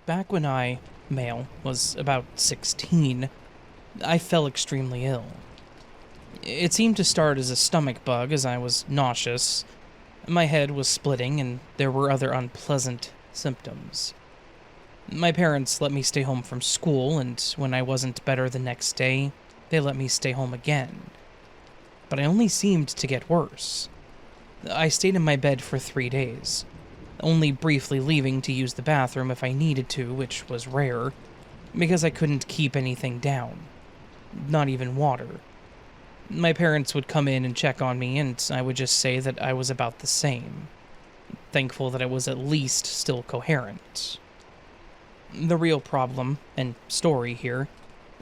Back when male, was about 16, I fell extremely ill. It seemed to start as a stomach bug as I was nauseous, my head was splitting, and there were other unpleasant symptoms. My parents let me stay home from school, and when I wasn't better the next day, they let me stay home again. But I only seemed to get worse. I stayed in my bed for 3 days, only briefly leaving to use the bathroom if I needed to, which was rare, because I couldn't keep anything down. Not even water. My parents would come in and check on me, and I would just say that I was about the same, thankful that I was at least still coherent. The real problem, and story here,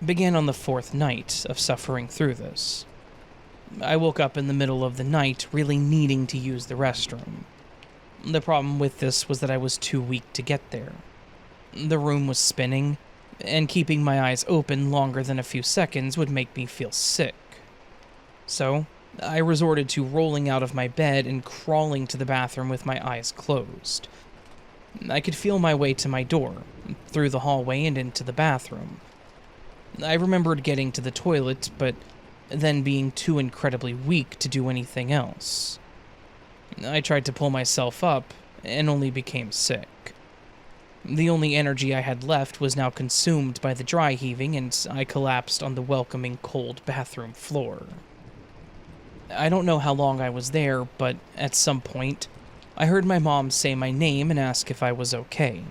began on the 4th night of suffering through this. I woke up in the middle of the night really needing to use the restroom. The problem with this was that I was too weak to get there. The room was spinning, and keeping my eyes open longer than a few seconds would make me feel sick. So, I resorted to rolling out of my bed and crawling to the bathroom with my eyes closed. I could feel my way to my door, through the hallway and into the bathroom. I remembered getting to the toilet, but then being too incredibly weak to do anything else. I tried to pull myself up, and only became sick. The only energy I had left was now consumed by the dry heaving, and I collapsed on the welcoming cold bathroom floor. I don't know how long I was there, but at some point, I heard my mom say my name and ask if I was okay.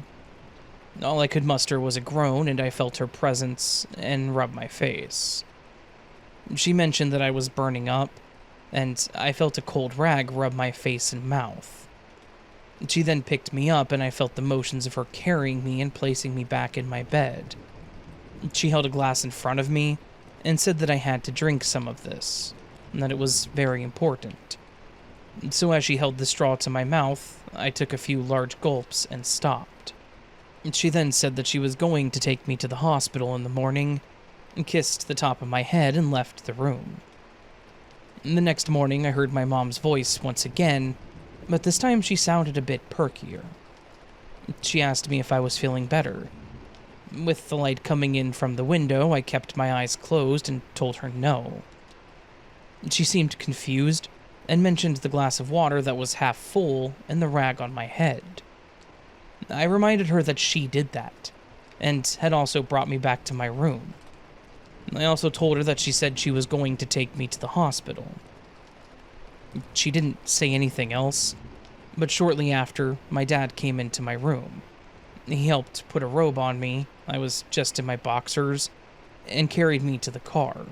All I could muster was a groan, and I felt her presence and rub my face. She mentioned that I was burning up, and I felt a cold rag rub my face and mouth. She then picked me up, and I felt the motions of her carrying me and placing me back in my bed. She held a glass in front of me and said that I had to drink some of this, and that it was very important. So as she held the straw to my mouth, I took a few large gulps and stopped. She then said that she was going to take me to the hospital in the morning, kissed the top of my head, and left the room. The next morning, I heard my mom's voice once again, but this time she sounded a bit perkier. She asked me if I was feeling better. With the light coming in from the window, I kept my eyes closed and told her no. She seemed confused and mentioned the glass of water that was half full and the rag on my head. I reminded her that she did that, and had also brought me back to my room. I also told her that she said she was going to take me to the hospital. She didn't say anything else, but shortly after, my dad came into my room. He helped put a robe on me, I was just in my boxers, and carried me to the car.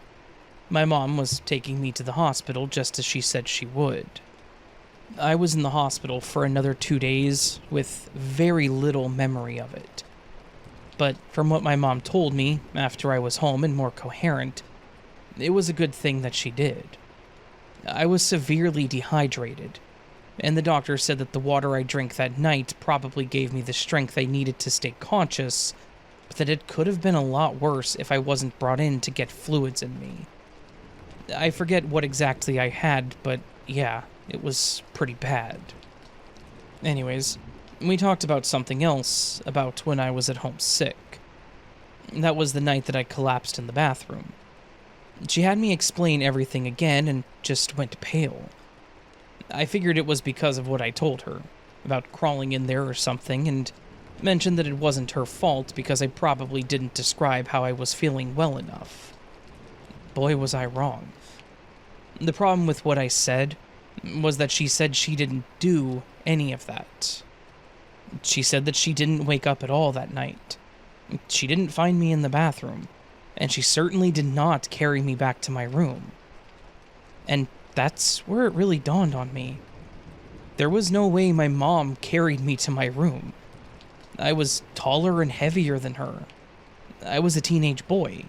My mom was taking me to the hospital just as she said she would. I was in the hospital for another 2 days with very little memory of it. But from what my mom told me after I was home and more coherent, it was a good thing that she did. I was severely dehydrated, and the doctor said that the water I drank that night probably gave me the strength I needed to stay conscious, but that it could have been a lot worse if I wasn't brought in to get fluids in me. I forget what exactly I had, but yeah, it was pretty bad. Anyways, we talked about something else, about when I was at home sick. That was the night that I collapsed in the bathroom. She had me explain everything again and just went pale. I figured it was because of what I told her, about crawling in there or something, and mentioned that it wasn't her fault because I probably didn't describe how I was feeling well enough. Boy, was I wrong. The problem with what I said was that she said she didn't do any of that. She said that she didn't wake up at all that night. She didn't find me in the bathroom, and she certainly did not carry me back to my room. And that's where it really dawned on me. There was no way my mom carried me to my room. I was taller and heavier than her. I was a teenage boy.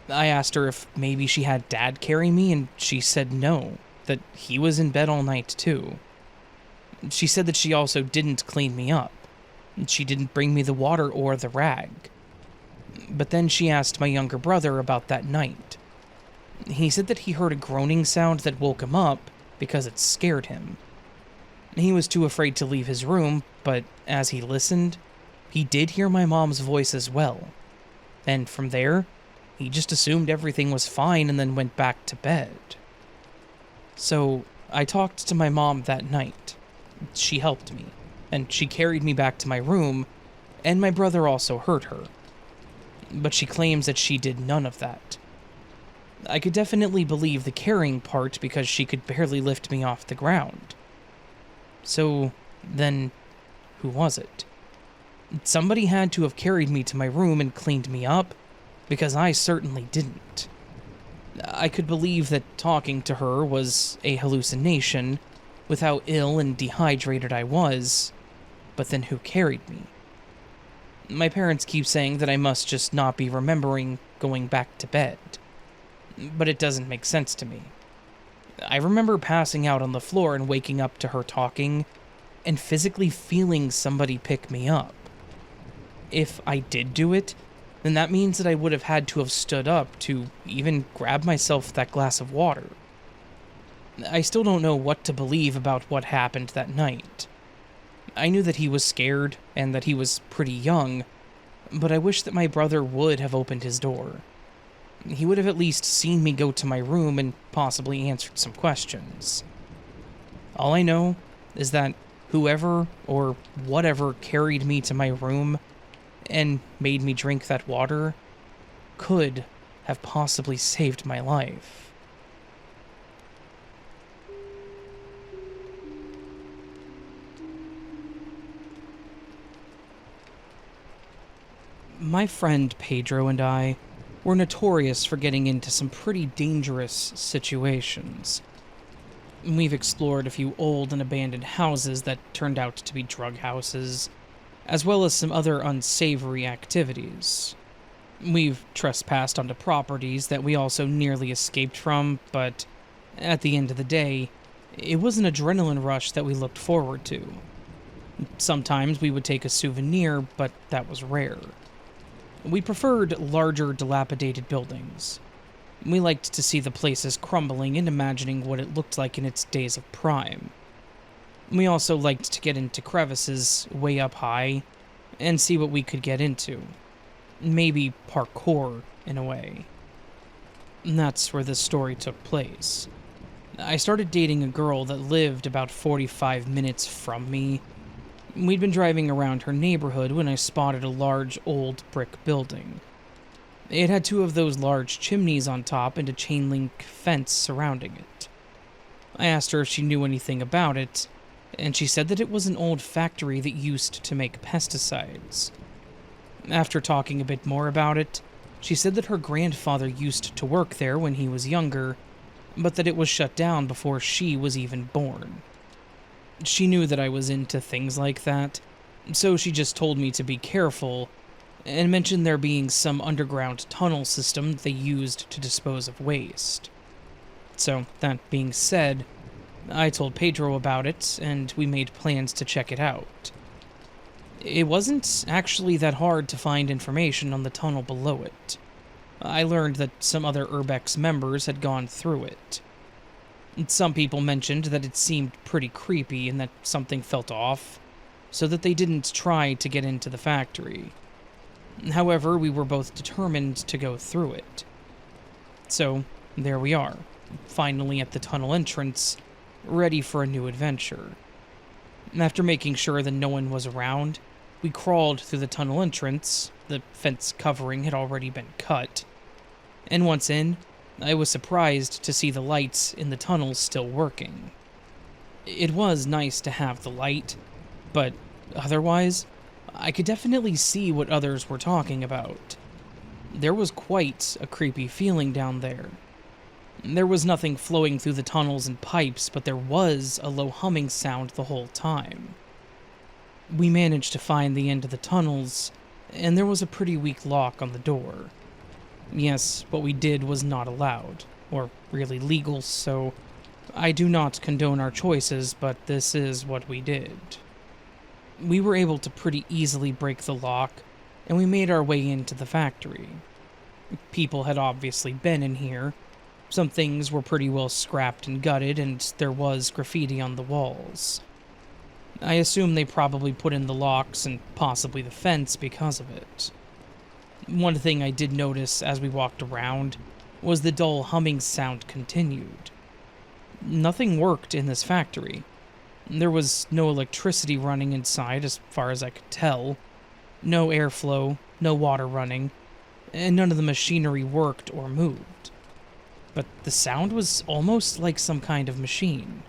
I asked her if maybe she had Dad carry me, and she said no, that he was in bed all night too. She said that she also didn't clean me up. She didn't bring me the water or the rag. But then she asked my younger brother about that night. He said that he heard a groaning sound that woke him up because it scared him. He was too afraid to leave his room, but as he listened, he did hear my mom's voice as well. And from there, he just assumed everything was fine and then went back to bed. So I talked to my mom that night. She helped me, and she carried me back to my room, and my brother also heard her. But she claims that she did none of that. I could definitely believe the carrying part because she could barely lift me off the ground. So then, who was it? Somebody had to have carried me to my room and cleaned me up, because I certainly didn't. I could believe that talking to her was a hallucination, with how ill and dehydrated I was, but then who carried me? My parents keep saying that I must just not be remembering going back to bed, but it doesn't make sense to me. I remember passing out on the floor and waking up to her talking, and physically feeling somebody pick me up. If I did do it, then that means that I would have had to have stood up to even grab myself that glass of water. I still don't know what to believe about what happened that night. I knew that he was scared and that he was pretty young, but I wish that my brother would have opened his door. He would have at least seen me go to my room and possibly answered some questions. All I know is that whoever or whatever carried me to my room and made me drink that water could have possibly saved my life. My friend Pedro and I were notorious for getting into some pretty dangerous situations. We've explored a few old and abandoned houses that turned out to be drug houses, as well as some other unsavory activities. We've trespassed onto properties that we also nearly escaped from, but at the end of the day, it was an adrenaline rush that we looked forward to. Sometimes we would take a souvenir, but that was rare. We preferred larger, dilapidated buildings. We liked to see the places crumbling and imagining what it looked like in its days of prime. We also liked to get into crevices way up high and see what we could get into. Maybe parkour, in a way. And that's where this story took place. I started dating a girl that lived about 45 minutes from me. We'd been driving around her neighborhood when I spotted a large old brick building. It had two of those large chimneys on top and a chain link fence surrounding it. I asked her if she knew anything about it, and she said that it was an old factory that used to make pesticides. After talking a bit more about it, she said that her grandfather used to work there when he was younger, but that it was shut down before she was even born. She knew that I was into things like that, so she just told me to be careful, and mentioned there being some underground tunnel system that they used to dispose of waste. So, that being said, I told Pedro about it, and we made plans to check it out. It wasn't actually that hard to find information on the tunnel below it. I learned that some other Urbex members had gone through it. Some people mentioned that it seemed pretty creepy and that something felt off, so that they didn't try to get into the factory. However, we were both determined to go through it. So, there we are, finally at the tunnel entrance, ready for a new adventure. After making sure that no one was around, we crawled through the tunnel entrance. The fence covering had already been cut. And once in, I was surprised to see the lights in the tunnel still working. It was nice to have the light, but otherwise, I could definitely see what others were talking about. There was quite a creepy feeling down there. There was nothing flowing through the tunnels and pipes, but there was a low humming sound the whole time. We managed to find the end of the tunnels, and there was a pretty weak lock on the door. Yes, what we did was not allowed, or really legal, so I do not condone our choices, but this is what we did. We were able to pretty easily break the lock, and we made our way into the factory. People had obviously been in here. Some things were pretty well scrapped and gutted, and there was graffiti on the walls. I assume they probably put in the locks and possibly the fence because of it. One thing I did notice as we walked around was the dull humming sound continued. Nothing worked in this factory. There was no electricity running inside as far as I could tell, no airflow, no water running, and none of the machinery worked or moved. But the sound was almost like some kind of machine.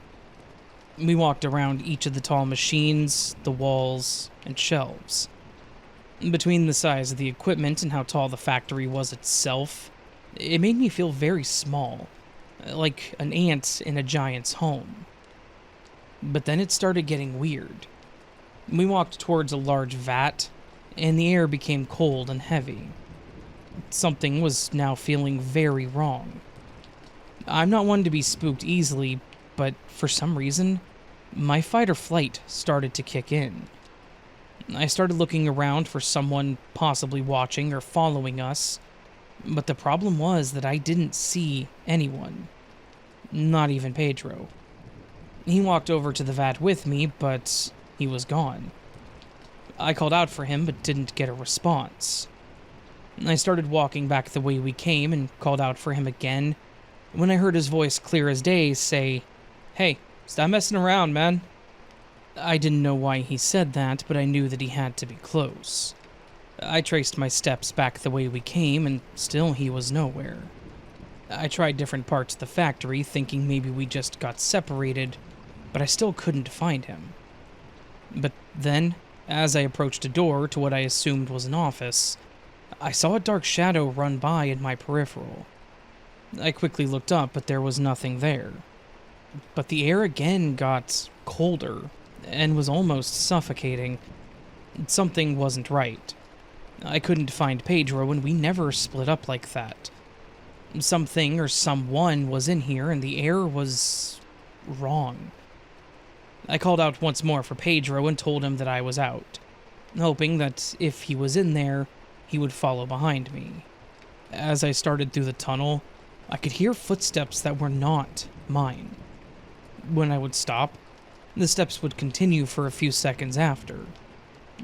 We walked around each of the tall machines, the walls, and shelves. Between the size of the equipment and how tall the factory was itself, it made me feel very small, like an ant in a giant's home. But then it started getting weird. We walked towards a large vat, and the air became cold and heavy. Something was now feeling very wrong. I'm not one to be spooked easily, but for some reason, my fight or flight started to kick in. I started looking around for someone possibly watching or following us, but the problem was that I didn't see anyone. Not even Pedro. He walked over to the vat with me, but he was gone. I called out for him, but didn't get a response. I started walking back the way we came and called out for him again, when I heard his voice clear as day say, "Hey, stop messing around, man." I didn't know why he said that, but I knew that he had to be close. I traced my steps back the way we came, and still he was nowhere. I tried different parts of the factory, thinking maybe we just got separated, but I still couldn't find him. But then, as I approached a door to what I assumed was an office, I saw a dark shadow run by in my peripheral. I quickly looked up, but there was nothing there. But the air again got colder, and was almost suffocating. Something wasn't right. I couldn't find Pedro, and we never split up like that. Something or someone was in here, and the air was wrong. I called out once more for Pedro and told him that I was out, hoping that if he was in there, he would follow behind me. As I started through the tunnel, I could hear footsteps that were not mine. When I would stop, the steps would continue for a few seconds after.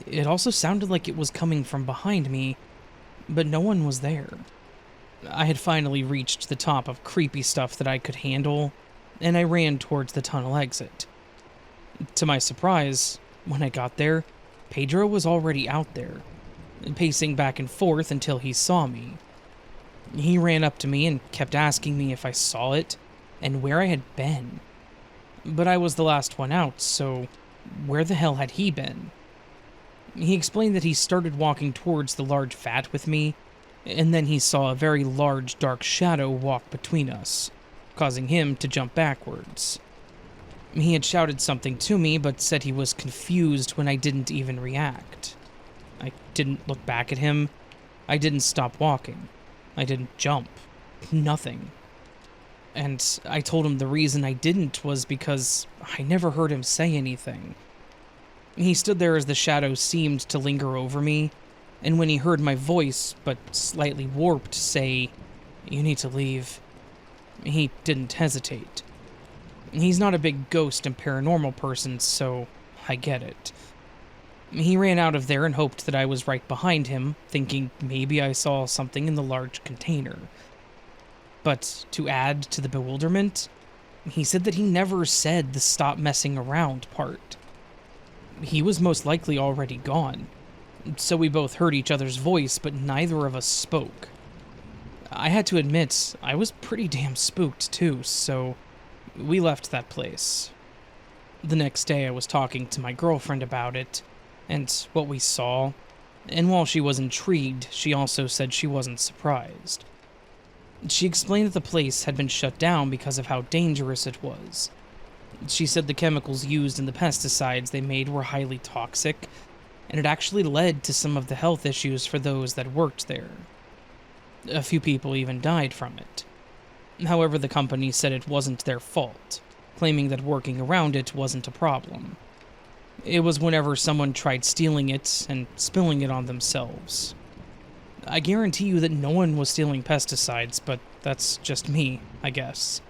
It also sounded like it was coming from behind me, but no one was there. I had finally reached the top of creepy stuff that I could handle, and I ran towards the tunnel exit. To my surprise, when I got there, Pedro was already out there, pacing back and forth until he saw me. He ran up to me and kept asking me if I saw it and where I had been. But I was the last one out, so where the hell had he been? He explained that he started walking towards the large vat with me, and then he saw a very large dark shadow walk between us, causing him to jump backwards. He had shouted something to me, but said he was confused when I didn't even react. I didn't look back at him. I didn't stop walking. I didn't jump. Nothing. And I told him the reason I didn't was because I never heard him say anything. He stood there as the shadow seemed to linger over me, and when he heard my voice, but slightly warped, say, "You need to leave," he didn't hesitate. He's not a big ghost and paranormal person, so I get it. He ran out of there and hoped that I was right behind him, thinking maybe I saw something in the large container. But to add to the bewilderment, he said that he never said the "stop messing around" part. He was most likely already gone, so we both heard each other's voice, but neither of us spoke. I had to admit, I was pretty damn spooked too, so we left that place. The next day I was talking to my girlfriend about it, and what we saw, and while she was intrigued, she also said she wasn't surprised. She explained that the place had been shut down because of how dangerous it was. She said the chemicals used in the pesticides they made were highly toxic, and it actually led to some of the health issues for those that worked there. A few people even died from it. However, the company said it wasn't their fault, claiming that working around it wasn't a problem. It was whenever someone tried stealing it and spilling it on themselves. I guarantee you that no one was stealing pesticides, but that's just me, I guess.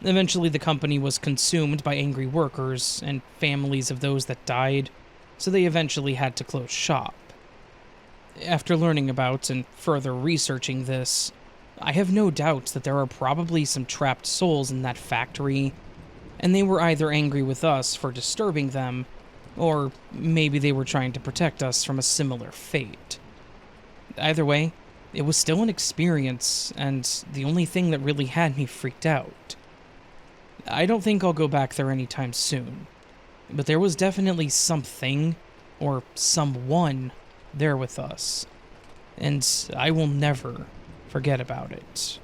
Eventually, the company was consumed by angry workers and families of those that died, so they eventually had to close shop. After learning about and further researching this, I have no doubt that there are probably some trapped souls in that factory, and they were either angry with us for disturbing them, or maybe they were trying to protect us from a similar fate. Either way, it was still an experience, and the only thing that really had me freaked out. I don't think I'll go back there anytime soon, but there was definitely something, or someone, there with us, and I will never forget about it.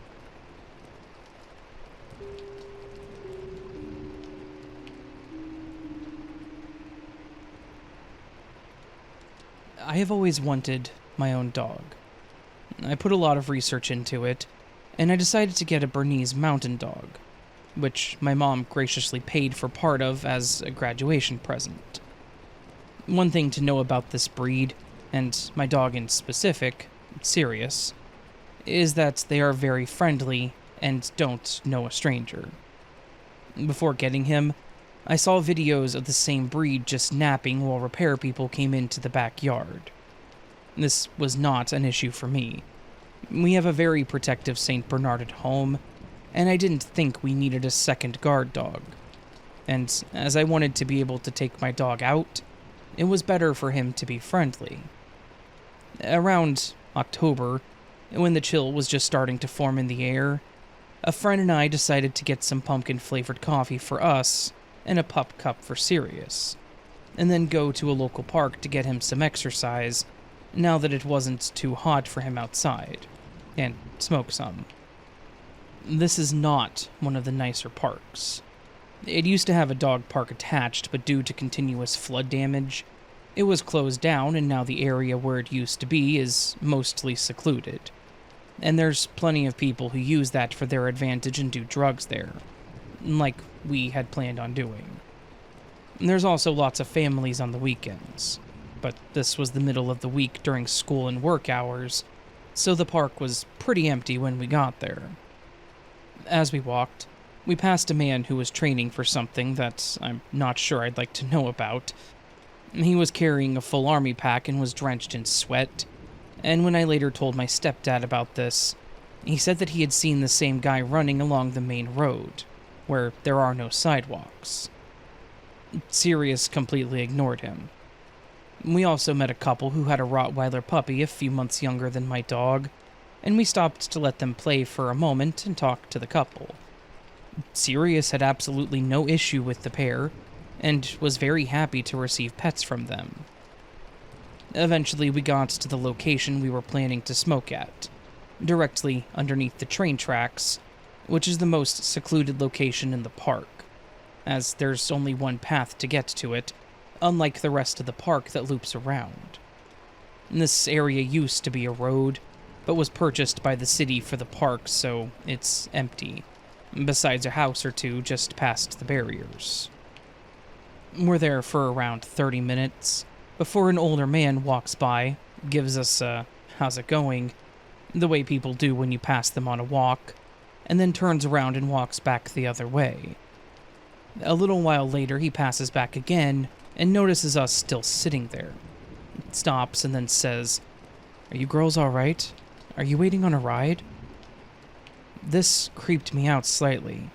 I have always wanted my own dog. I put a lot of research into it, and I decided to get a Bernese mountain dog, which my mom graciously paid for part of as a graduation present. One thing to know about this breed, and my dog in specific, Sirius, is that they are very friendly and don't know a stranger. Before getting him, I saw videos of the same breed just napping while repair people came into the backyard. This was not an issue for me. We have a very protective St. Bernard at home, and I didn't think we needed a second guard dog. And as I wanted to be able to take my dog out, it was better for him to be friendly. Around October, when the chill was just starting to form in the air, a friend and I decided to get some pumpkin-flavored coffee for us and a pup cup for Sirius, and then go to a local park to get him some exercise now that it wasn't too hot for him outside, and smoke some. This is not one of the nicer parks. It used to have a dog park attached, but due to continuous flood damage, it was closed down, and now the area where it used to be is mostly secluded. And there's plenty of people who use that for their advantage and do drugs there, like we had planned on doing. There's also lots of families on the weekends, but this was the middle of the week during school and work hours, so the park was pretty empty when we got there. As we walked, we passed a man who was training for something that I'm not sure I'd like to know about. He was carrying a full army pack and was drenched in sweat, and when I later told my stepdad about this, he said that he had seen the same guy running along the main road, where there are no sidewalks. Sirius completely ignored him. We also met a couple who had a Rottweiler puppy a few months younger than my dog, and we stopped to let them play for a moment and talk to the couple. Sirius had absolutely no issue with the pair, and was very happy to receive pets from them. Eventually, we got to the location we were planning to smoke at, directly underneath the train tracks, which is the most secluded location in the park, as there's only one path to get to it, unlike the rest of the park that loops around. This area used to be a road, but was purchased by the city for the park, so it's empty, besides a house or two just past the barriers. We're there for around 30 minutes, before an older man walks by, gives us a "how's it going?" the way people do when you pass them on a walk, and then turns around and walks back the other way. A little while later, he passes back again and notices us still sitting there. Stops and then says, "Are you girls all right? Are you waiting on a ride?" This creeped me out slightly,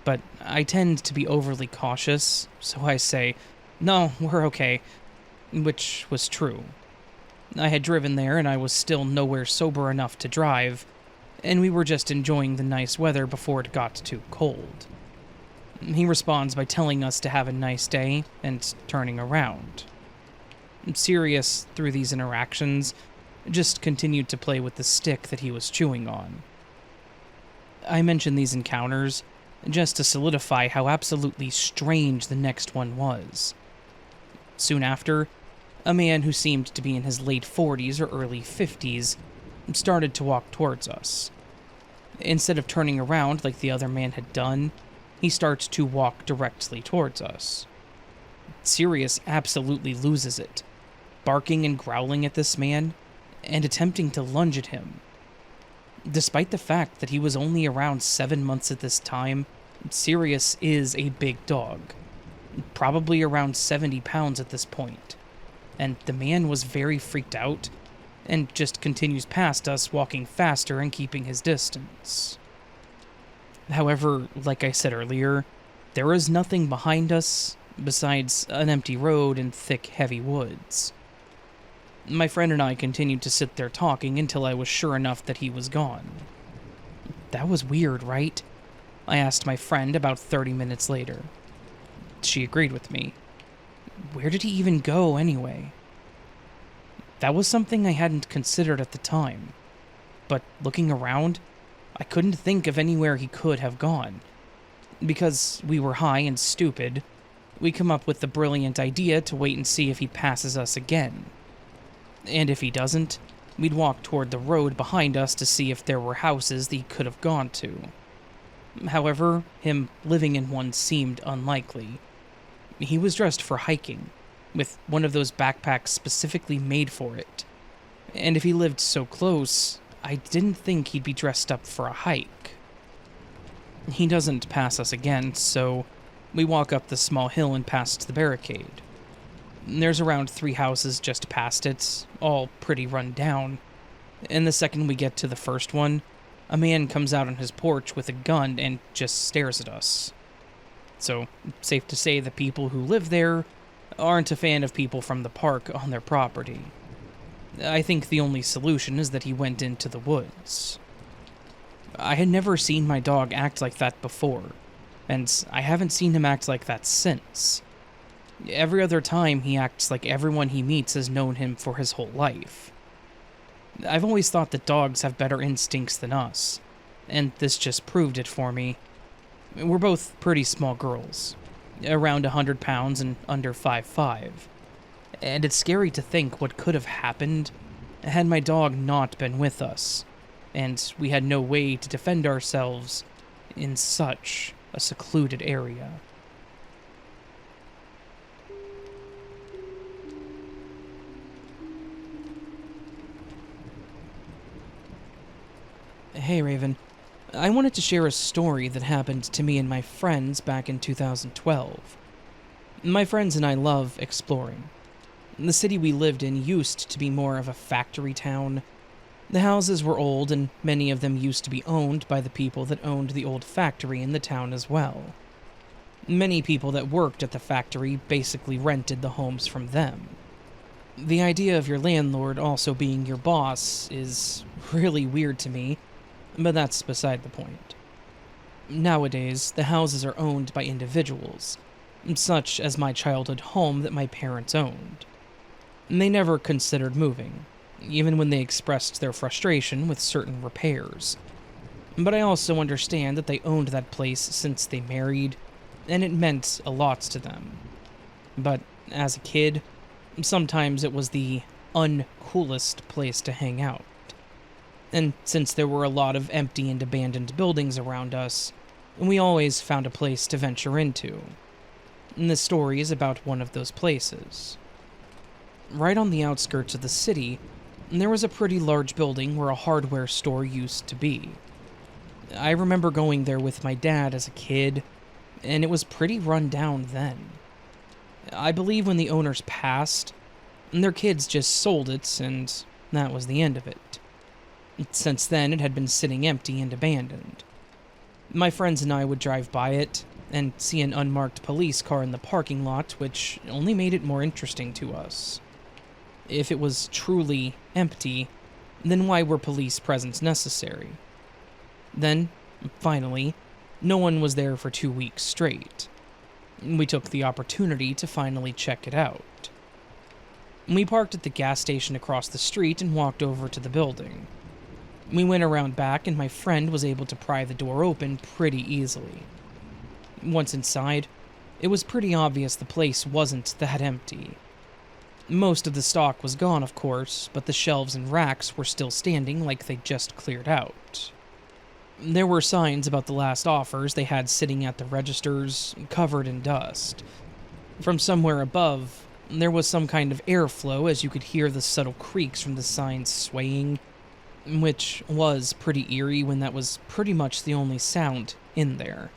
but I tend to be overly cautious, so I say, "No, we're okay," which was true. I had driven there and I was still nowhere sober enough to drive, and we were just enjoying the nice weather before it got too cold. He responds by telling us to have a nice day and turning around. Sirius, through these interactions, just continued to play with the stick that he was chewing on. I mention these encounters just to solidify how absolutely strange the next one was. Soon after, a man who seemed to be in his late 40s or early 50s started to walk towards us. Instead of turning around like the other man had done, he starts to walk directly towards us. Sirius absolutely loses it, barking and growling at this man, and attempting to lunge at him. Despite the fact that he was only around 7 months at this time, Sirius is a big dog, probably around 70 pounds at this point, and the man was very freaked out and just continues past us, walking faster and keeping his distance. However, like I said earlier, there was nothing behind us besides an empty road and thick, heavy woods. My friend and I continued to sit there talking until I was sure enough that he was gone. That was weird, right? I asked my friend about 30 minutes later. She agreed with me. Where did he even go, anyway? That was something I hadn't considered at the time, but looking around, I couldn't think of anywhere he could have gone. Because we were high and stupid, we come up with the brilliant idea to wait and see if he passes us again. And if he doesn't, we'd walk toward the road behind us to see if there were houses that he could have gone to. However, him living in one seemed unlikely. He was dressed for hiking, with one of those backpacks specifically made for it. And if he lived so close, I didn't think he'd be dressed up for a hike. He doesn't pass us again, so we walk up the small hill and past the barricade. There's around 3 houses just past it, all pretty run down. And the second we get to the first one, a man comes out on his porch with a gun and just stares at us. So, safe to say the people who live there aren't a fan of people from the park on their property. I think the only solution is that he went into the woods. I had never seen my dog act like that before, and I haven't seen him act like that since. Every other time he acts like everyone he meets has known him for his whole life. I've always thought that dogs have better instincts than us, and this just proved it for me. We're both pretty small girls, around 100 pounds and under 5'5", and it's scary to think what could have happened had my dog not been with us, and we had no way to defend ourselves in such a secluded area. Hey Raven, I wanted to share a story that happened to me and my friends back in 2012. My friends and I love exploring. The city we lived in used to be more of a factory town. The houses were old, and many of them used to be owned by the people that owned the old factory in the town as well. Many people that worked at the factory basically rented the homes from them. The idea of your landlord also being your boss is really weird to me, but that's beside the point. Nowadays, the houses are owned by individuals, such as my childhood home that my parents owned. They never considered moving, even when they expressed their frustration with certain repairs. But I also understand that they owned that place since they married, and it meant a lot to them. But as a kid, sometimes it was the uncoolest place to hang out. And since there were a lot of empty and abandoned buildings around us, we always found a place to venture into. And this story is about one of those places. Right on the outskirts of the city, there was a pretty large building where a hardware store used to be. I remember going there with my dad as a kid, and it was pretty run down then. I believe when the owners passed, their kids just sold it, and that was the end of it. Since then, it had been sitting empty and abandoned. My friends and I would drive by it and see an unmarked police car in the parking lot, which only made it more interesting to us. If it was truly empty, then why were police presence necessary? Then, finally, no one was there for 2 weeks straight. We took the opportunity to finally check it out. We parked at the gas station across the street and walked over to the building. We went around back, and my friend was able to pry the door open pretty easily. Once inside, it was pretty obvious the place wasn't that empty. Most of the stock was gone, of course, but the shelves and racks were still standing like they'd just cleared out. There were signs about the last offers they had sitting at the registers, covered in dust. From somewhere above, there was some kind of airflow as you could hear the subtle creaks from the signs swaying, which was pretty eerie when that was pretty much the only sound in there.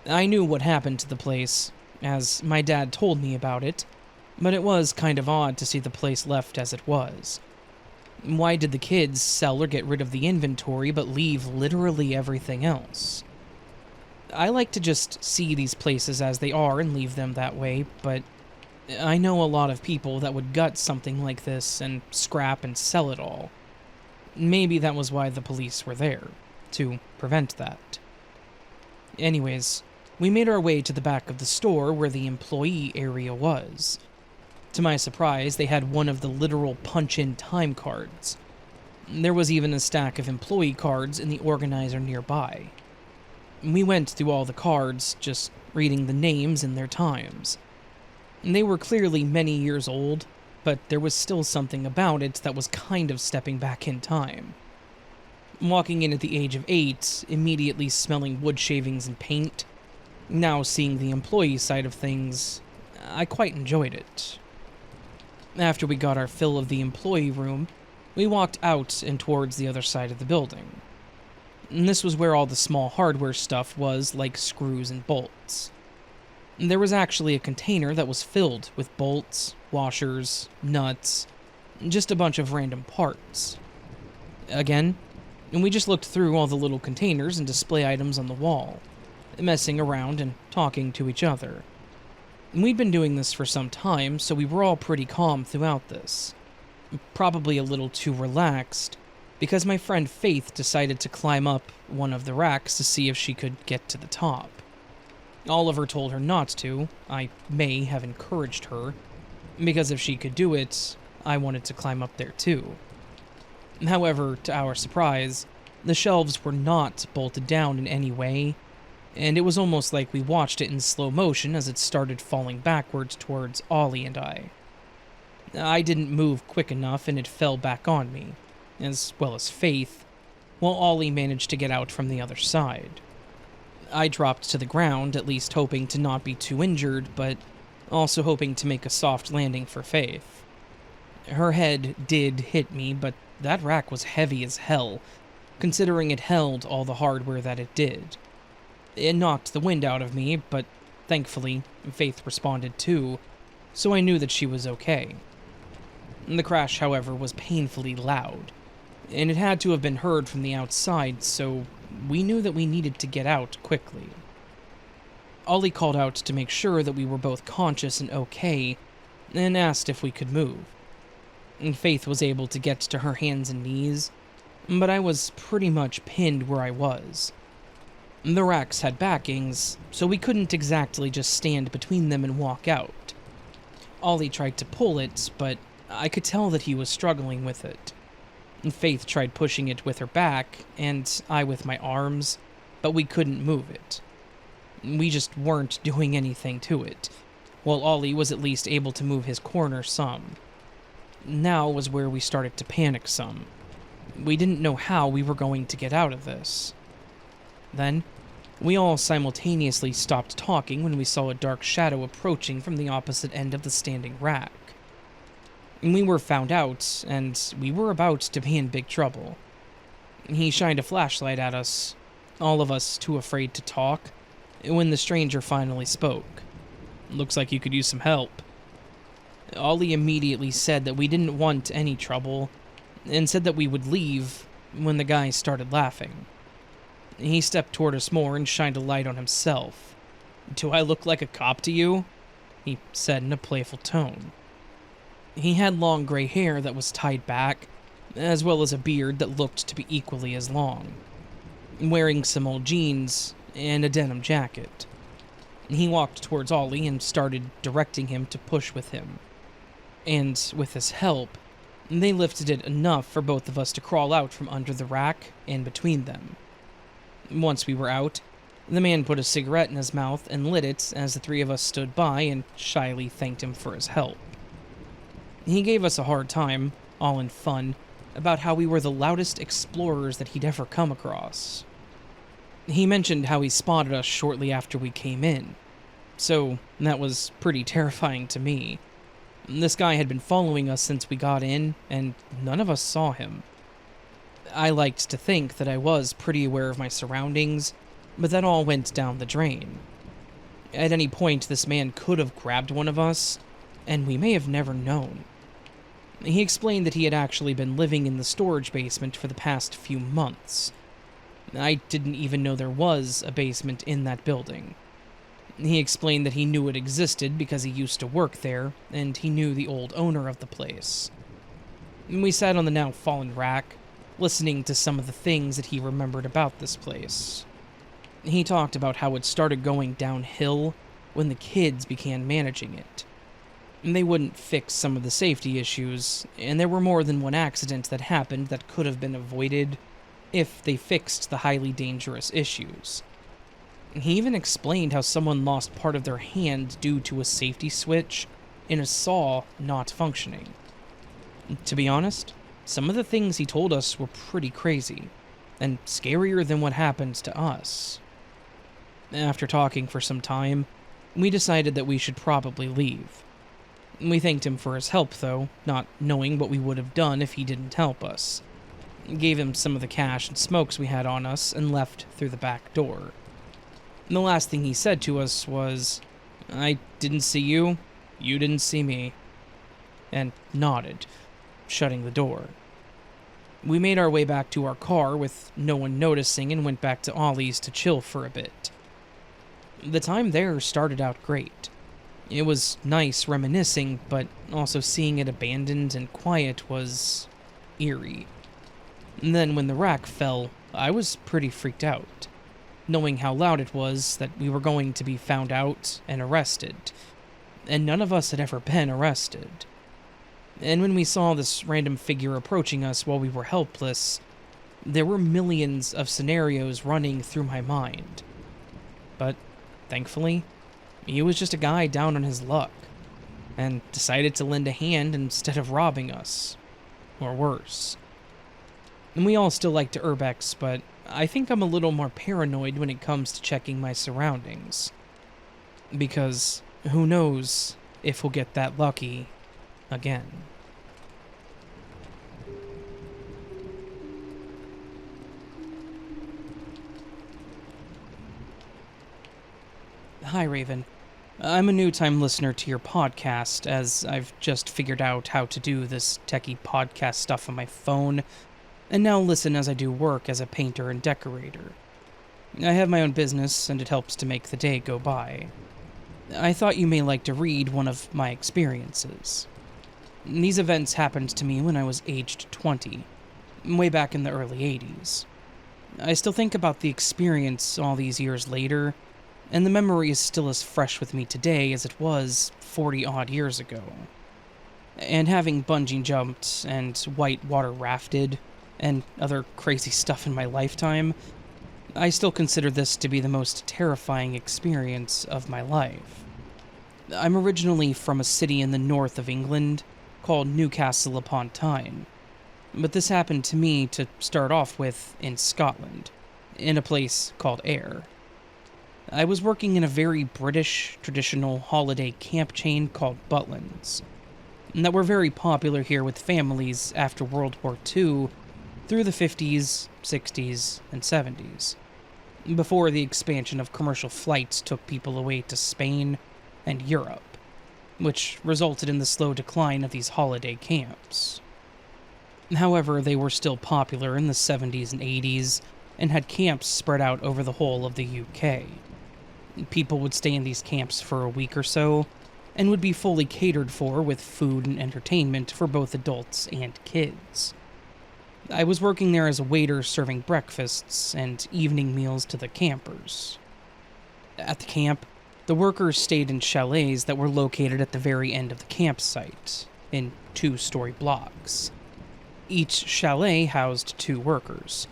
I knew what happened to the place, as my dad told me about it, but it was kind of odd to see the place left as it was. Why did the kids sell or get rid of the inventory but leave literally everything else? I like to just see these places as they are and leave them that way, but I know a lot of people that would gut something like this and scrap and sell it all. Maybe that was why the police were there, to prevent that. Anyways, we made our way to the back of the store where the employee area was. To my surprise, they had one of the literal punch-in time cards. There was even a stack of employee cards in the organizer nearby. We went through all the cards, just reading the names and their times. They were clearly many years old, but there was still something about it that was kind of stepping back in time. Walking in at the age of 8, immediately smelling wood shavings and paint, now seeing the employee side of things, I quite enjoyed it. After we got our fill of the employee room, we walked out and towards the other side of the building. And this was where all the small hardware stuff was, like screws and bolts. There was actually a container that was filled with bolts, washers, nuts, just a bunch of random parts. Again, we just looked through all the little containers and display items on the wall, messing around and talking to each other. We'd been doing this for some time, so we were all pretty calm throughout this. Probably a little too relaxed, because my friend Faith decided to climb up one of the racks to see if she could get to the top. Oliver told her not to. I may have encouraged her, because if she could do it, I wanted to climb up there too. However, to our surprise, the shelves were not bolted down in any way, and it was almost like we watched it in slow motion as it started falling backwards towards Ollie and I. I didn't move quick enough and it fell back on me, as well as Faith, while Ollie managed to get out from the other side. I dropped to the ground, at least hoping to not be too injured, but also hoping to make a soft landing for Faith. Her head did hit me, but that rack was heavy as hell, considering it held all the hardware that it did. It knocked the wind out of me, but thankfully, Faith responded too, so I knew that she was okay. The crash, however, was painfully loud, and it had to have been heard from the outside, so we knew that we needed to get out quickly. Ollie called out to make sure that we were both conscious and okay, and asked if we could move. Faith was able to get to her hands and knees, but I was pretty much pinned where I was. The racks had backings, so we couldn't exactly just stand between them and walk out. Ollie tried to pull it, but I could tell that he was struggling with it. Faith tried pushing it with her back, and I with my arms, but we couldn't move it. We just weren't doing anything to it, while Ollie was at least able to move his corner some. Now was where we started to panic some. We didn't know how we were going to get out of this. Then, we all simultaneously stopped talking when we saw a dark shadow approaching from the opposite end of the standing rack. We were found out, and we were about to be in big trouble. He shined a flashlight at us, all of us too afraid to talk, when the stranger finally spoke. "Looks like you could use some help." Ollie immediately said that we didn't want any trouble, and said that we would leave when the guy started laughing. He stepped toward us more and shined a light on himself. "Do I look like a cop to you?" he said in a playful tone. He had long gray hair that was tied back, as well as a beard that looked to be equally as long. Wearing some old jeans and a denim jacket. He walked towards Ollie and started directing him to push with him. And with his help, they lifted it enough for both of us to crawl out from under the rack and between them. Once we were out, the man put a cigarette in his mouth and lit it as the three of us stood by and shyly thanked him for his help. He gave us a hard time, all in fun, about how we were the loudest explorers that he'd ever come across. He mentioned how he spotted us shortly after we came in, so that was pretty terrifying to me. This guy had been following us since we got in, and none of us saw him. I liked to think that I was pretty aware of my surroundings, but that all went down the drain. At any point, this man could have grabbed one of us, and we may have never known. He explained that he had actually been living in the storage basement for the past few months. I didn't even know there was a basement in that building. He explained that he knew it existed because he used to work there, and he knew the old owner of the place. We sat on the now fallen rack, listening to some of the things that he remembered about this place. He talked about how it started going downhill when the kids began managing it. They wouldn't fix some of the safety issues, and there were more than one accident that happened that could have been avoided if they fixed the highly dangerous issues. He even explained how someone lost part of their hand due to a safety switch in a saw not functioning. To be honest, some of the things he told us were pretty crazy, and scarier than what happened to us. After talking for some time, we decided that we should probably leave. We thanked him for his help, though, not knowing what we would have done if he didn't help us. Gave him some of the cash and smokes we had on us, and left through the back door. The last thing he said to us was, "I didn't see you, you didn't see me," and nodded, shutting the door. We made our way back to our car with no one noticing and went back to Ollie's to chill for a bit. The time there started out great. It was nice reminiscing, but also seeing it abandoned and quiet was eerie. And then when the rack fell, I was pretty freaked out, knowing how loud it was, that we were going to be found out and arrested. And none of us had ever been arrested. And when we saw this random figure approaching us while we were helpless, there were millions of scenarios running through my mind. But thankfully, he was just a guy down on his luck, and decided to lend a hand instead of robbing us. Or worse. And we all still like to urbex, but I think I'm a little more paranoid when it comes to checking my surroundings. Because who knows if we'll get that lucky again. Hi, Raven. I'm a new-time listener to your podcast, as I've just figured out how to do this techie podcast stuff on my phone, and now listen as I do work as a painter and decorator. I have my own business, and it helps to make the day go by. I thought you may like to read one of my experiences. These events happened to me when I was aged 20, way back in the early 80s. I still think about the experience all these years later, and the memory is still as fresh with me today as it was 40-odd years ago. And having bungee jumped and white water rafted and other crazy stuff in my lifetime, I still consider this to be the most terrifying experience of my life. I'm originally from a city in the north of England called Newcastle upon Tyne, but this happened to me to start off with in Scotland, in a place called Ayr. I was working in a very British, traditional holiday camp chain called Butlins, that were very popular here with families after World War II through the 50s, 60s, and 70s, before the expansion of commercial flights took people away to Spain and Europe, which resulted in the slow decline of these holiday camps. However, they were still popular in the 70s and 80s and had camps spread out over the whole of the UK. People would stay in these camps for a week or so, and would be fully catered for with food and entertainment for both adults and kids. I was working there as a waiter serving breakfasts and evening meals to the campers. At the camp, the workers stayed in chalets that were located at the very end of the campsite, in 2-story blocks. Each chalet housed 2 workers.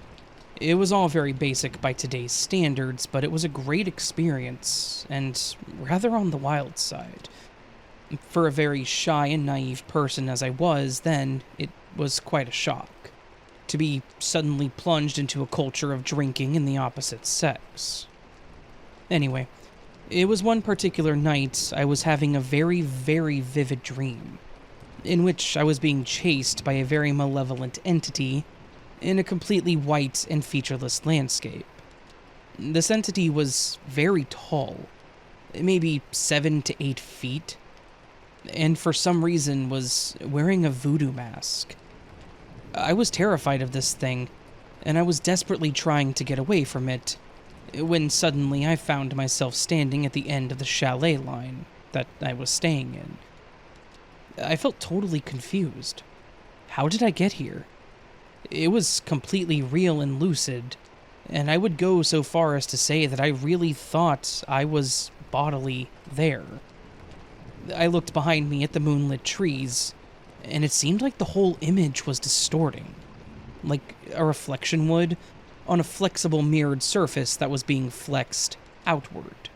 It was all very basic by today's standards, but it was a great experience, and rather on the wild side. For a very shy and naive person as I was then, it was quite a shock to be suddenly plunged into a culture of drinking in the opposite sex. Anyway, it was one particular night I was having a very, very vivid dream, in which I was being chased by a very malevolent entity in a completely white and featureless landscape. This entity was very tall, maybe 7 to 8 feet, and for some reason was wearing a voodoo mask. I was terrified of this thing, and I was desperately trying to get away from it, when suddenly I found myself standing at the end of the chalet line that I was staying in. I felt totally confused. How did I get here? It was completely real and lucid, and I would go so far as to say that I really thought I was bodily there. I looked behind me at the moonlit trees, and it seemed like the whole image was distorting, like a reflection would on a flexible mirrored surface that was being flexed outward.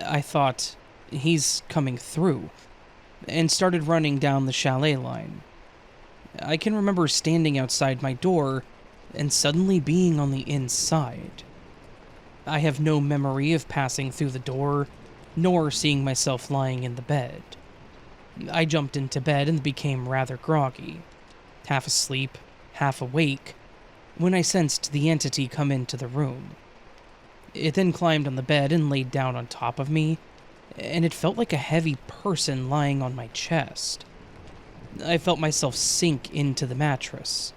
I thought, he's coming through, and started running down the chalet line. I can remember standing outside my door and suddenly being on the inside. I have no memory of passing through the door, nor seeing myself lying in the bed. I jumped into bed and became rather groggy, half asleep, half awake, when I sensed the entity come into the room. It then climbed on the bed and laid down on top of me, and it felt like a heavy person lying on my chest. I felt myself sink into the mattress.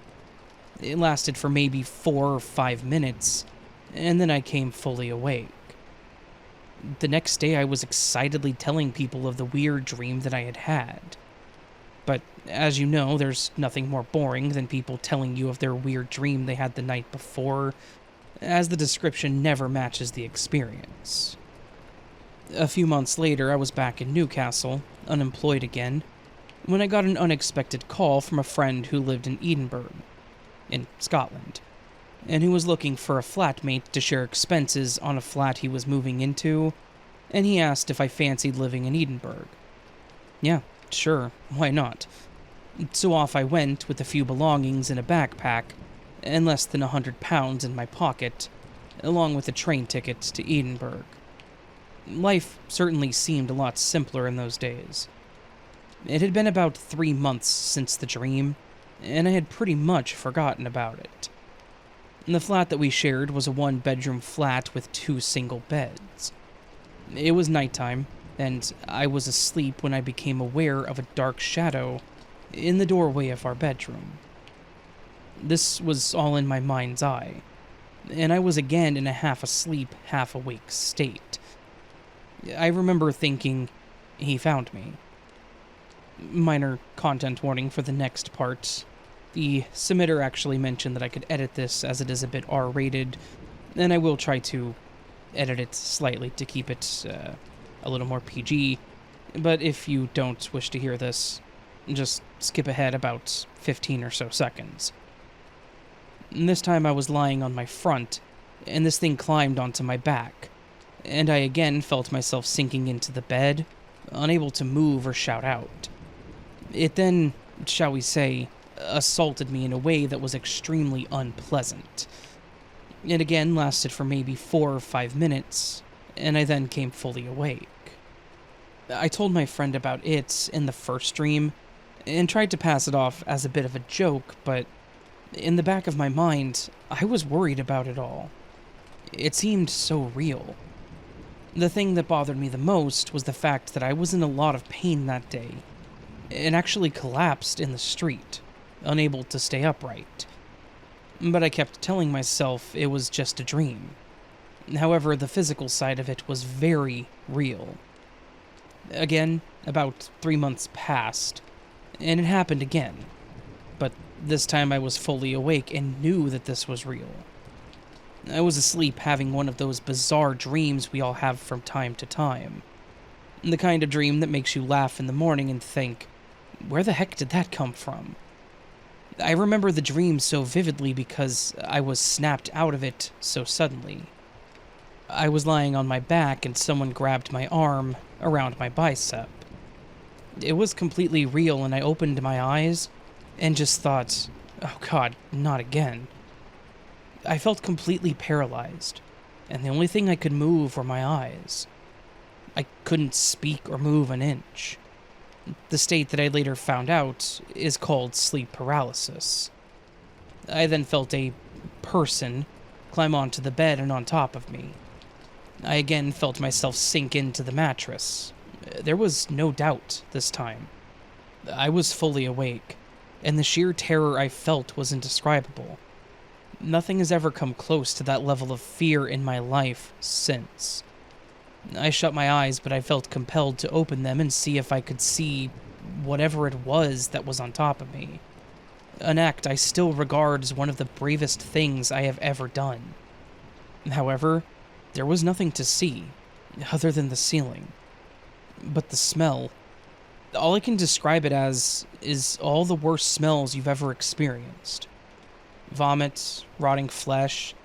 It lasted for maybe 4 or 5 minutes, and then I came fully awake. The next day I was excitedly telling people of the weird dream that I had had. But as you know, there's nothing more boring than people telling you of their weird dream they had the night before, as the description never matches the experience. A few months later, I was back in Newcastle, unemployed again, when I got an unexpected call from a friend who lived in Edinburgh, in Scotland, and who was looking for a flatmate to share expenses on a flat he was moving into, and he asked if I fancied living in Edinburgh. Yeah, sure, why not? So off I went with a few belongings in a backpack, and less than £100 in my pocket, along with a train ticket to Edinburgh. Life certainly seemed a lot simpler in those days. It had been about 3 months since the dream, and I had pretty much forgotten about it. The flat that we shared was a 1-bedroom flat with 2 single beds. It was nighttime, and I was asleep when I became aware of a dark shadow in the doorway of our bedroom. This was all in my mind's eye, and I was again in a half-asleep, half-awake state. I remember thinking, he found me. Minor content warning for the next part. The submitter actually mentioned that I could edit this as it is a bit R-rated, and I will try to edit it slightly to keep it a little more PG, but if you don't wish to hear this, just skip ahead about 15 or so seconds. And this time I was lying on my front, and this thing climbed onto my back, and I again felt myself sinking into the bed, unable to move or shout out. It then, shall we say, assaulted me in a way that was extremely unpleasant. It again lasted for maybe 4 or 5 minutes, and I then came fully awake. I told my friend about it in the first dream, and tried to pass it off as a bit of a joke, but in the back of my mind, I was worried about it all. It seemed so real. The thing that bothered me the most was the fact that I was in a lot of pain that day, and actually collapsed in the street, unable to stay upright. But I kept telling myself it was just a dream. However, the physical side of it was very real. Again, about 3 months passed, and it happened again. But this time I was fully awake and knew that this was real. I was asleep having one of those bizarre dreams we all have from time to time. The kind of dream that makes you laugh in the morning and think, where the heck did that come from? I remember the dream so vividly because I was snapped out of it so suddenly. I was lying on my back and someone grabbed my arm around my bicep. It was completely real, and I opened my eyes and just thought, oh God, not again. I felt completely paralyzed, and the only thing I could move were my eyes. I couldn't speak or move an inch. The state that I later found out is called sleep paralysis. I then felt a person climb onto the bed and on top of me. I again felt myself sink into the mattress. There was no doubt this time. I was fully awake, and the sheer terror I felt was indescribable. Nothing has ever come close to that level of fear in my life since. I shut my eyes, but I felt compelled to open them and see if I could see whatever it was that was on top of me. An act I still regard as one of the bravest things I have ever done. However, there was nothing to see, other than the ceiling. But the smell, all I can describe it as is all the worst smells you've ever experienced. Vomit, rotting flesh,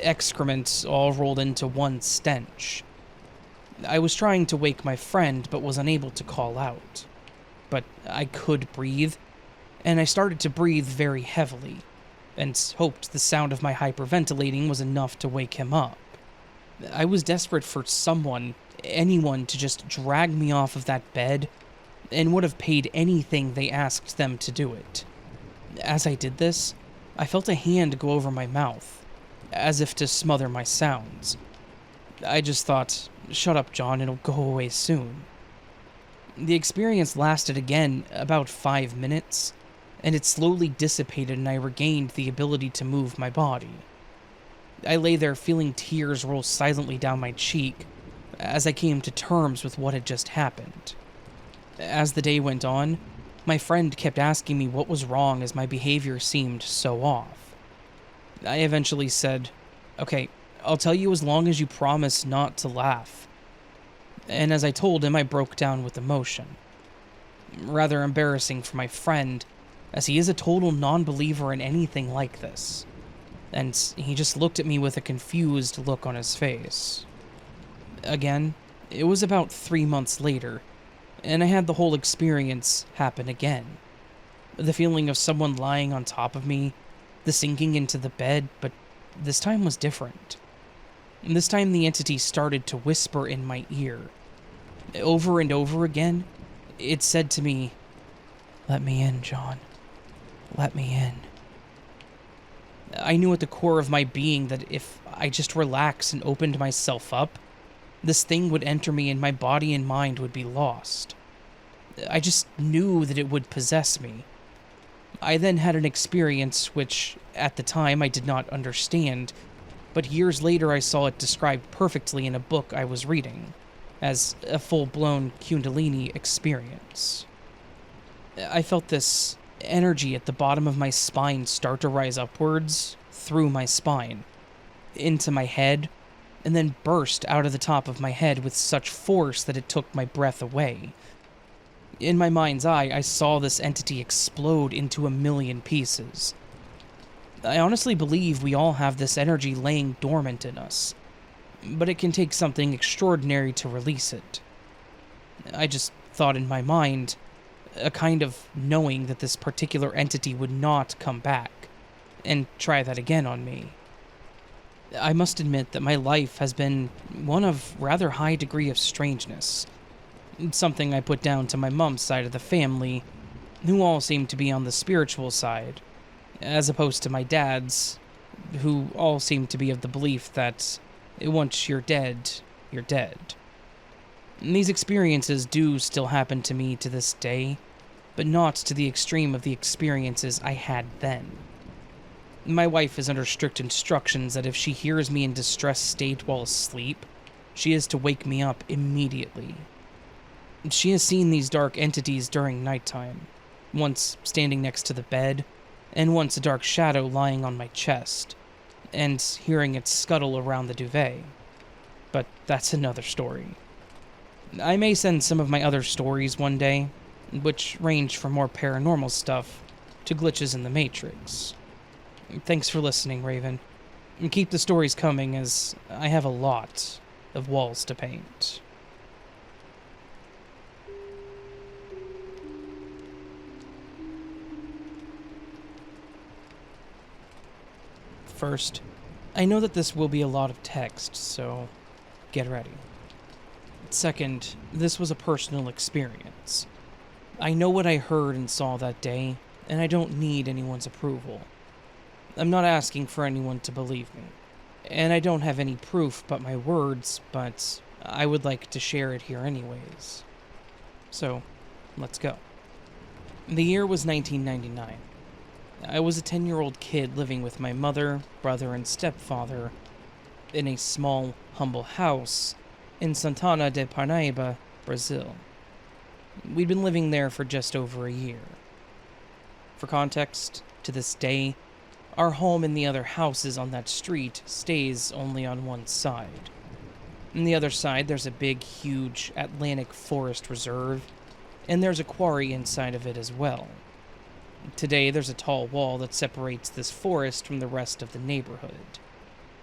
excrement all rolled into one stench. I was trying to wake my friend, but was unable to call out. But I could breathe, and I started to breathe very heavily, and hoped the sound of my hyperventilating was enough to wake him up. I was desperate for someone, anyone, to just drag me off of that bed, and would have paid anything they asked them to do it. As I did this, I felt a hand go over my mouth, as if to smother my sounds. I just thought, shut up, John, it'll go away soon. The experience lasted again about 5 minutes, and it slowly dissipated and I regained the ability to move my body. I lay there feeling tears roll silently down my cheek as I came to terms with what had just happened. As the day went on, my friend kept asking me what was wrong as my behavior seemed so off. I eventually said, "Okay, I'll tell you as long as you promise not to laugh." And as I told him, I broke down with emotion. Rather embarrassing for my friend, as he is a total non-believer in anything like this. And he just looked at me with a confused look on his face. Again, it was about 3 months later, and I had the whole experience happen again. The feeling of someone lying on top of me, the sinking into the bed, but this time was different. This time the entity started to whisper in my ear. Over and over again, it said to me, "Let me in, John. Let me in." I knew at the core of my being that if I just relaxed and opened myself up, this thing would enter me and my body and mind would be lost. I just knew that it would possess me. I then had an experience which, at the time, I did not understand, but years later I saw it described perfectly in a book I was reading, as a full-blown Kundalini experience. I felt this energy at the bottom of my spine start to rise upwards, through my spine, into my head, and then burst out of the top of my head with such force that it took my breath away. In my mind's eye, I saw this entity explode into a million pieces. I honestly believe we all have this energy laying dormant in us, but it can take something extraordinary to release it. I just thought in my mind, a kind of knowing that this particular entity would not come back, and try that again on me. I must admit that my life has been one of rather high degree of strangeness, something I put down to my mom's side of the family, who all seem to be on the spiritual side, as opposed to my dad's, who all seem to be of the belief that once you're dead, you're dead. And these experiences do still happen to me to this day, but not to the extreme of the experiences I had then. My wife is under strict instructions that if she hears me in distressed state while asleep, she is to wake me up immediately. She has seen these dark entities during nighttime, once standing next to the bed, and once a dark shadow lying on my chest, and hearing it scuttle around the duvet. But that's another story. I may send some of my other stories one day, which range from more paranormal stuff to glitches in the Matrix. Thanks for listening, Raven. And keep the stories coming, as I have a lot of walls to paint. First, I know that this will be a lot of text, so get ready. Second, this was a personal experience. I know what I heard and saw that day, and I don't need anyone's approval. I'm not asking for anyone to believe me. And I don't have any proof but my words, but I would like to share it here anyways. So, let's go. The year was 1999. I was a 10-year-old kid living with my mother, brother, and stepfather in a small, humble house in Santana de Parnaíba, Brazil. We'd been living there for just over a year. For context, to this day, our home and the other houses on that street stays only on one side. On the other side, there's a big, huge Atlantic forest reserve, and there's a quarry inside of it as well. Today, there's a tall wall that separates this forest from the rest of the neighborhood.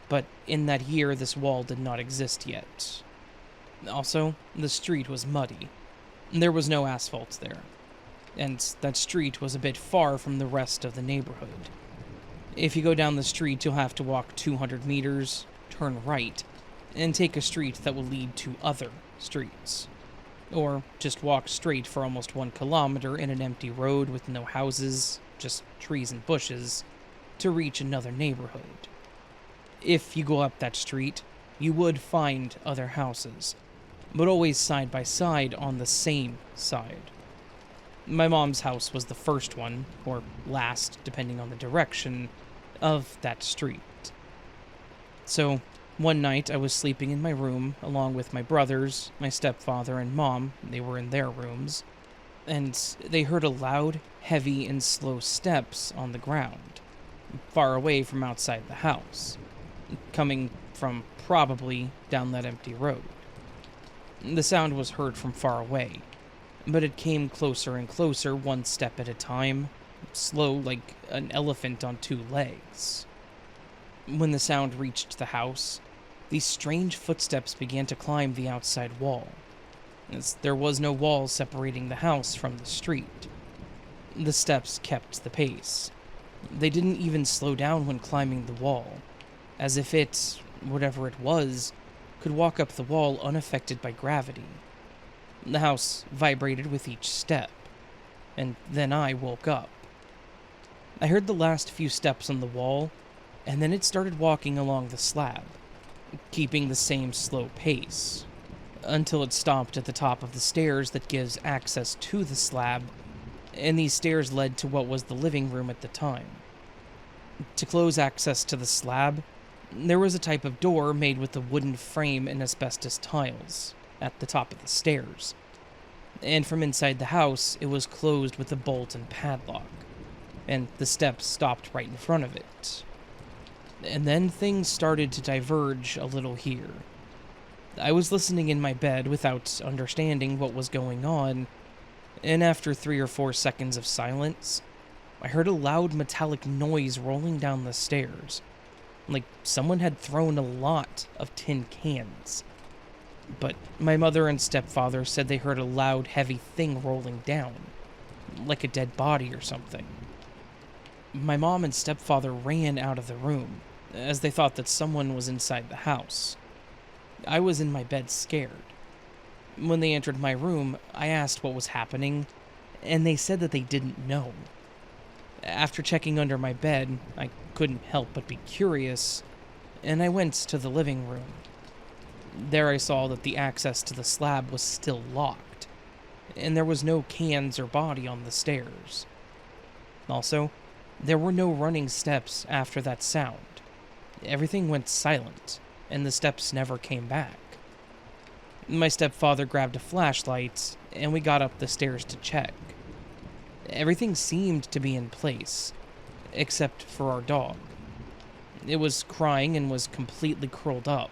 But in that year, this wall did not exist yet. Also, the street was muddy. There was no asphalt there, and that street was a bit far from the rest of the neighborhood. If you go down the street, you'll have to walk 200 meters, turn right, and take a street that will lead to other streets. Or just walk straight for almost 1 kilometer in an empty road with no houses, just trees and bushes, to reach another neighborhood. If you go up that street, you would find other houses, but always side by side on the same side. My mom's house was the first one, or last, depending on the direction, of that street. So, one night I was sleeping in my room along with my brothers, my stepfather, and mom. They were in their rooms, and they heard a loud, heavy, and slow steps on the ground, far away from outside the house, coming from probably down that empty road. The sound was heard from far away, but it came closer and closer, one step at a time, slow like an elephant on 2 legs. When the sound reached the house, these strange footsteps began to climb the outside wall, as there was no wall separating the house from the street. The steps kept the pace. They didn't even slow down when climbing the wall, as if it, whatever it was, could walk up the wall unaffected by gravity. The house vibrated with each step, and then I woke up. I heard the last few steps on the wall, and then it started walking along the slab, keeping the same slow pace, until it stopped at the top of the stairs that gives access to the slab, and these stairs led to what was the living room at the time. To close access to the slab, there was a type of door made with a wooden frame and asbestos tiles at the top of the stairs, and from inside the house it was closed with a bolt and padlock, and the steps stopped right in front of it. And then things started to diverge a little here. I was listening in my bed without understanding what was going on, and after 3 or 4 seconds of silence, I heard a loud metallic noise rolling down the stairs, like someone had thrown a lot of tin cans. But my mother and stepfather said they heard a loud, heavy thing rolling down, like a dead body or something. My mom and stepfather ran out of the room, as they thought that someone was inside the house. I was in my bed scared. When they entered my room, I asked what was happening, and they said that they didn't know. After checking under my bed, I couldn't help but be curious, and I went to the living room. There I saw that the access to the slab was still locked, and there was no cans or body on the stairs. Also, there were no running steps after that sound. Everything went silent, and the steps never came back. My stepfather grabbed a flashlight, and we got up the stairs to check. Everything seemed to be in place, except for our dog. It was crying and was completely curled up,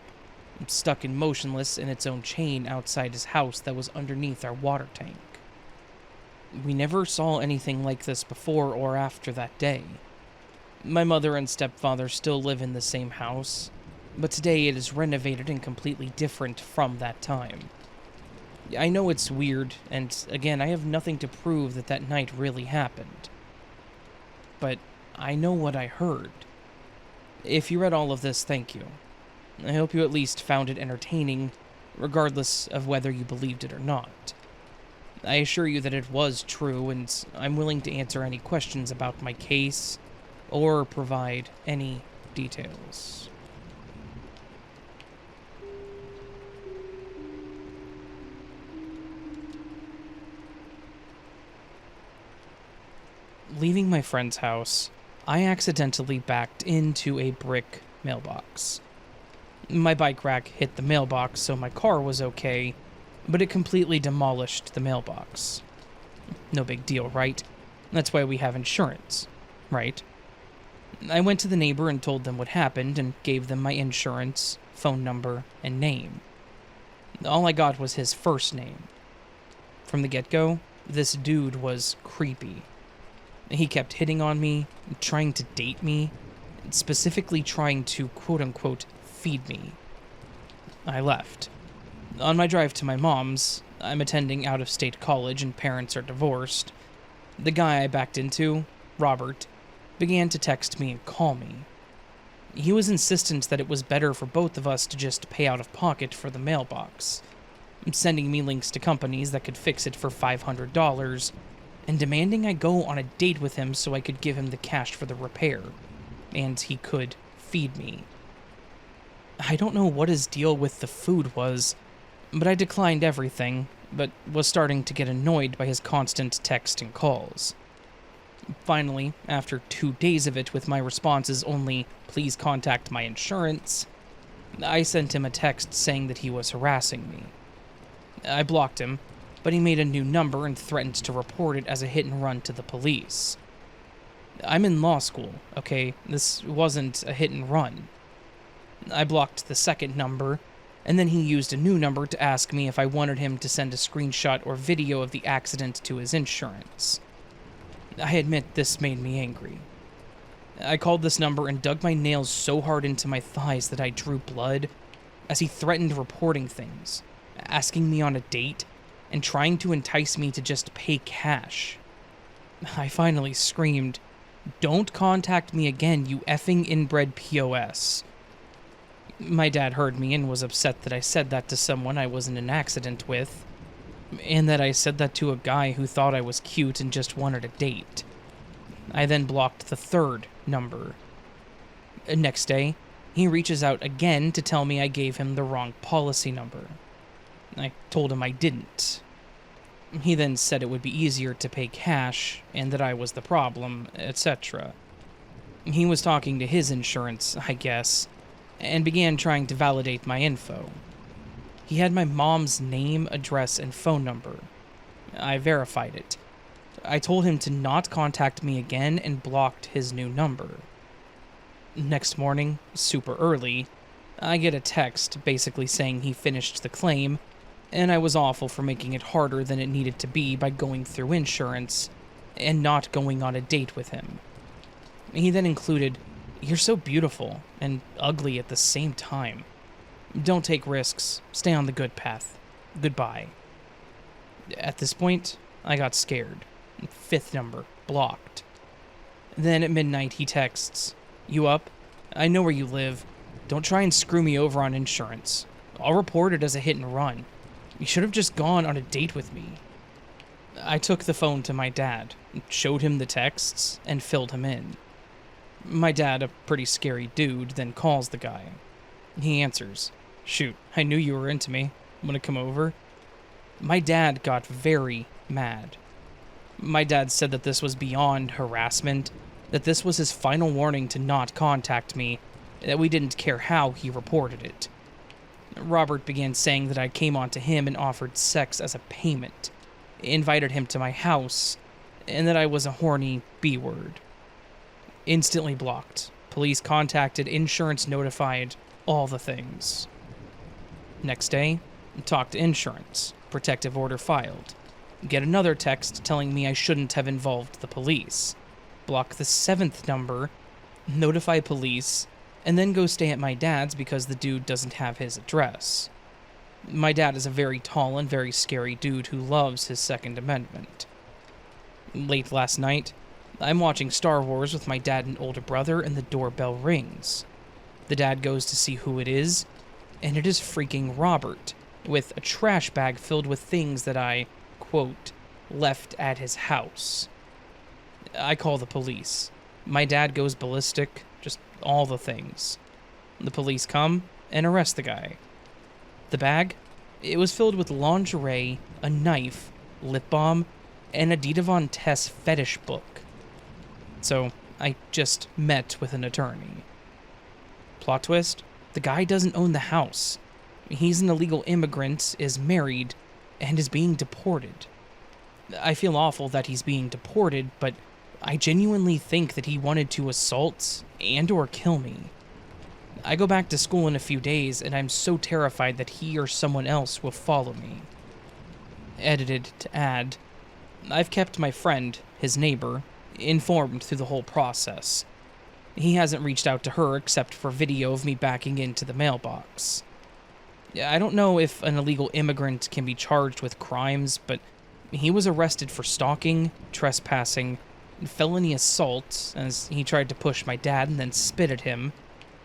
stuck and motionless in its own chain outside his house that was underneath our water tank. We never saw anything like this before or after that day. My mother and stepfather still live in the same house, but today it is renovated and completely different from that time. I know it's weird, and again, I have nothing to prove that that night really happened. But I know what I heard. If you read all of this, thank you. I hope you at least found it entertaining, regardless of whether you believed it or not. I assure you that it was true, and I'm willing to answer any questions about my case, or provide any details. leaving my friend's house, I accidentally backed into a brick mailbox. My bike rack hit the mailbox, so my car was okay, but it completely demolished the mailbox. No big deal, right? That's why we have insurance, right? I went to the neighbor and told them what happened and gave them my insurance, phone number, and name. All I got was his first name. From the get-go, this dude was creepy. He kept hitting on me, trying to date me, specifically trying to quote-unquote feed me. I left. On my drive to my mom's, I'm attending out-of-state college and parents are divorced. The guy I backed into, Robert, began to text me and call me. He was insistent that it was better for both of us to just pay out of pocket for the mailbox, sending me links to companies that could fix it for $500, and demanding I go on a date with him so I could give him the cash for the repair, and he could feed me. I don't know what his deal with the food was, but I declined everything, but was starting to get annoyed by his constant text and calls. Finally, after 2 days of it with my responses only, "Please contact my insurance," I sent him a text saying that he was harassing me. I blocked him, but he made a new number and threatened to report it as a hit and run to the police. I'm in law school, okay? This wasn't a hit and run. I blocked the second number, and then he used a new number to ask me if I wanted him to send a screenshot or video of the accident to his insurance. I admit this made me angry. I called this number and dug my nails so hard into my thighs that I drew blood, as he threatened reporting things, asking me on a date, and trying to entice me to just pay cash. I finally screamed, "Don't contact me again, you effing inbred POS." My dad heard me and was upset that I said that to someone I was in an accident with, and that I said that to a guy who thought I was cute and just wanted a date. I then blocked the third number. Next day, he reaches out again to tell me I gave him the wrong policy number. I told him I didn't. He then said it would be easier to pay cash, and that I was the problem, etc. He was talking to his insurance, I guess, and began trying to validate my info. He had my mom's name, address, and phone number. I verified it. I told him to not contact me again and blocked his new number. Next morning, super early, I get a text basically saying he finished the claim, and I was awful for making it harder than it needed to be by going through insurance and not going on a date with him. He then included, "You're so beautiful and ugly at the same time. Don't take risks. Stay on the good path. Goodbye." At this point, I got scared. Fifth number, blocked. Then at midnight, he texts, "You up? I know where you live. Don't try and screw me over on insurance. I'll report it as a hit and run. You should have just gone on a date with me." I took the phone to my dad, showed him the texts, and filled him in. My dad, a pretty scary dude, then calls the guy. He answers, "Shoot, I knew you were into me. Wanna come over?" My dad got very mad. My dad said that this was beyond harassment, that this was his final warning to not contact me, that we didn't care how he reported it. Robert began saying that I came on to him and offered sex as a payment, invited him to my house, and that I was a horny B-word. Instantly blocked. Police contacted, insurance notified, all the things. Next day, talk to insurance, protective order filed. Get another text telling me I shouldn't have involved the police. Block the seventh number, notify police, and then go stay at my dad's because the dude doesn't have his address. My dad is a very tall and very scary dude who loves his Second Amendment. Late last night, I'm watching Star Wars with my dad and older brother, and the doorbell rings. The dad goes to see who it is, and it is freaking Robert, with a trash bag filled with things that I, quote, left at his house. I call the police. My dad goes ballistic, just all the things. The police come and arrest the guy. The bag? It was filled with lingerie, a knife, lip balm, and a Dita Von Tess fetish book. so I just met with an attorney. Plot twist? The guy doesn't own the house. He's an illegal immigrant, is married, and is being deported. I feel awful that he's being deported, but I genuinely think that he wanted to assault and or kill me. I go back to school in a few days, and I'm so terrified that he or someone else will follow me. Edited to add, I've kept my friend, his neighbor, informed through the whole process. He hasn't reached out to her except for video of me backing into the mailbox. I don't know if an illegal immigrant can be charged with crimes, but he was arrested for stalking, trespassing, felony assault, as he tried to push my dad and then spit at him,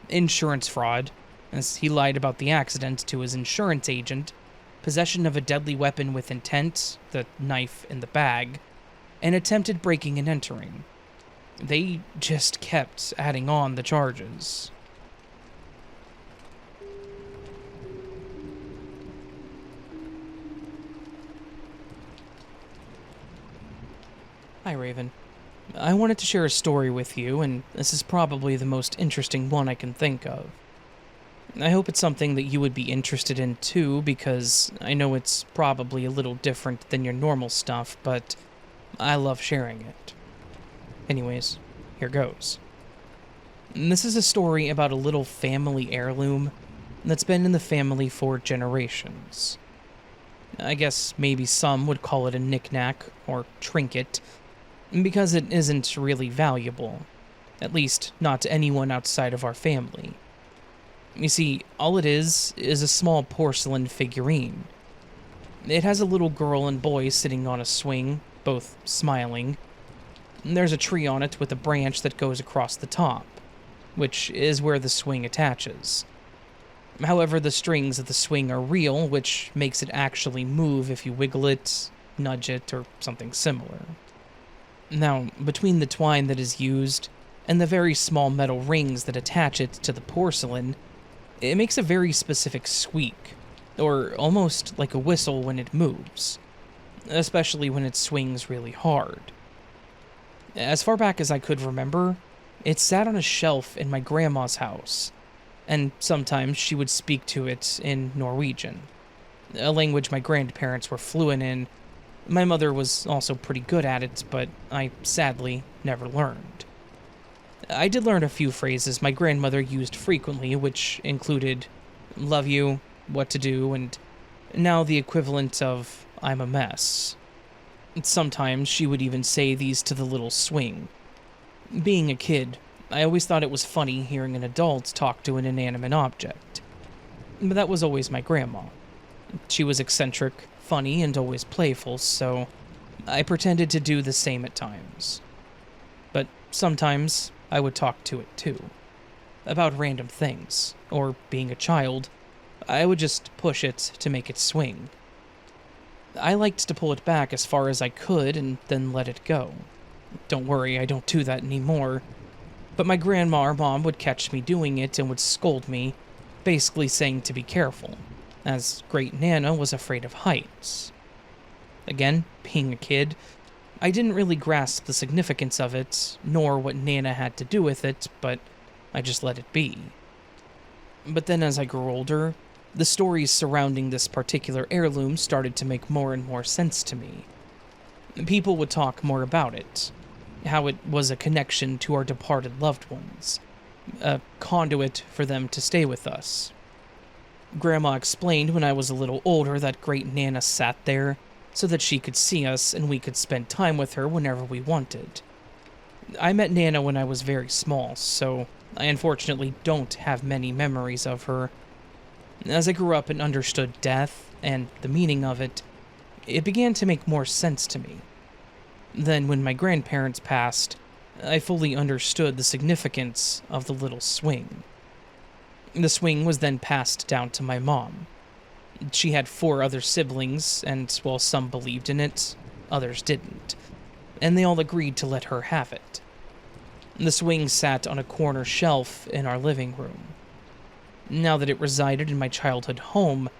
insurance fraud, as he lied about the accident to his insurance agent, possession of a deadly weapon with intent, the knife in the bag, and attempted breaking and entering. They just kept adding on the charges. Hi, Raven. I wanted to share a story with you, and this is probably the most interesting one I can think of. I hope it's something that you would be interested in too, because I know it's probably a little different than your normal stuff, but I love sharing it. Anyways, here goes. And this is a story about a little family heirloom that's been in the family for generations. I guess maybe some would call it a knick-knack or trinket, because it isn't really valuable, at least not to anyone outside of our family. You see, all it is a small porcelain figurine. It has a little girl and boy sitting on a swing, both smiling. There's a tree on it with a branch that goes across the top, which is where the swing attaches. However, the strings of the swing are real, which makes it actually move if you wiggle it, nudge it, or something similar. Now, between the twine that is used and the very small metal rings that attach it to the porcelain, it makes a very specific squeak, or almost like a whistle when it moves, especially when it swings really hard. As far back as I could remember, it sat on a shelf in my grandma's house, and sometimes she would speak to it in Norwegian, a language my grandparents were fluent in. My mother was also pretty good at it, but I sadly never learned. I did learn a few phrases my grandmother used frequently, which included love you, what to do, and now the equivalent of I'm a mess. Sometimes she would even say these to the little swing. Being a kid, I always thought it was funny hearing an adult talk to an inanimate object. But that was always my grandma. She was eccentric, funny, and always playful, so I pretended to do the same at times. But sometimes I would talk to it too. About random things, or being a child, I would just push it to make it swing. I liked to pull it back as far as I could and then let it go. Don't worry, I don't do that anymore. But my grandma or mom would catch me doing it and would scold me, basically saying to be careful, as Great Nana was afraid of heights. Again, being a kid, I didn't really grasp the significance of it, nor what Nana had to do with it, but I just let it be. But then as I grew older, the stories surrounding this particular heirloom started to make more and more sense to me. People would talk more about it, how it was a connection to our departed loved ones, a conduit for them to stay with us. Grandma explained when I was a little older that Great Nana sat there so that she could see us and we could spend time with her whenever we wanted. I met Nana when I was very small, so I unfortunately don't have many memories of her. As I grew up and understood death and the meaning of it, it began to make more sense to me. Then when my grandparents passed, I fully understood the significance of the little swing. The swing was then passed down to my mom. She had 4 other siblings, and while some believed in it, others didn't, and they all agreed to let her have it. The swing sat on a corner shelf in our living room. Now that it resided in my childhood home,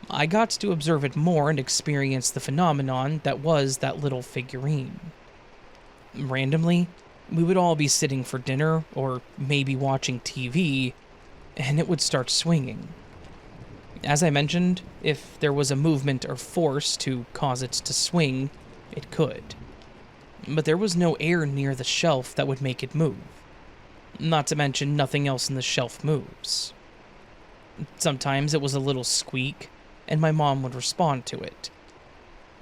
I got to observe it more and experience the phenomenon that was that little figurine. Randomly, We would all be sitting for dinner or maybe watching TV, and it would start swinging. As I mentioned, if there was a movement or force to cause it to swing, it could. But there was no air near the shelf that would make it move. Not to mention, nothing else in the shelf moves. Sometimes it was a little squeak, and my mom would respond to it.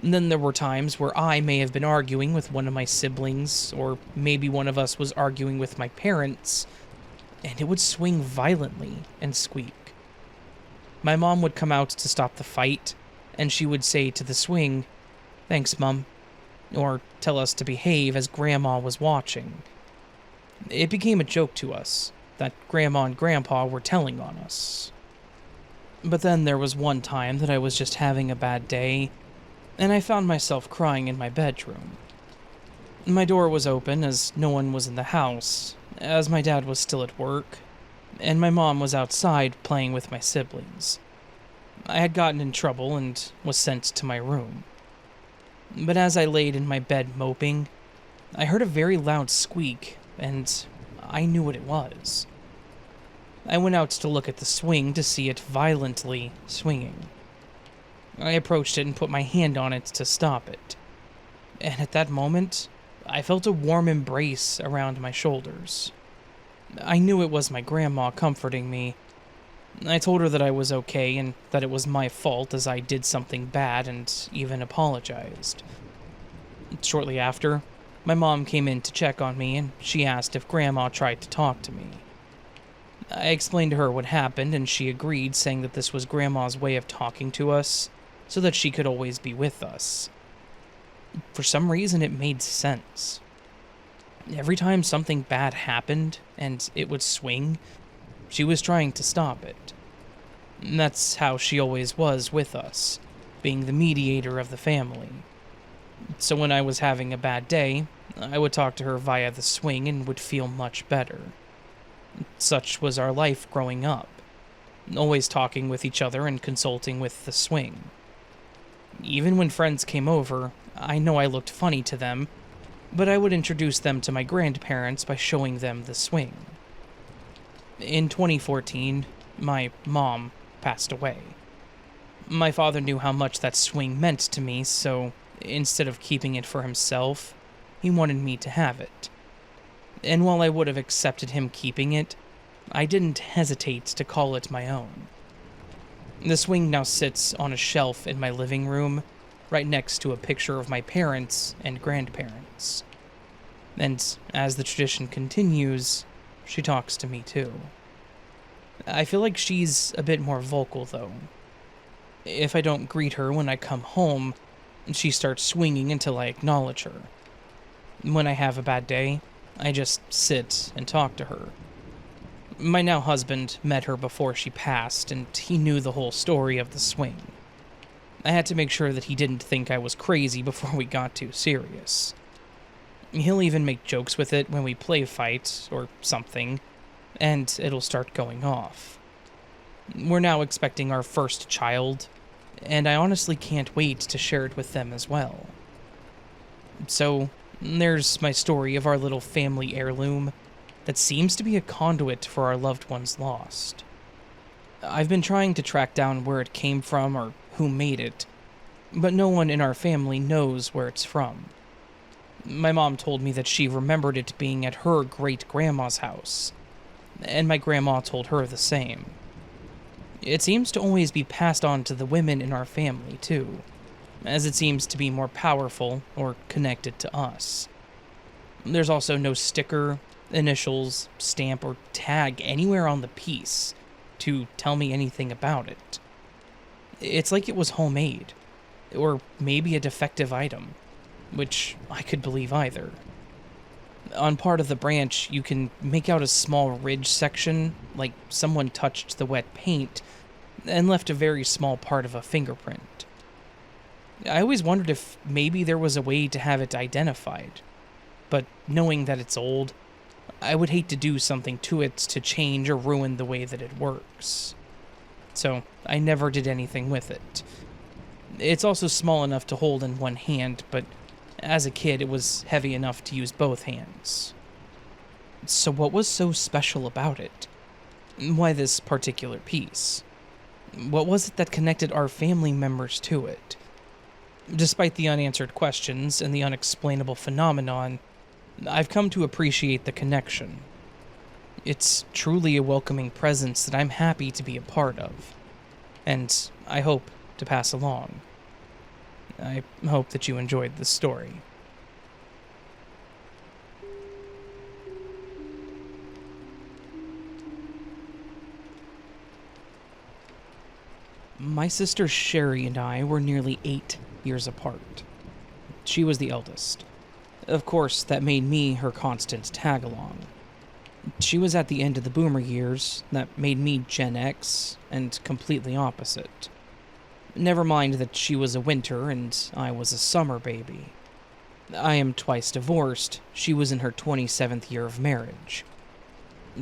And then there were times where I may have been arguing with one of my siblings, or maybe one of us was arguing with my parents, and it would swing violently and squeak. My mom would come out to stop the fight, and she would say to the swing, "Thanks, Mum," or tell us to behave as Grandma was watching. It became a joke to us that Grandma and Grandpa were telling on us. But then there was one time that I was just having a bad day, and I found myself crying in my bedroom. My door was open as no one was in the house, as my dad was still at work, and my mom was outside playing with my siblings. I had gotten in trouble and was sent to my room. But as I laid in my bed moping, I heard a very loud squeak, and I knew what it was. I went out to look at the swing to see it violently swinging. I approached it and put my hand on it to stop it. And at that moment, I felt a warm embrace around my shoulders. I knew it was my grandma comforting me. I told her that I was okay and that it was my fault as I did something bad and even apologized. Shortly after, my mom came in to check on me and she asked if Grandma tried to talk to me. I explained to her what happened and she agreed, saying that this was Grandma's way of talking to us so that she could always be with us. For some reason, it made sense. Every time something bad happened and it would swing, she was trying to stop it. And that's how she always was with us, being the mediator of the family. So when I was having a bad day, I would talk to her via the swing and would feel much better. Such was our life growing up, always talking with each other and consulting with the swing. Even when friends came over, I know I looked funny to them, but I would introduce them to my grandparents by showing them the swing. In 2014, my mom passed away. My father knew how much that swing meant to me, so instead of keeping it for himself, he wanted me to have it. And while I would have accepted him keeping it, I didn't hesitate to call it my own. The swing now sits on a shelf in my living room, right next to a picture of my parents and grandparents. And as the tradition continues, she talks to me too. I feel like she's a bit more vocal though. If I don't greet her when I come home, she starts swinging until I acknowledge her. When I have a bad day, I just sit and talk to her. My now husband met her before she passed, and he knew the whole story of the swing. I had to make sure that he didn't think I was crazy before we got too serious. He'll even make jokes with it when we play fight or something, and it'll start going off. We're now expecting our first child, and I honestly can't wait to share it with them as well. So, there's my story of our little family heirloom that seems to be a conduit for our loved ones lost. I've been trying to track down where it came from or who made it, but no one in our family knows where it's from. My mom told me that she remembered it being at her great-grandma's house, and my grandma told her the same. It seems to always be passed on to the women in our family, too, as it seems to be more powerful or connected to us. There's also no sticker, initials, stamp, or tag anywhere on the piece to tell me anything about it. It's like it was homemade, or maybe a defective item, which I could believe either. On part of the branch, you can make out a small ridge section, like someone touched the wet paint and left a very small part of a fingerprint. I always wondered if maybe there was a way to have it identified, but knowing that it's old, I would hate to do something to it to change or ruin the way that it works. So I never did anything with it. It's also small enough to hold in one hand, but as a kid it was heavy enough to use both hands. So what was so special about it? Why this particular piece? What was it that connected our family members to it? Despite the unanswered questions and the unexplainable phenomenon, I've come to appreciate the connection. It's truly a welcoming presence that I'm happy to be a part of, and I hope to pass along. I hope that you enjoyed this story. My sister Sherry and I were nearly 8 years apart. She was the eldest. Of course, that made me her constant tag-along. She was at the end of the boomer years, that made me Gen X, and completely opposite. Never mind that she was a winter and I was a summer baby. I am twice divorced, she was in her 27th year of marriage.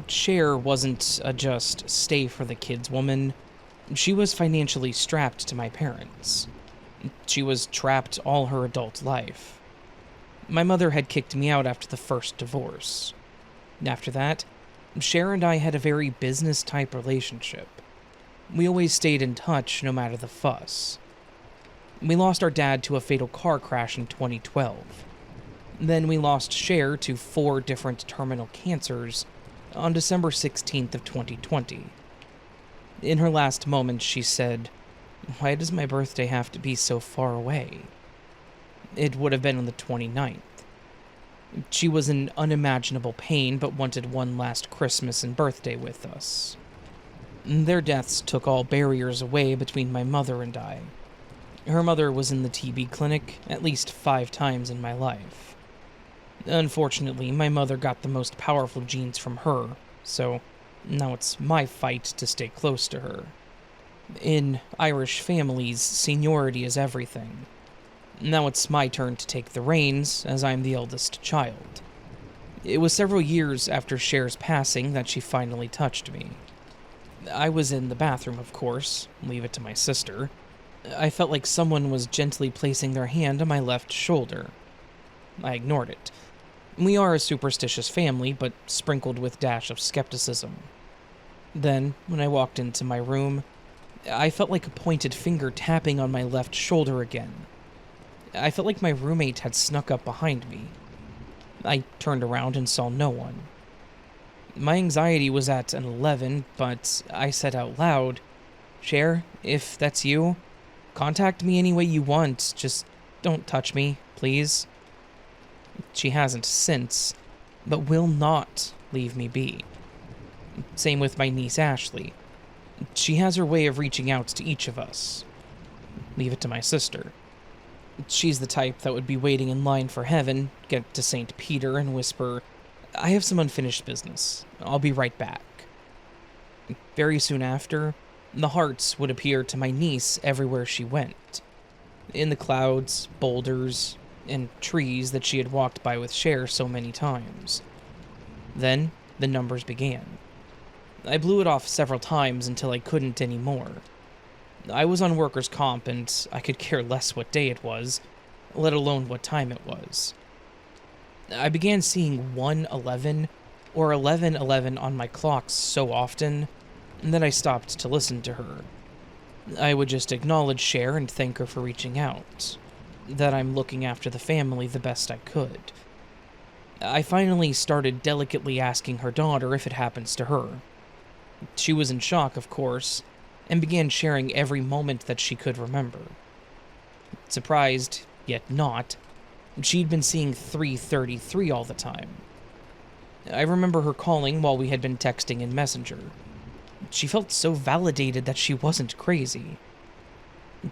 Cher wasn't a just stay for the kids woman. She was financially strapped to my parents. She was trapped all her adult life. My mother had kicked me out after the first divorce. After that, Cher and I had a very business-type relationship. We always stayed in touch no matter the fuss. We lost our dad to a fatal car crash in 2012. Then we lost Cher to 4 different terminal cancers on December 16th of 2020. In her last moments, she said, "Why does my birthday have to be so far away?" It would have been on the 29th. She was in unimaginable pain but wanted one last Christmas and birthday with us. Their deaths took all barriers away between my mother and I. Her mother was in the TB clinic at least 5 times in my life. Unfortunately, my mother got the most powerful genes from her, so now it's my fight to stay close to her. In Irish families, seniority is everything. Now it's my turn to take the reins, as I'm the eldest child. It was several years after Cher's passing that she finally touched me. I was in the bathroom, of course, leave it to my sister. I felt like someone was gently placing their hand on my left shoulder. I ignored it. We are a superstitious family, but sprinkled with dash of skepticism. Then, when I walked into my room, I felt like a pointed finger tapping on my left shoulder again. I felt like my roommate had snuck up behind me. I turned around and saw no one. My anxiety was at an 11, but I said out loud, "Cher, if that's you, contact me any way you want, just don't touch me, please." She hasn't since, but will not leave me be. Same with my niece Ashley. She has her way of reaching out to each of us. Leave it to my sister. She's the type that would be waiting in line for heaven, get to St. Peter and whisper, "I have some unfinished business. I'll be right back." Very soon after, the hearts would appear to my niece everywhere she went. In the clouds, boulders, and trees that she had walked by with Cher so many times. Then, the numbers began. I blew it off several times until I couldn't anymore. I was on workers' comp and I could care less what day it was, let alone what time it was. I began seeing 1:11 or 11:11 on my clocks so often that I stopped to listen to her. I would just acknowledge Cher and thank her for reaching out, that I'm looking after the family the best I could. I finally started delicately asking her daughter if it happens to her. She was in shock, of course, and began sharing every moment that she could remember. Surprised, yet not, she'd been seeing 333 all the time. I remember her calling while we had been texting in Messenger. She felt so validated that she wasn't crazy.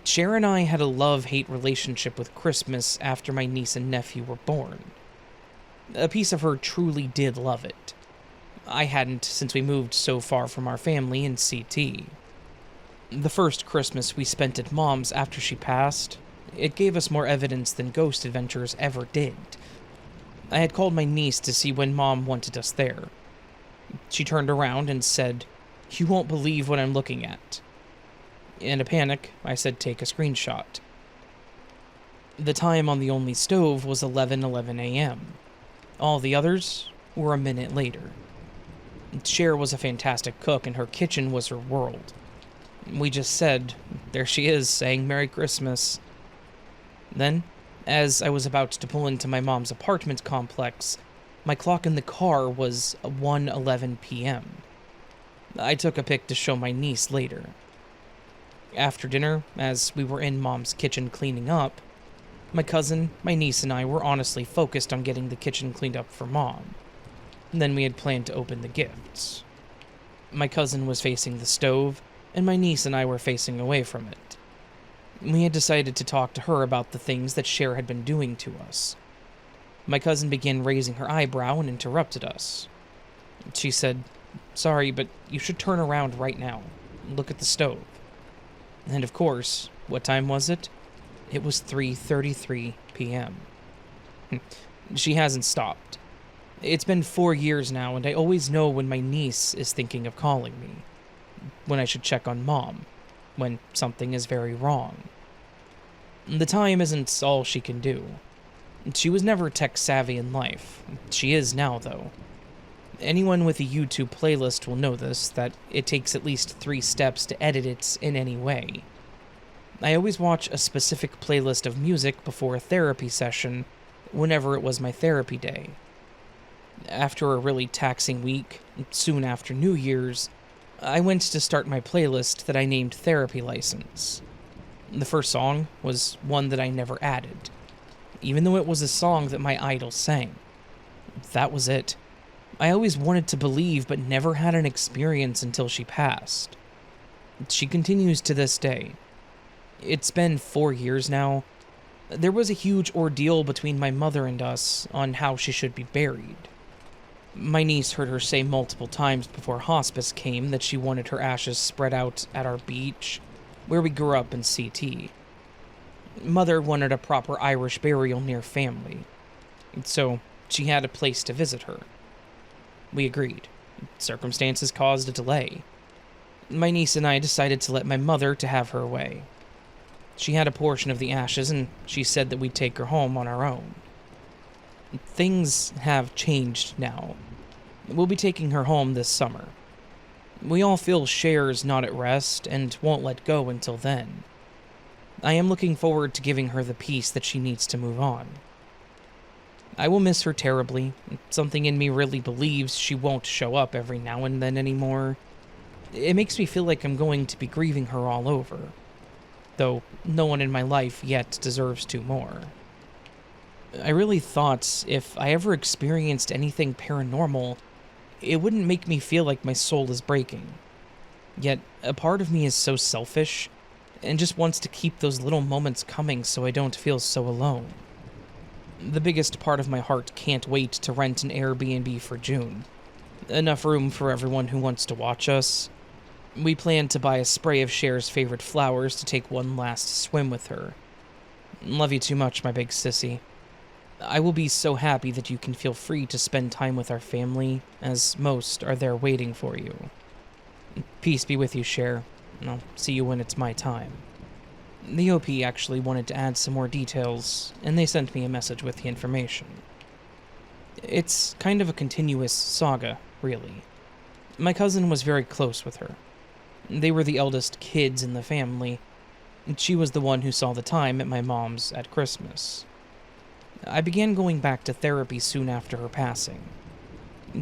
Cher and I had a love-hate relationship with Christmas after my niece and nephew were born. A piece of her truly did love it. I hadn't since we moved so far from our family in CT. The first Christmas we spent at Mom's after she passed, it gave us more evidence than Ghost Adventures ever did. I had called my niece to see when Mom wanted us there. She turned around and said, "You won't believe what I'm looking at." In a panic, I said take a screenshot. The time on the only stove was 11:11 a.m. All the others were a minute later. Cher was a fantastic cook, and her kitchen was her world. We just said, there she is, saying Merry Christmas. Then, as I was about to pull into my mom's apartment complex, my clock in the car was 1:11 p.m. I took a pic to show my niece later. After dinner, as we were in Mom's kitchen cleaning up, my cousin, my niece, and I were honestly focused on getting the kitchen cleaned up for Mom. And then we had planned to open the gifts. My cousin was facing the stove, and my niece and I were facing away from it. We had decided to talk to her about the things that Cher had been doing to us. My cousin began raising her eyebrow and interrupted us. She said, "Sorry, but you should turn around right now. Look at the stove." And of course, what time was it? It was 3:33 p.m. She hasn't stopped. It's been 4 years now, and I always know when my niece is thinking of calling me. When I should check on Mom. When something is very wrong. The time isn't all she can do. She was never tech-savvy in life. She is now, though. Anyone with a YouTube playlist will know this, that it takes at least 3 steps to edit it in any way. I always watch a specific playlist of music before a therapy session, whenever it was my therapy day. After a really taxing week, soon after New Year's, I went to start my playlist that I named Therapy License. The first song was one that I never added, even though it was a song that my idol sang. That was it. I always wanted to believe, but never had an experience until she passed. She continues to this day. It's been 4 years now. There was a huge ordeal between my mother and us on how she should be buried. My niece heard her say multiple times before hospice came that she wanted her ashes spread out at our beach, where we grew up in CT. Mother wanted a proper Irish burial near family, so she had a place to visit her. We agreed. Circumstances caused a delay. My niece and I decided to let my mother to have her way. She had a portion of the ashes, and she said that we'd take her home on our own. Things have changed now. We'll be taking her home this summer. We all feel Cher's not at rest and won't let go until then. I am looking forward to giving her the peace that she needs to move on. I will miss her terribly. Something in me really believes she won't show up every now and then anymore. It makes me feel like I'm going to be grieving her all over, though no one in my life yet deserves to more. I really thought if I ever experienced anything paranormal, it wouldn't make me feel like my soul is breaking. Yet, a part of me is so selfish, and just wants to keep those little moments coming so I don't feel so alone. The biggest part of my heart can't wait to rent an Airbnb for June. Enough room for everyone who wants to watch us. We plan to buy a spray of Cher's favorite flowers to take one last swim with her. Love you too much, my big sissy. I will be so happy that you can feel free to spend time with our family, as most are there waiting for you. Peace be with you, Cher. I'll see you when it's my time. The OP actually wanted to add some more details, and they sent me a message with the information. It's kind of a continuous saga, really. My cousin was very close with her. They were the eldest kids in the family, and she was the one who saw the time at my mom's at Christmas. I began going back to therapy soon after her passing.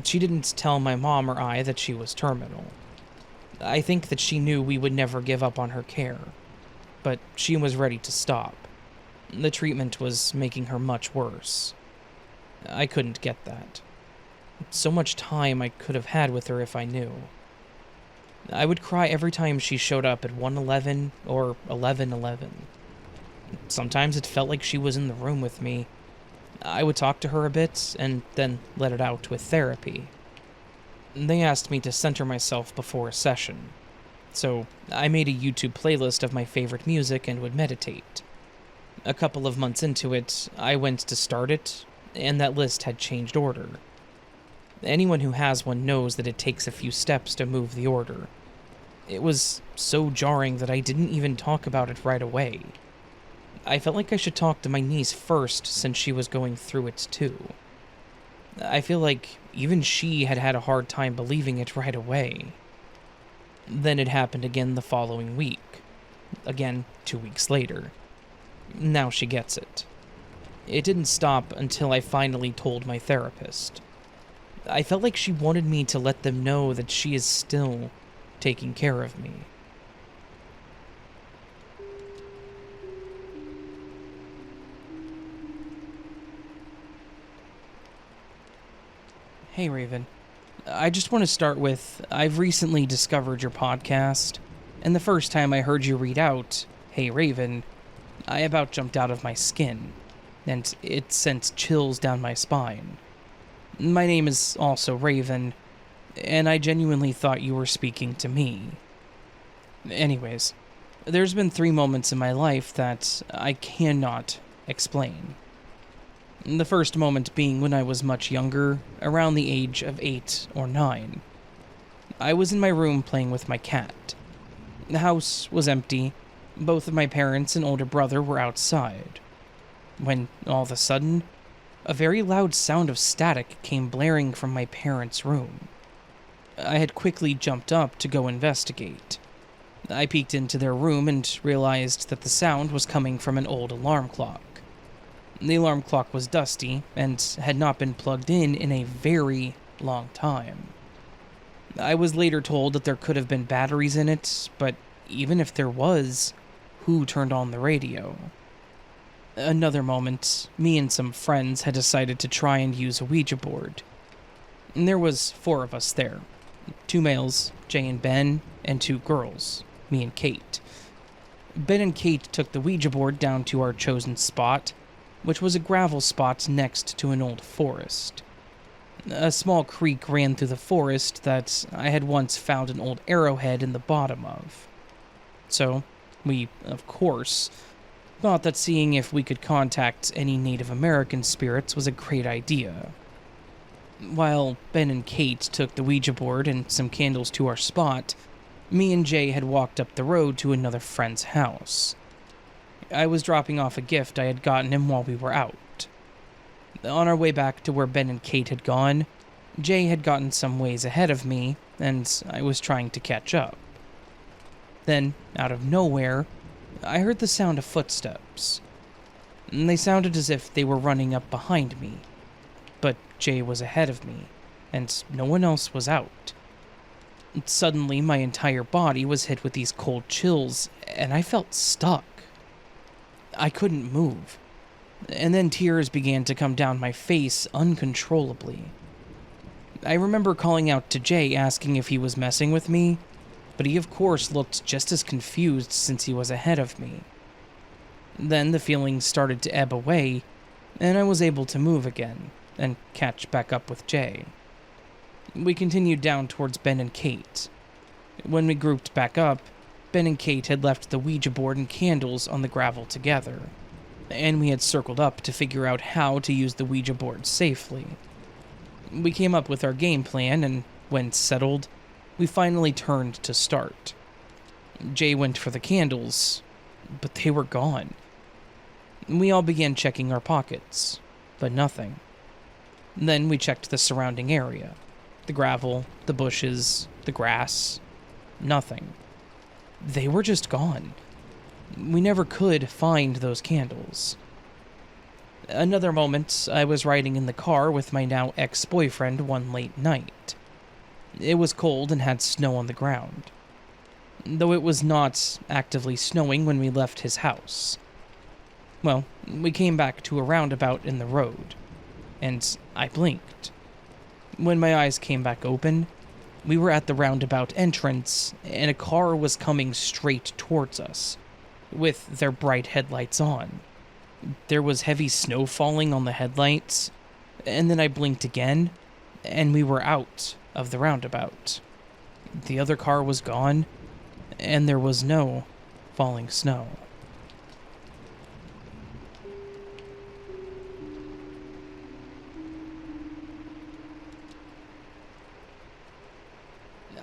She didn't tell my mom or I that she was terminal. I think that she knew we would never give up on her care, but she was ready to stop. The treatment was making her much worse. I couldn't get that. So much time I could have had with her if I knew. I would cry every time she showed up at 1:11 or 11:11. Sometimes it felt like she was in the room with me. I would talk to her a bit, and then let it out with therapy. They asked me to center myself before a session, so I made a YouTube playlist of my favorite music and would meditate. A couple of months into it, I went to start it, and that list had changed order. Anyone who has one knows that it takes a few steps to move the order. It was so jarring that I didn't even talk about it right away. I felt like I should talk to my niece first since she was going through it too. I feel like even she had had a hard time believing it right away. Then it happened again the following week. Again, 2 weeks later. Now she gets it. It didn't stop until I finally told my therapist. I felt like she wanted me to let them know that she is still taking care of me. Hey Raven, I just want to start with, I've recently discovered your podcast, and the first time I heard you read out, Hey Raven, I about jumped out of my skin, and it sent chills down my spine. My name is also Raven, and I genuinely thought you were speaking to me. Anyways, there's been 3 moments in my life that I cannot explain. The first moment being when I was much younger, around the age of 8 or 9. I was in my room playing with my cat. The house was empty. Both of my parents and older brother were outside. When, all of a sudden, a very loud sound of static came blaring from my parents' room. I had quickly jumped up to go investigate. I peeked into their room and realized that the sound was coming from an old alarm clock. The alarm clock was dusty and had not been plugged in a very long time. I was later told that there could have been batteries in it, but even if there was, who turned on the radio? Another moment, me and some friends had decided to try and use a Ouija board. There was 4 of us there. 2 males, Jay and Ben, and 2 girls, me and Kate. Ben and Kate took the Ouija board down to our chosen spot, which was a gravel spot next to an old forest. A small creek ran through the forest that I had once found an old arrowhead in the bottom of. So, we, of course, thought that seeing if we could contact any Native American spirits was a great idea. While Ben and Kate took the Ouija board and some candles to our spot, me and Jay had walked up the road to another friend's house. I was dropping off a gift I had gotten him while we were out. On our way back to where Ben and Kate had gone, Jay had gotten some ways ahead of me, and I was trying to catch up. Then, out of nowhere, I heard the sound of footsteps. They sounded as if they were running up behind me, but Jay was ahead of me, and no one else was out. Suddenly, my entire body was hit with these cold chills, and I felt stuck. I couldn't move, and then tears began to come down my face uncontrollably. I remember calling out to Jay asking if he was messing with me, but he of course looked just as confused since he was ahead of me. Then the feelings started to ebb away, and I was able to move again, and catch back up with Jay. We continued down towards Ben and Kate. When we grouped back up, Ben and Kate had left the Ouija board and candles on the gravel together, and we had circled up to figure out how to use the Ouija board safely. We came up with our game plan, and when settled, we finally turned to start. Jay went for the candles, but they were gone. We all began checking our pockets, but nothing. Then we checked the surrounding area. The gravel, the bushes, the grass. Nothing. They were just gone. We never could find those candles. Another moment, I was riding in the car with my now ex-boyfriend one late night. It was cold and had snow on the ground, though it was not actively snowing when we left his house. Well, we came back to a roundabout in the road, and I blinked. When my eyes came back open, we were at the roundabout entrance, and a car was coming straight towards us, with their bright headlights on. There was heavy snow falling on the headlights, and then I blinked again, and we were out of the roundabout. The other car was gone, and there was no falling snow.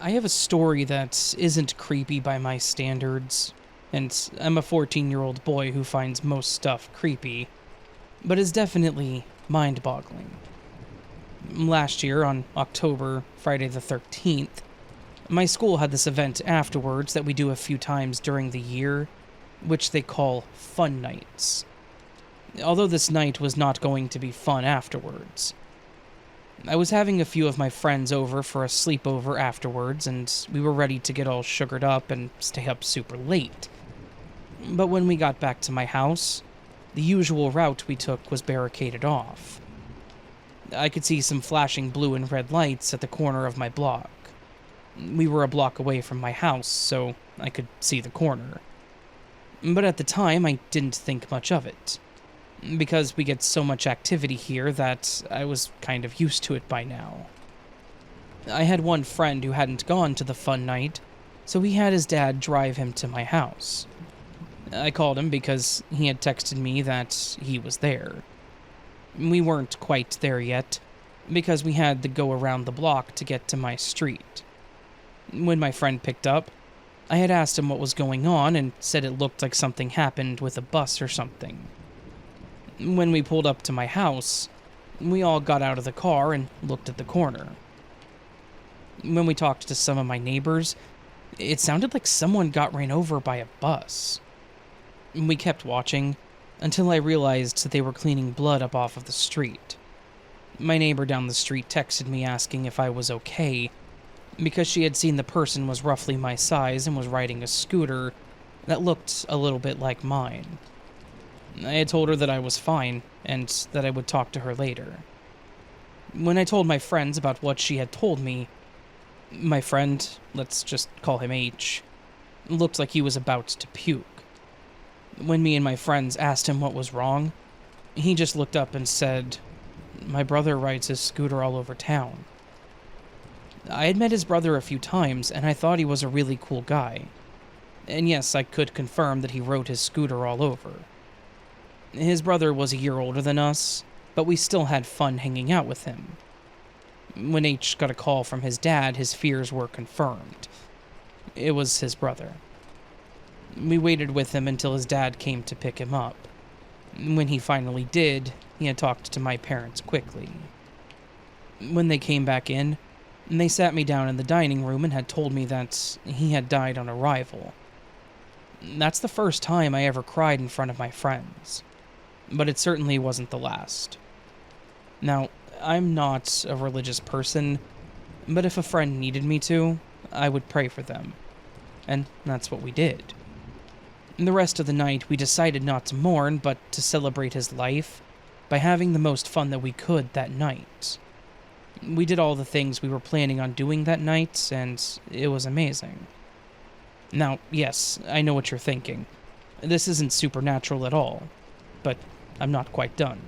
I have a story that isn't creepy by my standards, and I'm a 14-year-old boy who finds most stuff creepy, but is definitely mind-boggling. Last year, on Friday the 13th, my school had this event afterwards that we do a few times during the year, which they call fun nights. Although this night was not going to be fun afterwards. I was having a few of my friends over for a sleepover afterwards, and we were ready to get all sugared up and stay up super late. But when we got back to my house, the usual route we took was barricaded off. I could see some flashing blue and red lights at the corner of my block. We were a block away from my house, so I could see the corner. But at the time, I didn't think much of it, because we get so much activity here that I was kind of used to it by now. I had one friend who hadn't gone to the fun night, so he had his dad drive him to my house. I called him because he had texted me that he was there. We weren't quite there yet, because we had to go around the block to get to my street. When my friend picked up, I had asked him what was going on and said it looked like something happened with a bus or something. When we pulled up to my house, we all got out of the car and looked at the corner. When we talked to some of my neighbors, it sounded like someone got ran over by a bus. We kept watching until I realized that they were cleaning blood up off of the street. My neighbor down the street texted me asking if I was okay, because she had seen the person was roughly my size and was riding a scooter that looked a little bit like mine. I had told her that I was fine, and that I would talk to her later. When I told my friends about what she had told me, my friend, let's just call him H, looked like he was about to puke. When me and my friends asked him what was wrong, he just looked up and said, "My brother rides his scooter all over town." I had met his brother a few times, and I thought he was a really cool guy. And yes, I could confirm that he rode his scooter all over. His brother was a year older than us, but we still had fun hanging out with him. When H got a call from his dad, his fears were confirmed. It was his brother. We waited with him until his dad came to pick him up. When he finally did, he had talked to my parents quickly. When they came back in, they sat me down in the dining room and had told me that he had died on arrival. That's the first time I ever cried in front of my friends, but it certainly wasn't the last. Now, I'm not a religious person, but if a friend needed me to, I would pray for them, and that's what we did. The rest of the night, we decided not to mourn, but to celebrate his life by having the most fun that we could that night. We did all the things we were planning on doing that night, and it was amazing. Now, yes, I know what you're thinking. This isn't supernatural at all, but I'm not quite done.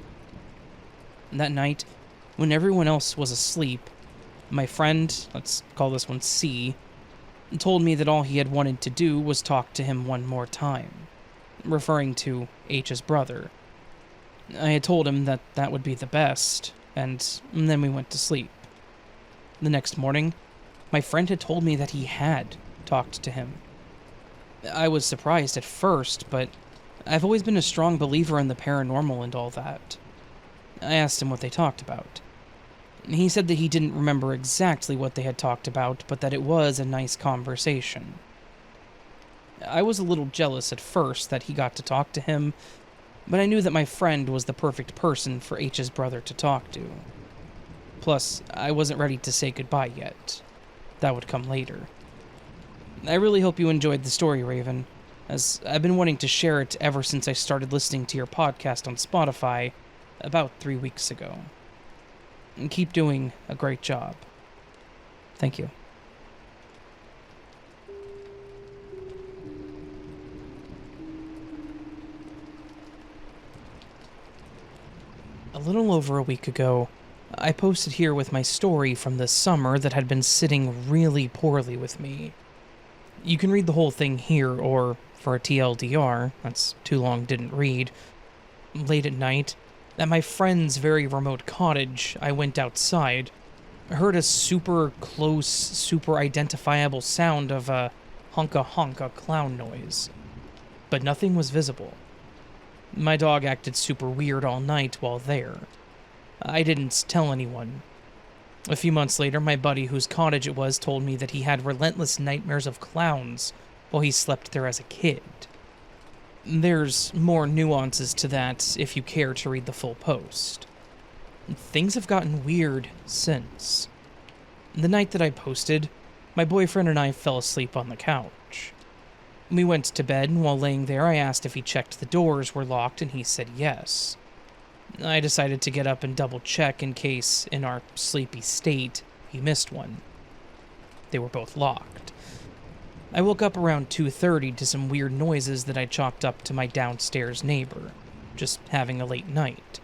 That night, when everyone else was asleep, my friend, let's call this one C, told me that all he had wanted to do was talk to him one more time, referring to H's brother. I had told him that that would be the best, and then we went to sleep. The next morning, my friend had told me that he had talked to him. I was surprised at first, but I've always been a strong believer in the paranormal and all that. I asked him what they talked about. He said that he didn't remember exactly what they had talked about, but that it was a nice conversation. I was a little jealous at first that he got to talk to him, but I knew that my friend was the perfect person for H's brother to talk to. Plus, I wasn't ready to say goodbye yet. That would come later. I really hope you enjoyed the story, Raven, as I've been wanting to share it ever since I started listening to your podcast on Spotify about 3 weeks ago. And keep doing a great job. Thank you. A little over a week ago, I posted here with my story from this summer that had been sitting really poorly with me. You can read the whole thing here, or for a TLDR, that's too long didn't read. Late at night, at my friend's very remote cottage, I went outside, heard a super close, super identifiable sound of a honka-honka clown noise, but nothing was visible. My dog acted super weird all night while there. I didn't tell anyone, A few months later, my buddy whose cottage it was told me that he had relentless nightmares of clowns while he slept there as a kid. There's more nuances to that if you care to read the full post. Things have gotten weird since. The night that I posted, my boyfriend and I fell asleep on the couch. We went to bed, and while laying there, I asked if he checked the doors were locked, and he said yes. I decided to get up and double-check in case, in our sleepy state, he missed one. They were both locked. I woke up around 2:30 to some weird noises that I chalked up to my downstairs neighbor, just having a late night.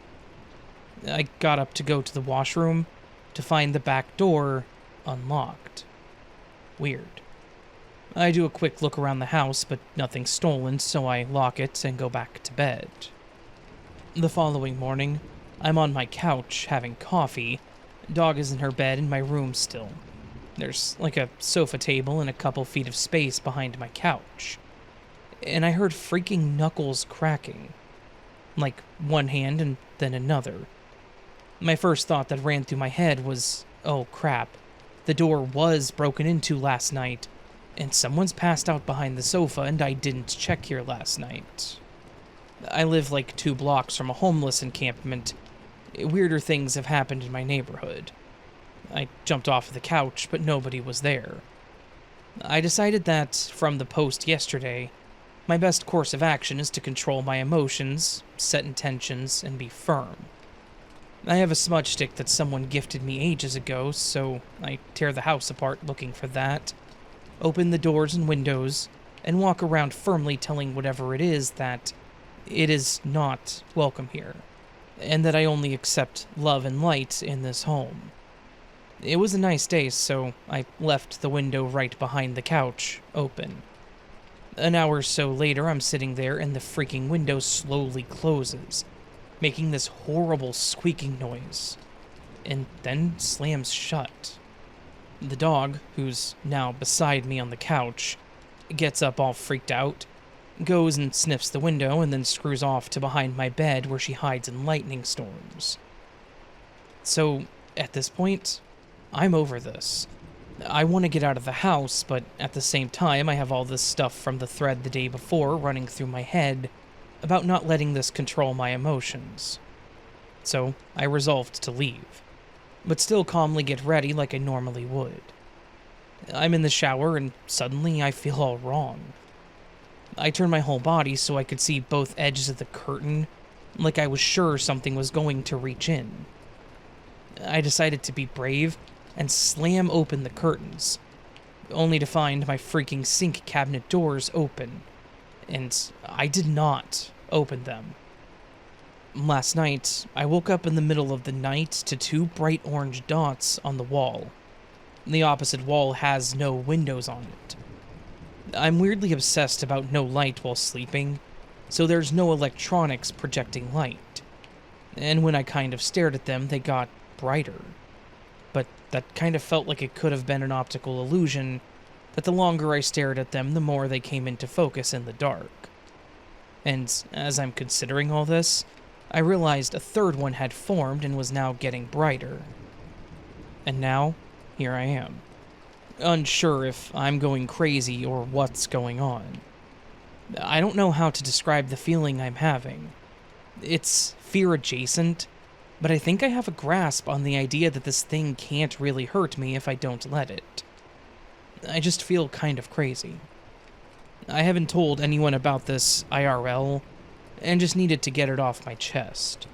I got up to go to the washroom to find the back door unlocked. Weird. I do a quick look around the house, but nothing's stolen, so I lock it and go back to bed. The following morning, I'm on my couch having coffee. Dog is in her bed in my room still. There's like a sofa table and a couple feet of space behind my couch. And I heard freaking knuckles cracking. Like one hand and then another. My first thought that ran through my head was, oh crap, the door was broken into last night, and someone's passed out behind the sofa and I didn't check here last night. I live like 2 blocks from a homeless encampment. Weirder things have happened in my neighborhood. I jumped off of the couch, but nobody was there. I decided that, from the post yesterday, my best course of action is to control my emotions, set intentions, and be firm. I have a smudge stick that someone gifted me ages ago, so I tear the house apart looking for that, open the doors and windows, and walk around firmly telling whatever it is that it is not welcome here, and that I only accept love and light in this home. It was a nice day, so I left the window right behind the couch open. An hour or so later, I'm sitting there and the freaking window slowly closes, making this horrible squeaking noise, and then slams shut. The dog, who's now beside me on the couch, gets up all freaked out, goes and sniffs the window, and then screws off to behind my bed where she hides in lightning storms. So, at this point, I'm over this. I want to get out of the house, but at the same time, I have all this stuff from the thread the day before running through my head about not letting this control my emotions. So, I resolved to leave, but still calmly get ready like I normally would. I'm in the shower, and suddenly I feel all wrong. I turned my whole body so I could see both edges of the curtain, like I was sure something was going to reach in. I decided to be brave and slam open the curtains, only to find my freaking sink cabinet doors open, and I did not open them. Last night, I woke up in the middle of the night to 2 bright orange dots on the wall. The opposite wall has no windows on it. I'm weirdly obsessed about no light while sleeping, so there's no electronics projecting light. And when I kind of stared at them, they got brighter. But that kind of felt like it could have been an optical illusion, that the longer I stared at them, the more they came into focus in the dark. And as I'm considering all this, I realized a third one had formed and was now getting brighter. And now, here I am. Unsure if I'm going crazy or what's going on. I don't know how to describe the feeling I'm having. It's fear adjacent, but I think I have a grasp on the idea that this thing can't really hurt me if I don't let it. I just feel kind of crazy. I haven't told anyone about this IRL, and just needed to get it off my chest.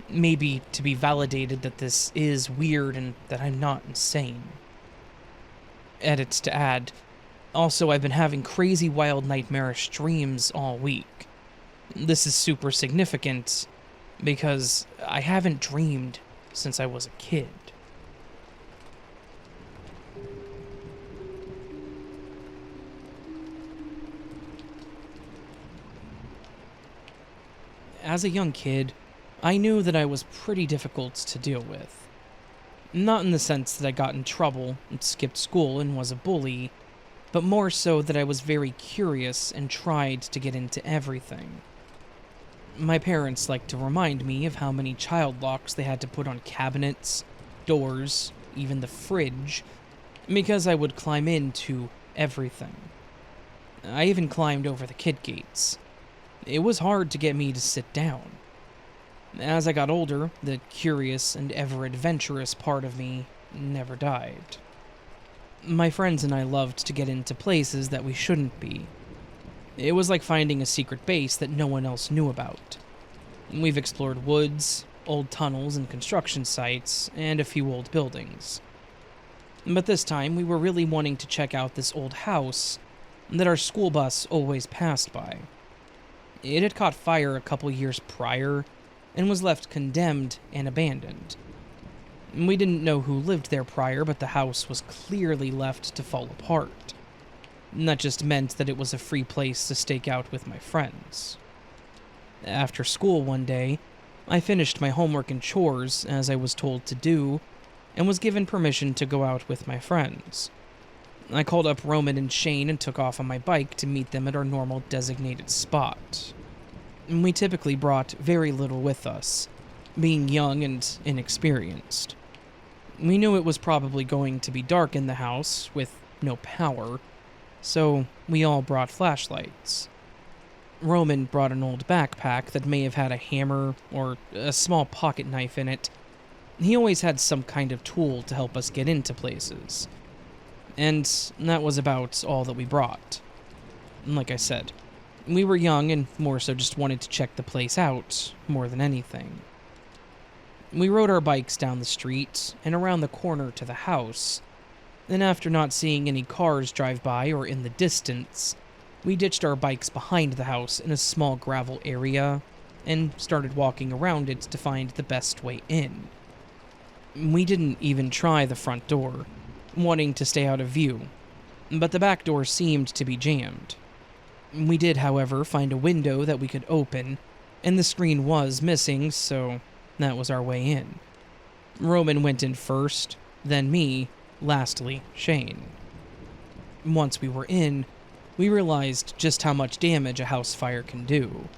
Maybe to be validated that this is weird and that I'm not insane. Edits to add. Also, I've been having crazy wild nightmarish dreams all week. This is super significant because I haven't dreamed since I was a kid. As a young kid, I knew that I was pretty difficult to deal with. Not in the sense that I got in trouble and skipped school and was a bully, but more so that I was very curious and tried to get into everything. My parents liked to remind me of how many child locks they had to put on cabinets, doors, even the fridge, because I would climb into everything. I even climbed over the kid gates. It was hard to get me to sit down. As I got older, the curious and ever-adventurous part of me never died. My friends and I loved to get into places that we shouldn't be. It was like finding a secret base that no one else knew about. We've explored woods, old tunnels and construction sites, and a few old buildings. But this time, we were really wanting to check out this old house that our school bus always passed by. It had caught fire a couple years prior and was left condemned and abandoned. We didn't know who lived there prior, but the house was clearly left to fall apart. That just meant that it was a free place to stake out with my friends. After school one day, I finished my homework and chores, as I was told to do, and was given permission to go out with my friends. I called up Roman and Shane and took off on my bike to meet them at our normal designated spot. We typically brought very little with us, being young and inexperienced. We knew it was probably going to be dark in the house, with no power, so we all brought flashlights. Roman brought an old backpack that may have had a hammer or a small pocket knife in it. He always had some kind of tool to help us get into places. And that was about all that we brought. Like I said, we were young and more so just wanted to check the place out more than anything. We rode our bikes down the street and around the corner to the house, and after not seeing any cars drive by or in the distance, we ditched our bikes behind the house in a small gravel area and started walking around it to find the best way in. We didn't even try the front door, wanting to stay out of view, but the back door seemed to be jammed. We did, however, find a window that we could open, and the screen was missing, so that was our way in. Roman went in first, then me, lastly Shane. Once we were in, we realized just how much damage a house fire can do.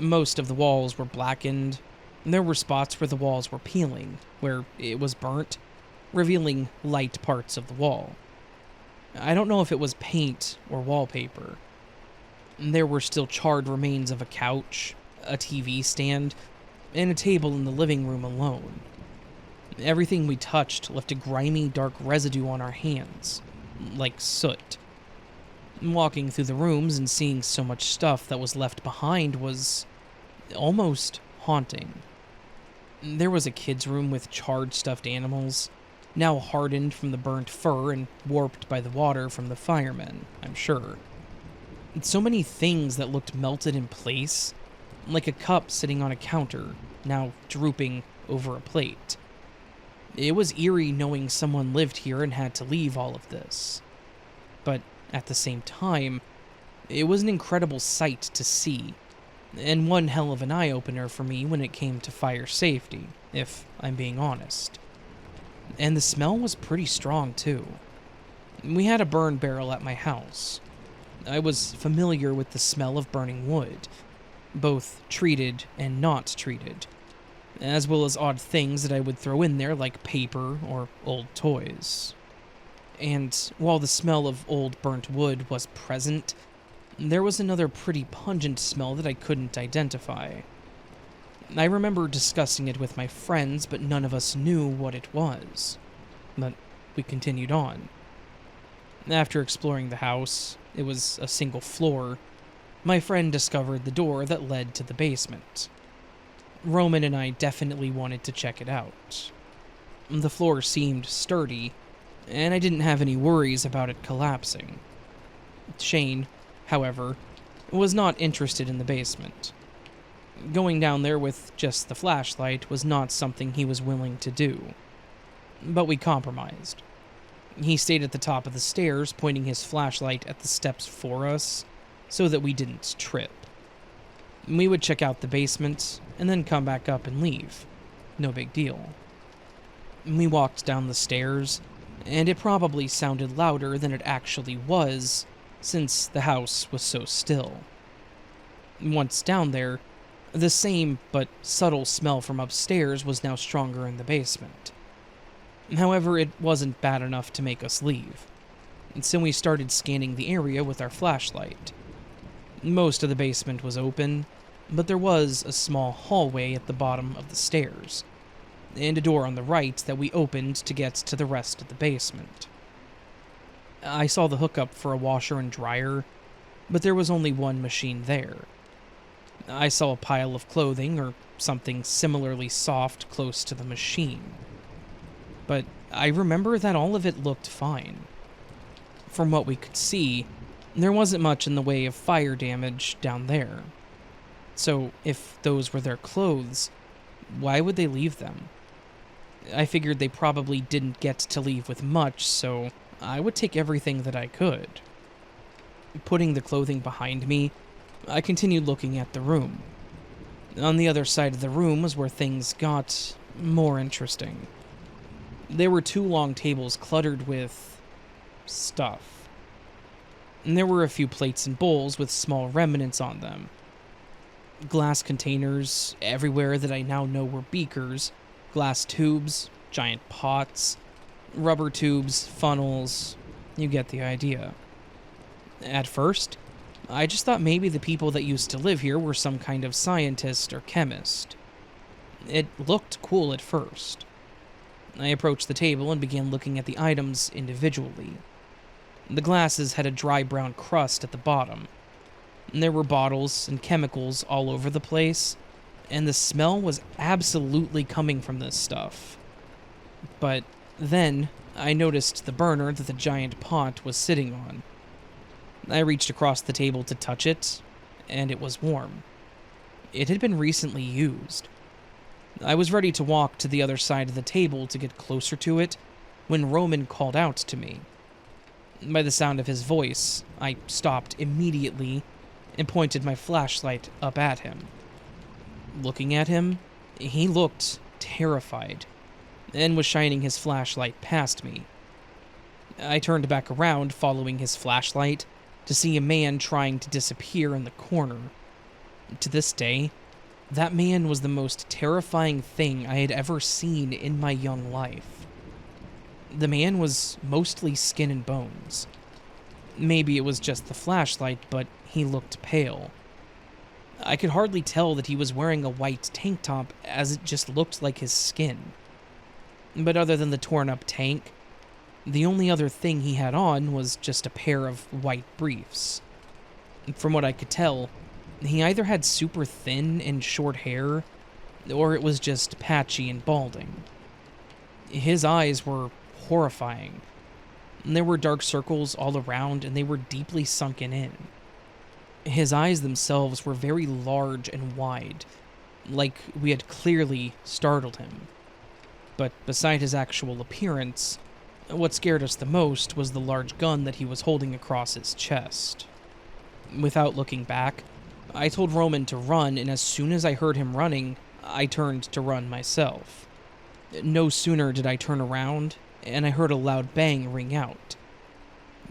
Most of the walls were blackened, and there were spots where the walls were peeling, where it was burnt, revealing light parts of the wall. I don't know if it was paint or wallpaper. There were still charred remains of a couch, a TV stand, and a table in the living room alone. Everything we touched left a grimy, dark residue on our hands, like soot. Walking through the rooms and seeing so much stuff that was left behind was almost haunting. There was a kid's room with charred stuffed animals, now hardened from the burnt fur and warped by the water from the firemen, I'm sure. So many things that looked melted in place, like a cup sitting on a counter, now drooping over a plate. It was eerie knowing someone lived here and had to leave all of this. But at the same time, it was an incredible sight to see, and one hell of an eye-opener for me when it came to fire safety, if I'm being honest. And the smell was pretty strong, too. We had a burn barrel at my house. I was familiar with the smell of burning wood, both treated and not treated, as well as odd things that I would throw in there like paper or old toys. And while the smell of old burnt wood was present, there was another pretty pungent smell that I couldn't identify. I remember discussing it with my friends, but none of us knew what it was. But we continued on. After exploring the house, it was a single floor, my friend discovered the door that led to the basement. Roman and I definitely wanted to check it out. The floor seemed sturdy, and I didn't have any worries about it collapsing. Shane, however, was not interested in the basement. Going down there with just the flashlight was not something he was willing to do. But we compromised. He stayed at the top of the stairs, pointing his flashlight at the steps for us, so that we didn't trip. We would check out the basement, and then come back up and leave. No big deal. We walked down the stairs, and it probably sounded louder than it actually was, since the house was so still. Once down there, the same but subtle smell from upstairs was now stronger in the basement. However, it wasn't bad enough to make us leave, and so we started scanning the area with our flashlight. Most of the basement was open, but there was a small hallway at the bottom of the stairs, and a door on the right that we opened to get to the rest of the basement. I saw the hookup for a washer and dryer, but there was only one machine there. I saw a pile of clothing or something similarly soft close to the machine, but I remember that all of it looked fine. From what we could see, there wasn't much in the way of fire damage down there. So if those were their clothes, why would they leave them? I figured they probably didn't get to leave with much, so I would take everything that I could. Putting the clothing behind me, I continued looking at the room. On the other side of the room was where things got more interesting. There were 2 long tables cluttered with stuff. And there were a few plates and bowls with small remnants on them. Glass containers everywhere that I now know were beakers, glass tubes, giant pots, rubber tubes, funnels, you get the idea. At first, I just thought maybe the people that used to live here were some kind of scientist or chemist. It looked cool at first. I approached the table and began looking at the items individually. The glasses had a dry brown crust at the bottom. There were bottles and chemicals all over the place, and the smell was absolutely coming from this stuff. But then, I noticed the burner that the giant pot was sitting on. I reached across the table to touch it, and it was warm. It had been recently used. I was ready to walk to the other side of the table to get closer to it when Roman called out to me. By the sound of his voice, I stopped immediately and pointed my flashlight up at him. Looking at him, he looked terrified and was shining his flashlight past me. I turned back around, following his flashlight, to see a man trying to disappear in the corner. To this day, that man was the most terrifying thing I had ever seen in my young life. The man was mostly skin and bones. Maybe it was just the flashlight, but he looked pale. I could hardly tell that he was wearing a white tank top, as it just looked like his skin. But other than the torn-up tank, the only other thing he had on was just a pair of white briefs. From what I could tell, he either had super thin and short hair, or it was just patchy and balding. His eyes were horrifying. There were dark circles all around, and they were deeply sunken in. His eyes themselves were very large and wide, like we had clearly startled him. But beside his actual appearance, what scared us the most was the large gun that he was holding across his chest. Without looking back, I told Roman to run, and as soon as I heard him running, I turned to run myself. No sooner did I turn around, and I heard a loud bang ring out.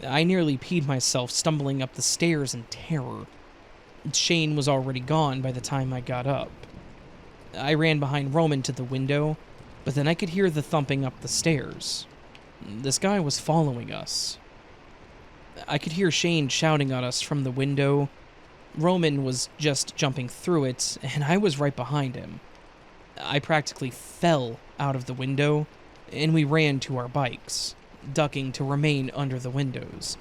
I nearly peed myself, stumbling up the stairs in terror. Shane was already gone by the time I got up. I ran behind Roman to the window, but then I could hear the thumping up the stairs. This guy was following us. I could hear Shane shouting at us from the window. Roman was just jumping through it, and I was right behind him. I practically fell out of the window, and we ran to our bikes, ducking to remain under the windows.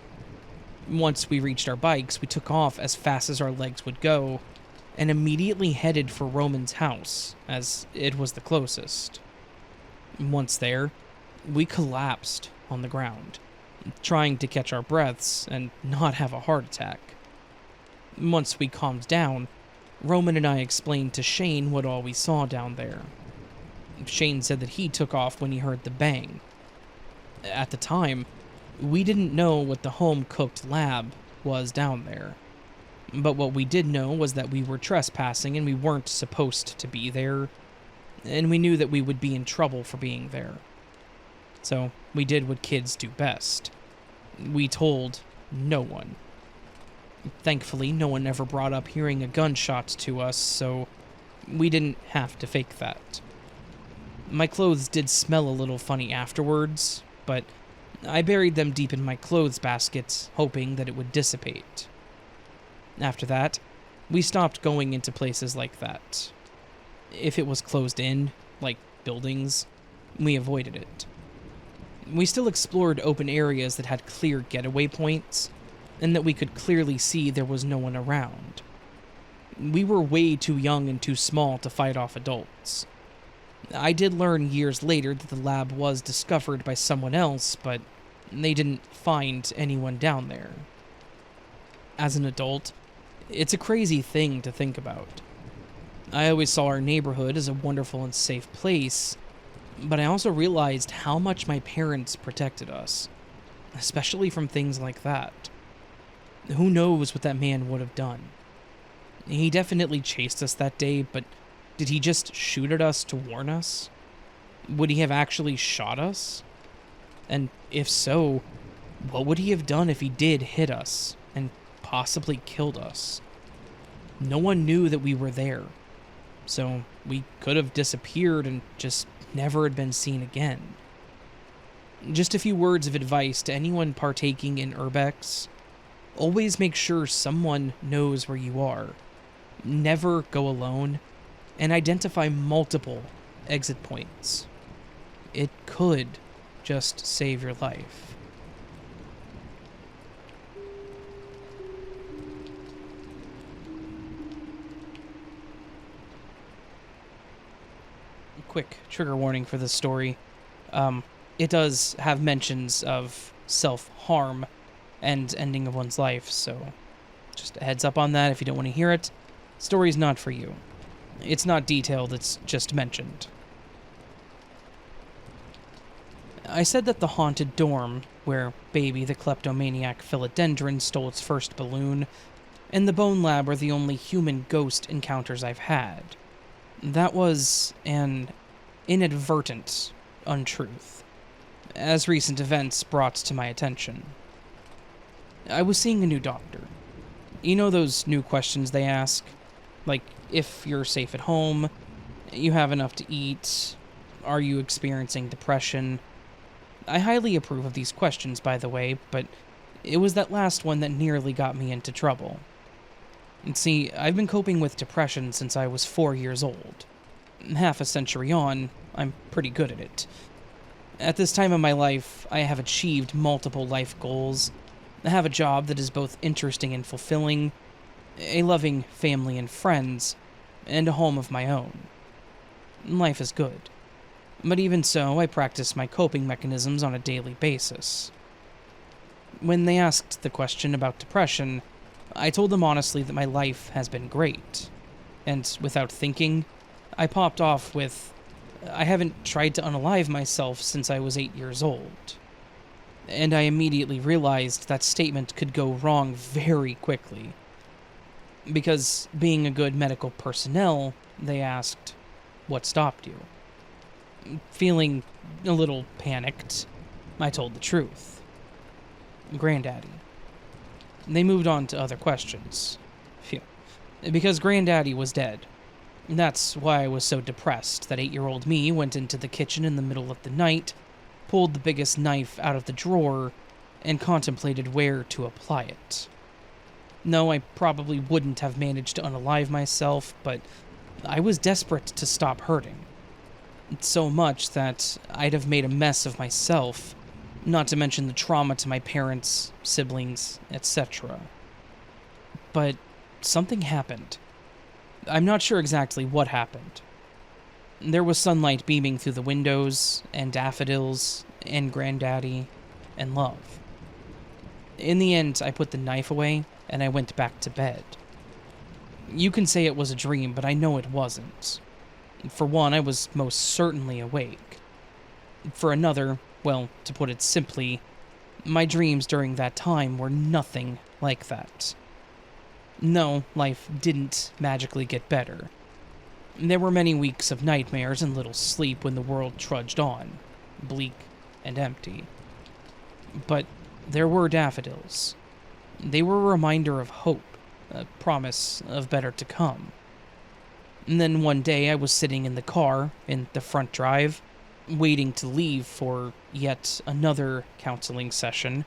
Once we reached our bikes, we took off as fast as our legs would go, and immediately headed for Roman's house, as it was the closest. Once there, we collapsed on the ground, trying to catch our breaths and not have a heart attack. Once we calmed down, Roman and I explained to Shane what all we saw down there. Shane said that he took off when he heard the bang. At the time, we didn't know what the home-cooked lab was down there. But what we did know was that we were trespassing and we weren't supposed to be there, and we knew that we would be in trouble for being there. So we did what kids do best. We told no one. Thankfully, no one ever brought up hearing a gunshot to us, so we didn't have to fake that. My clothes did smell a little funny afterwards, but I buried them deep in my clothes basket, hoping that it would dissipate. After that, we stopped going into places like that. If it was closed in, like buildings, we avoided it. We still explored open areas that had clear getaway points, and that we could clearly see there was no one around. We were way too young and too small to fight off adults. I did learn years later that the lab was discovered by someone else, but they didn't find anyone down there. As an adult, it's a crazy thing to think about. I always saw our neighborhood as a wonderful and safe place, but I also realized how much my parents protected us, especially from things like that. Who knows what that man would have done? He definitely chased us that day, but did he just shoot at us to warn us? Would he have actually shot us? And if so, what would he have done if he did hit us and possibly killed us? No one knew that we were there, so we could have disappeared and just never had been seen again. Just a few words of advice to anyone partaking in urbex. Always make sure someone knows where you are. Never go alone, and identify multiple exit points. It could just save your life. Quick trigger warning for this story. It does have mentions of self-harm and ending of one's life, so just a heads up on that if you don't want to hear it. Story's not for you. It's not detailed, it's just mentioned. I said that the haunted dorm, where Baby the kleptomaniac philodendron stole its first balloon, and the bone lab were the only human ghost encounters I've had. That was an inadvertent untruth, as recent events brought to my attention. I was seeing a new doctor. You know those new questions they ask? Like, if you're safe at home, you have enough to eat, are you experiencing depression? I highly approve of these questions, by the way, but it was that last one that nearly got me into trouble. And see, I've been coping with depression since I was 4 years old. Half a century on, I'm pretty good at it. At this time of my life, I have achieved multiple life goals. I have a job that is both interesting and fulfilling, a loving family and friends, and a home of my own. Life is good. But even so, I practice my coping mechanisms on a daily basis. When they asked the question about depression, I told them honestly that my life has been great. And without thinking, I popped off with, I haven't tried to unalive myself since I was 8 years old. And I immediately realized that statement could go wrong very quickly. Because, being a good medical personnel, they asked, what stopped you? Feeling a little panicked, I told the truth. Granddaddy. They moved on to other questions. Phew. Because Granddaddy was dead. That's why I was so depressed that 8-year-old me went into the kitchen in the middle of the night, pulled the biggest knife out of the drawer, and contemplated where to apply it. No, I probably wouldn't have managed to unalive myself, but I was desperate to stop hurting. So much that I'd have made a mess of myself, not to mention the trauma to my parents, siblings, etc. But something happened. I'm not sure exactly what happened. There was sunlight beaming through the windows, and daffodils, and Granddaddy, and love. In the end, I put the knife away, and I went back to bed. You can say it was a dream, but I know it wasn't. For one, I was most certainly awake. For another, well, to put it simply, my dreams during that time were nothing like that. No, life didn't magically get better. There were many weeks of nightmares and little sleep when the world trudged on, bleak and empty. But there were daffodils. They were a reminder of hope, a promise of better to come. And then one day I was sitting in the car, in the front drive, waiting to leave for yet another counseling session.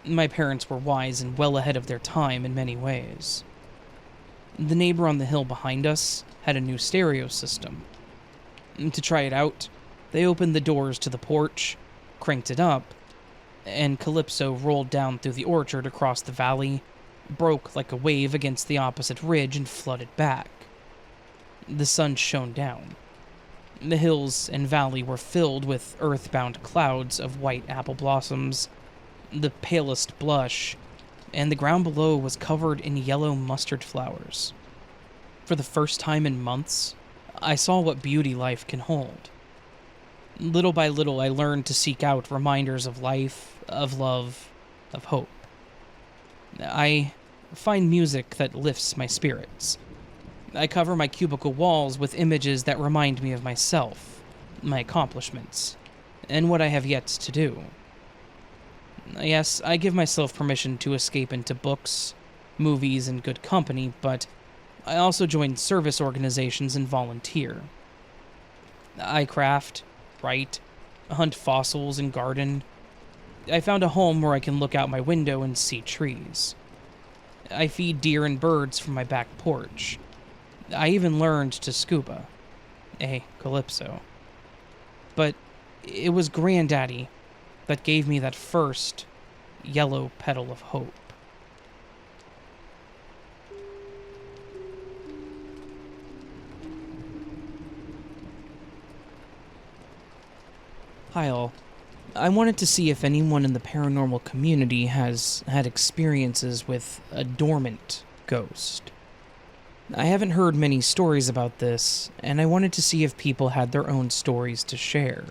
My parents were wise and well ahead of their time in many ways. The neighbor on the hill behind us had a new stereo system. To try it out, they opened the doors to the porch, cranked it up, and Calypso rolled down through the orchard across the valley, broke like a wave against the opposite ridge, and flooded back. The sun shone down. The hills and valley were filled with earthbound clouds of white apple blossoms, the palest blush, and the ground below was covered in yellow mustard flowers. For the first time in months, I saw what beauty life can hold. Little by little, I learned to seek out reminders of life, of love, of hope. I find music that lifts my spirits. I cover my cubicle walls with images that remind me of myself, my accomplishments, and what I have yet to do. Yes, I give myself permission to escape into books, movies, and good company, but I also join service organizations and volunteer. I craft, write, hunt fossils, and garden. I found a home where I can look out my window and see trees. I feed deer and birds from my back porch. I even learned to scuba. Calypso. But it was Granddaddy that gave me that first yellow petal of hope. Hi all. I wanted to see if anyone in the paranormal community has had experiences with a dormant ghost. I haven't heard many stories about this, and I wanted to see if people had their own stories to share.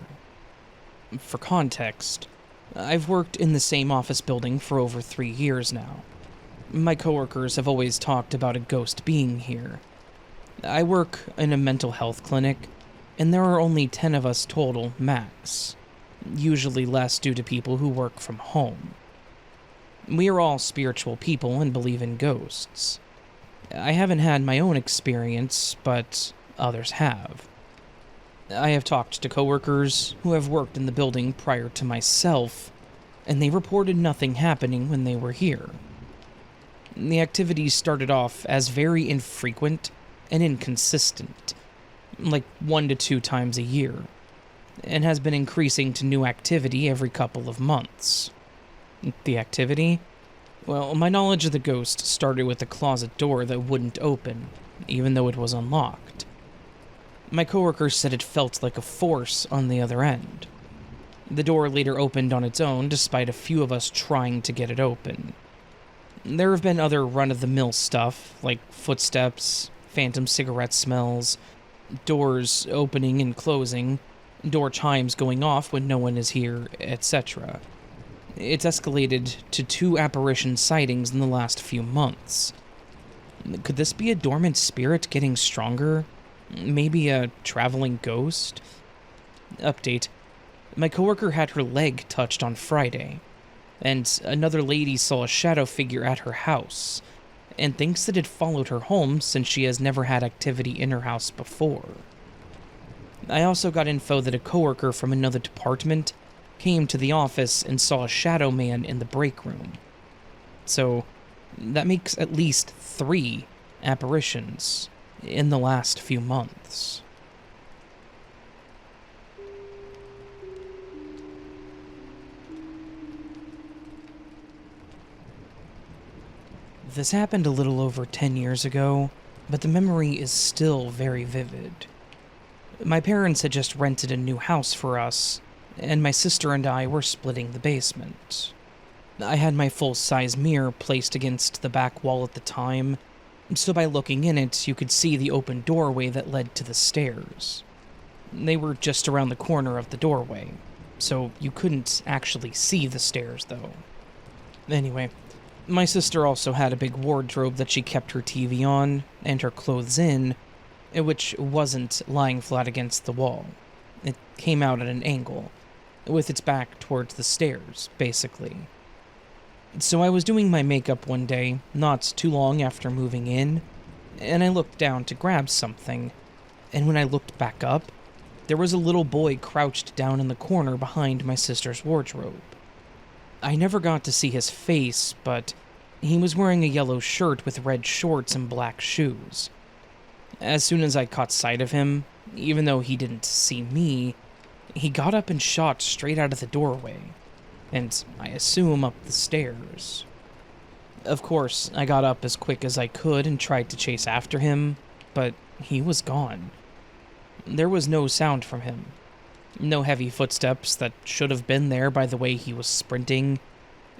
For context, I've worked in the same office building for over 3 years now. My coworkers have always talked about a ghost being here. I work in a mental health clinic, and there are only 10 of us total, max. Usually less due to people who work from home. We are all spiritual people and believe in ghosts. I haven't had my own experience, but others have. I have talked to coworkers who have worked in the building prior to myself, and they reported nothing happening when they were here. The activities started off as very infrequent and inconsistent, like 1 to 2 times a year, and has been increasing to new activity every couple of months. The activity? Well, my knowledge of the ghost started with a closet door that wouldn't open, even though it was unlocked. My coworker said it felt like a force on the other end. The door later opened on its own, despite a few of us trying to get it open. There have been other run-of-the-mill stuff, like footsteps, phantom cigarette smells, doors opening and closing, door chimes going off when no one is here, etc. It's escalated to 2 apparition sightings in the last few months. Could this be a dormant spirit getting stronger? Maybe a traveling ghost? Update. My coworker had her leg touched on Friday, and another lady saw a shadow figure at her house, and thinks that it followed her home since she has never had activity in her house before. I also got info that a coworker from another department came to the office and saw a shadow man in the break room. So, that makes at least 3 apparitions in the last few months. This happened a little over 10 years ago, but the memory is still very vivid. My parents had just rented a new house for us, and my sister and I were splitting the basement. I had my full-size mirror placed against the back wall at the time, so by looking in it, you could see the open doorway that led to the stairs. They were just around the corner of the doorway, so you couldn't actually see the stairs, though. Anyway, my sister also had a big wardrobe that she kept her TV on, and her clothes in, which wasn't lying flat against the wall. It came out at an angle, with its back towards the stairs, basically. So I was doing my makeup one day, not too long after moving in, and I looked down to grab something, and when I looked back up, there was a little boy crouched down in the corner behind my sister's wardrobe. I never got to see his face, but he was wearing a yellow shirt with red shorts and black shoes. As soon as I caught sight of him, even though he didn't see me, he got up and shot straight out of the doorway, and I assume up the stairs. Of course, I got up as quick as I could and tried to chase after him, but he was gone. There was no sound from him. No heavy footsteps that should have been there by the way he was sprinting,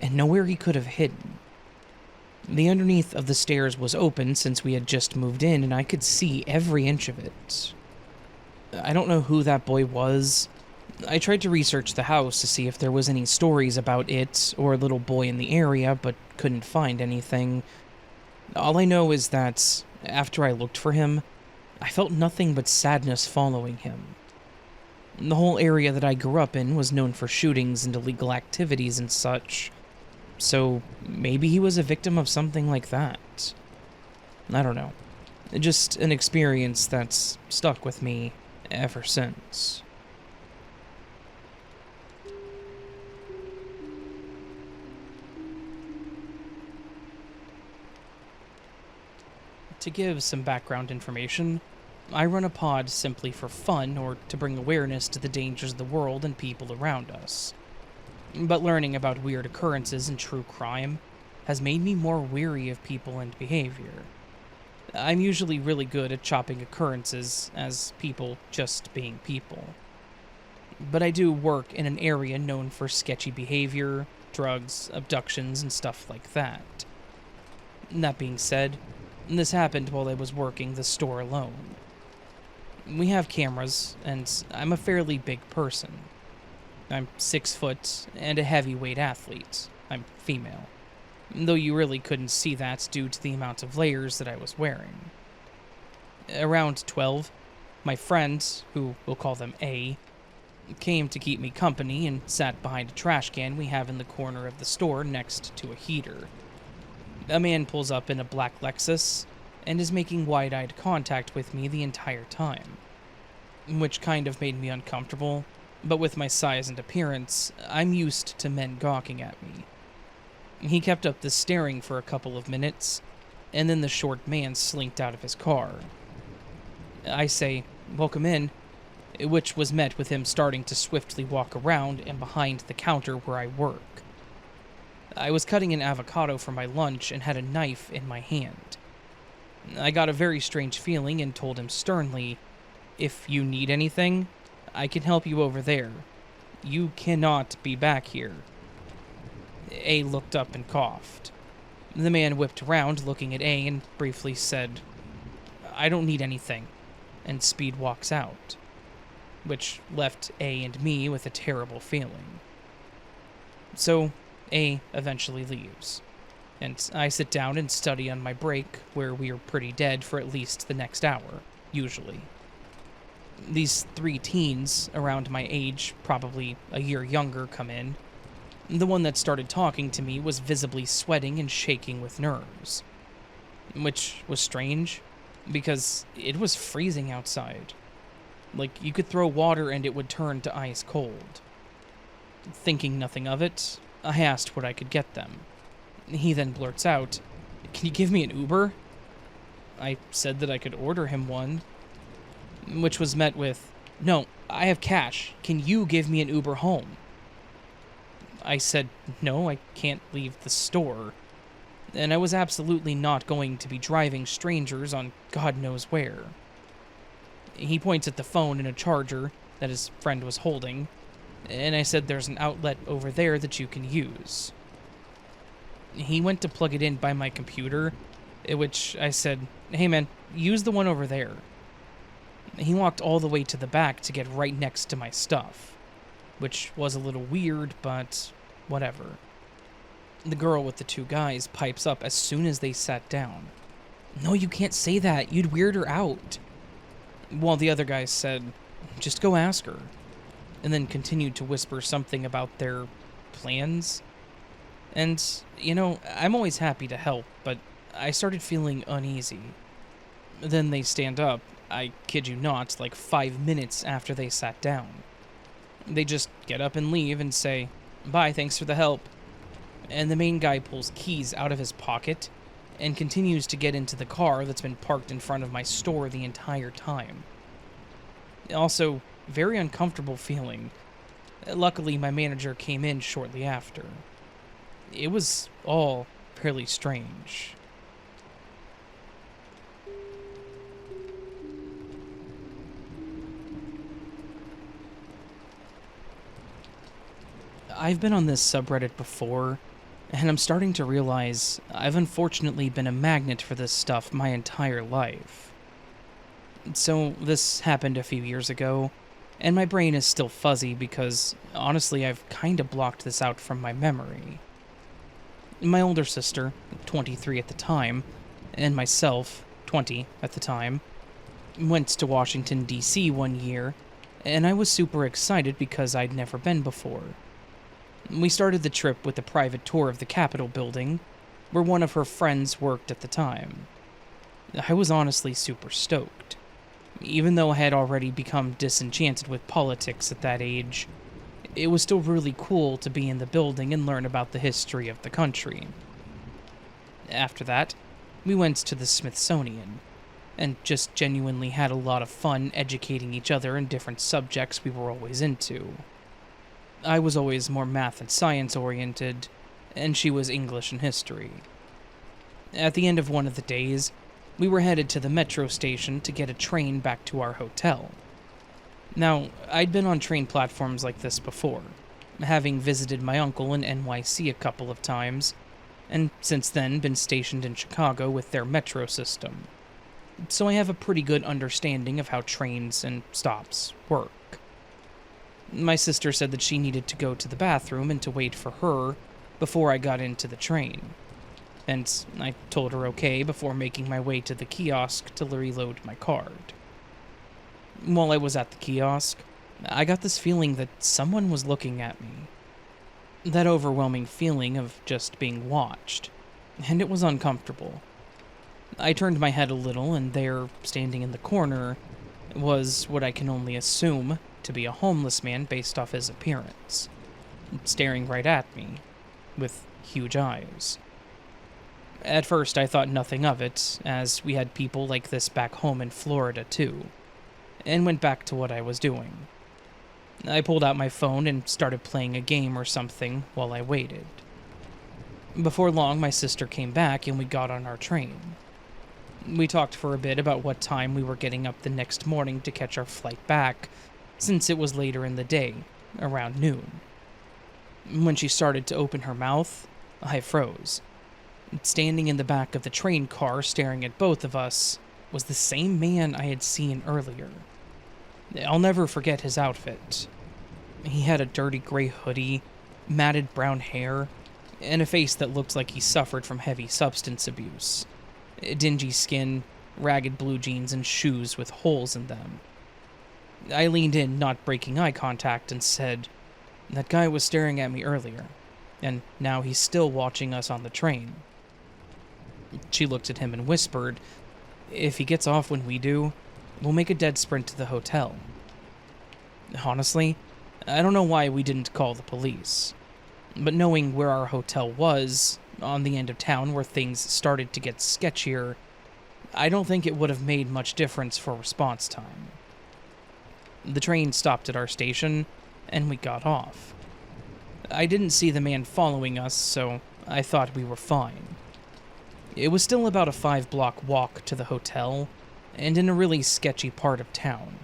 and nowhere he could have hidden. The underneath of the stairs was open since we had just moved in, and I could see every inch of it. I don't know who that boy was. I tried to research the house to see if there was any stories about it or a little boy in the area, but couldn't find anything. All I know is that, after I looked for him, I felt nothing but sadness following him. The whole area that I grew up in was known for shootings and illegal activities and such, so maybe he was a victim of something like that. I don't know. Just an experience that's stuck with me ever since. To give some background information, I run a pod simply for fun or to bring awareness to the dangers of the world and people around us. But learning about weird occurrences and true crime has made me more weary of people and behavior. I'm usually really good at chopping occurrences as people just being people. But I do work in an area known for sketchy behavior, drugs, abductions, and stuff like that. That being said, this happened while I was working the store alone. We have cameras, and I'm a fairly big person. I'm 6 foot and a heavyweight athlete. I'm female, though you really couldn't see that due to the amount of layers that I was wearing. Around 12, my friend, who we'll call them A, came to keep me company and sat behind a trash can we have in the corner of the store next to a heater. A man pulls up in a black Lexus and is making wide-eyed contact with me the entire time, which kind of made me uncomfortable, but with my size and appearance, I'm used to men gawking at me. He kept up this staring for a couple of minutes, and then the short man slinked out of his car. I say, "Welcome in," which was met with him starting to swiftly walk around and behind the counter where I work. I was cutting an avocado for my lunch and had a knife in my hand. I got a very strange feeling and told him sternly, "If you need anything, I can help you over there. You cannot be back here." A looked up and coughed. The man whipped around, looking at A, and briefly said, "I don't need anything," and speed walks out, which left A and me with a terrible feeling. So A eventually leaves, and I sit down and study on my break, where we are pretty dead for at least the next hour, usually. These 3 teens around my age, probably a year younger, come in. The one that started talking to me was visibly sweating and shaking with nerves, which was strange, because it was freezing outside. Like, you could throw water and it would turn to ice cold. Thinking nothing of it, I asked what I could get them. He then blurts out, "Can you give me an Uber?" I said that I could order him one, which was met with, "No, I have cash. Can you give me an Uber home?" I said, "No, I can't leave the store," and I was absolutely not going to be driving strangers on God knows where. He points at the phone and a charger that his friend was holding, and I said there's an outlet over there that you can use. He went to plug it in by my computer, which I said, "Hey man, use the one over there." He walked all the way to the back to get right next to my stuff, which was a little weird, but whatever. The girl with the 2 guys pipes up as soon as they sat down. "No, you can't say that. You'd weird her out." While the other guys said, "Just go ask her," and then continued to whisper something about their plans. And, I'm always happy to help, but I started feeling uneasy. Then they stand up, I kid you not, like 5 minutes after they sat down. They just get up and leave and say, "Bye, thanks for the help." And the main guy pulls keys out of his pocket and continues to get into the car that's been parked in front of my store the entire time. Also, very uncomfortable feeling. Luckily, my manager came in shortly after. It was all fairly strange. I've been on this subreddit before, and I'm starting to realize I've unfortunately been a magnet for this stuff my entire life. So, this happened a few years ago, and my brain is still fuzzy because, honestly, I've kinda blocked this out from my memory. My older sister, 23 at the time, and myself, 20 at the time, went to Washington, D.C. one year, and I was super excited because I'd never been before. We started the trip with a private tour of the Capitol building, where one of her friends worked at the time. I was honestly super stoked. Even though I had already become disenchanted with politics at that age, it was still really cool to be in the building and learn about the history of the country. After that, we went to the Smithsonian, and just genuinely had a lot of fun educating each other in different subjects we were always into. I was always more math and science oriented, and she was English and history. At the end of one of the days, we were headed to the metro station to get a train back to our hotel. Now, I'd been on train platforms like this before, having visited my uncle in NYC a couple of times, and since then been stationed in Chicago with their metro system. So I have a pretty good understanding of how trains and stops work. My sister said that she needed to go to the bathroom and to wait for her before I got into the train. And I told her okay before making my way to the kiosk to reload my card. While I was at the kiosk, I got this feeling that someone was looking at me. That overwhelming feeling of just being watched, and it was uncomfortable. I turned my head a little, and there, standing in the corner, was what I can only assume to be a homeless man based off his appearance, staring right at me, with huge eyes. At first, I thought nothing of it, as we had people like this back home in Florida too, and went back to what I was doing. I pulled out my phone and started playing a game or something while I waited. Before long, my sister came back and we got on our train. We talked for a bit about what time we were getting up the next morning to catch our flight back, since it was later in the day, around noon. When she started to open her mouth, I froze. Standing in the back of the train car staring at both of us was the same man I had seen earlier. I'll never forget his outfit. He had a dirty gray hoodie, matted brown hair, and a face that looked like he suffered from heavy substance abuse. Dingy skin, ragged blue jeans, and shoes with holes in them. I leaned in, not breaking eye contact, and said, "That guy was staring at me earlier, and now he's still watching us on the train." She looked at him and whispered, "If he gets off when we do, we'll make a dead sprint to the hotel." Honestly, I don't know why we didn't call the police, but knowing where our hotel was, on the end of town where things started to get sketchier, I don't think it would have made much difference for response time. The train stopped at our station, and we got off. I didn't see the man following us, so I thought we were fine. It was still about a 5-block walk to the hotel, and in a really sketchy part of town.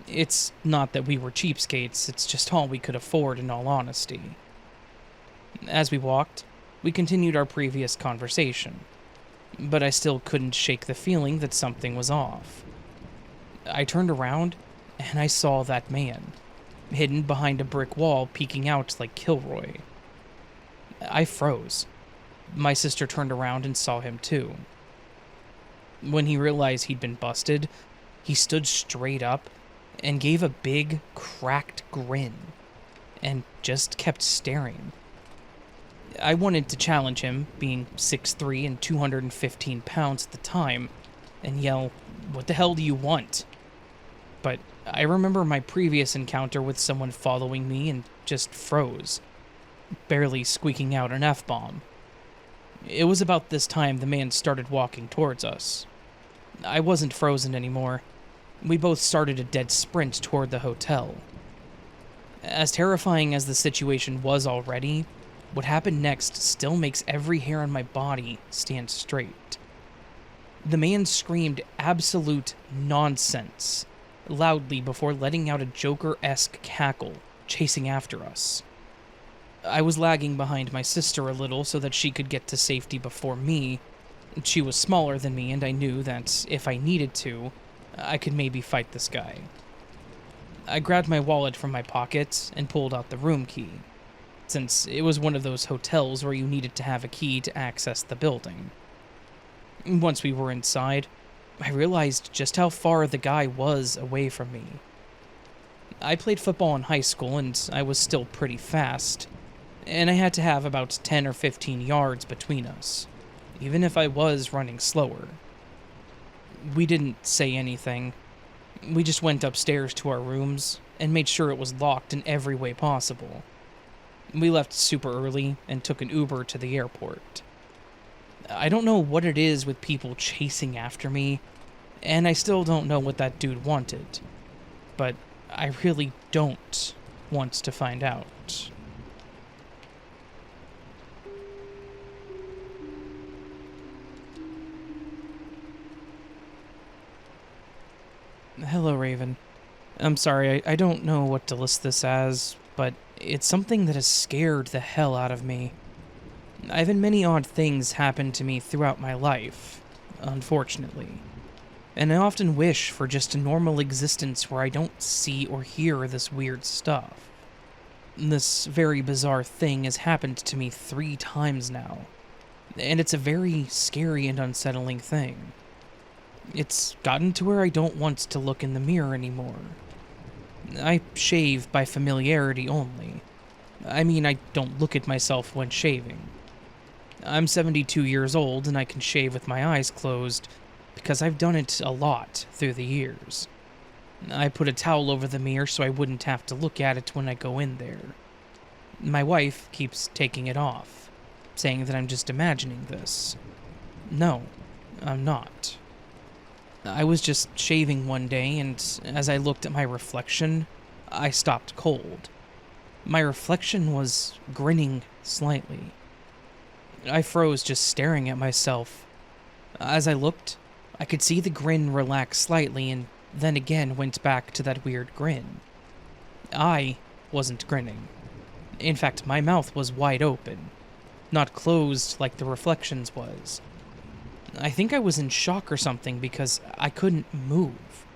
It's not that we were cheapskates, it's just all we could afford in all honesty. As we walked, we continued our previous conversation, but I still couldn't shake the feeling that something was off. I turned around, and I saw that man, hidden behind a brick wall peeking out like Kilroy. I froze. My sister turned around and saw him too. When he realized he'd been busted, he stood straight up and gave a big, cracked grin, and just kept staring. I wanted to challenge him, being 6'3" and 215 pounds at the time, and yell, "What the hell do you want?" But I remember my previous encounter with someone following me and just froze, barely squeaking out an F-bomb. It was about this time the man started walking towards us. I wasn't frozen anymore. We both started a dead sprint toward the hotel. As terrifying as the situation was already, what happened next still makes every hair on my body stand straight. The man screamed absolute nonsense loudly before letting out a Joker-esque cackle, chasing after us. I was lagging behind my sister a little so that she could get to safety before me. She was smaller than me, and I knew that if I needed to, I could maybe fight this guy. I grabbed my wallet from my pocket and pulled out the room key, since it was one of those hotels where you needed to have a key to access the building. Once we were inside, I realized just how far the guy was away from me. I played football in high school, and I was still pretty fast, and I had to have about 10 or 15 yards between us, even if I was running slower. We didn't say anything. We just went upstairs to our rooms and made sure it was locked in every way possible. We left super early and took an Uber to the airport. I don't know what it is with people chasing after me, and I still don't know what that dude wanted, but I really don't want to find out. Hello, Raven. I'm sorry, I don't know what to list this as, but it's something that has scared the hell out of me. I've had many odd things happen to me throughout my life, unfortunately. And I often wish for just a normal existence where I don't see or hear this weird stuff. This very bizarre thing has happened to me 3 times now, and it's a very scary and unsettling thing. It's gotten to where I don't want to look in the mirror anymore. I shave by familiarity only. I mean, I don't look at myself when shaving. I'm 72 years old and I can shave with my eyes closed because I've done it a lot through the years. I put a towel over the mirror so I wouldn't have to look at it when I go in there. My wife keeps taking it off, saying that I'm just imagining this. No, I'm not. I was just shaving one day, and as I looked at my reflection, I stopped cold. My reflection was grinning slightly. I froze just staring at myself. As I looked, I could see the grin relax slightly and then again went back to that weird grin. I wasn't grinning. In fact, my mouth was wide open, not closed like the reflection's was. I think I was in shock or something because I couldn't move.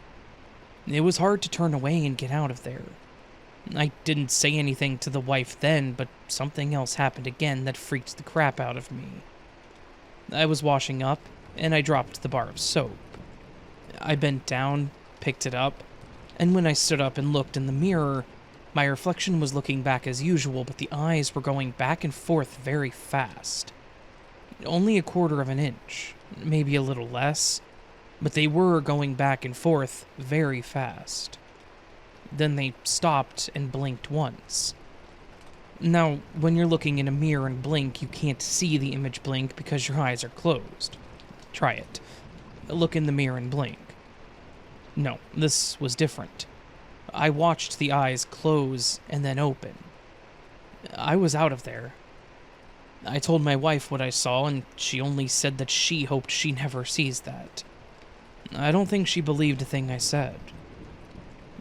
It was hard to turn away and get out of there. I didn't say anything to the wife then, but something else happened again that freaked the crap out of me. I was washing up, and I dropped the bar of soap. I bent down, picked it up, and when I stood up and looked in the mirror, my reflection was looking back as usual, but the eyes were going back and forth very fast. Only a quarter of an inch, maybe a little less, but they were going back and forth very fast. Then they stopped and blinked once. Now, when you're looking in a mirror and blink, you can't see the image blink because your eyes are closed. Try it. Look in the mirror and blink. No, this was different. I watched the eyes close and then open. I was out of there. I told my wife what I saw, and she only said that she hoped she never sees that. I don't think she believed a thing I said.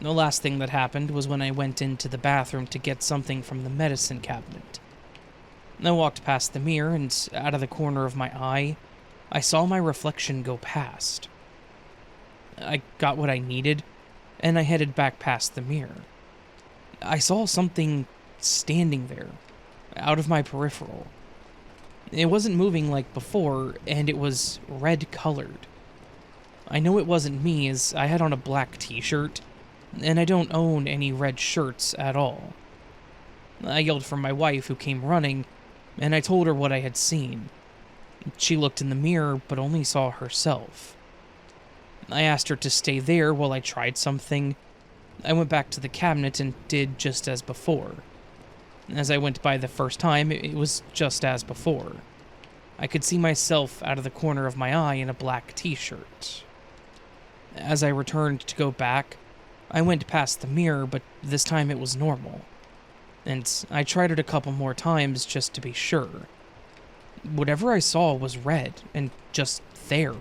The last thing that happened was when I went into the bathroom to get something from the medicine cabinet. I walked past the mirror, and out of the corner of my eye, I saw my reflection go past. I got what I needed, and I headed back past the mirror. I saw something standing there, out of my peripheral. It wasn't moving like before, and it was red-colored. I know it wasn't me, as I had on a black t-shirt, and I don't own any red shirts at all. I yelled for my wife, who came running, and I told her what I had seen. She looked in the mirror, but only saw herself. I asked her to stay there while I tried something. I went back to the cabinet and did just as before. As I went by the first time, it was just as before. I could see myself out of the corner of my eye in a black t-shirt. As I returned to go back, I went past the mirror, but this time it was normal. And I tried it a couple more times just to be sure. Whatever I saw was red and just there,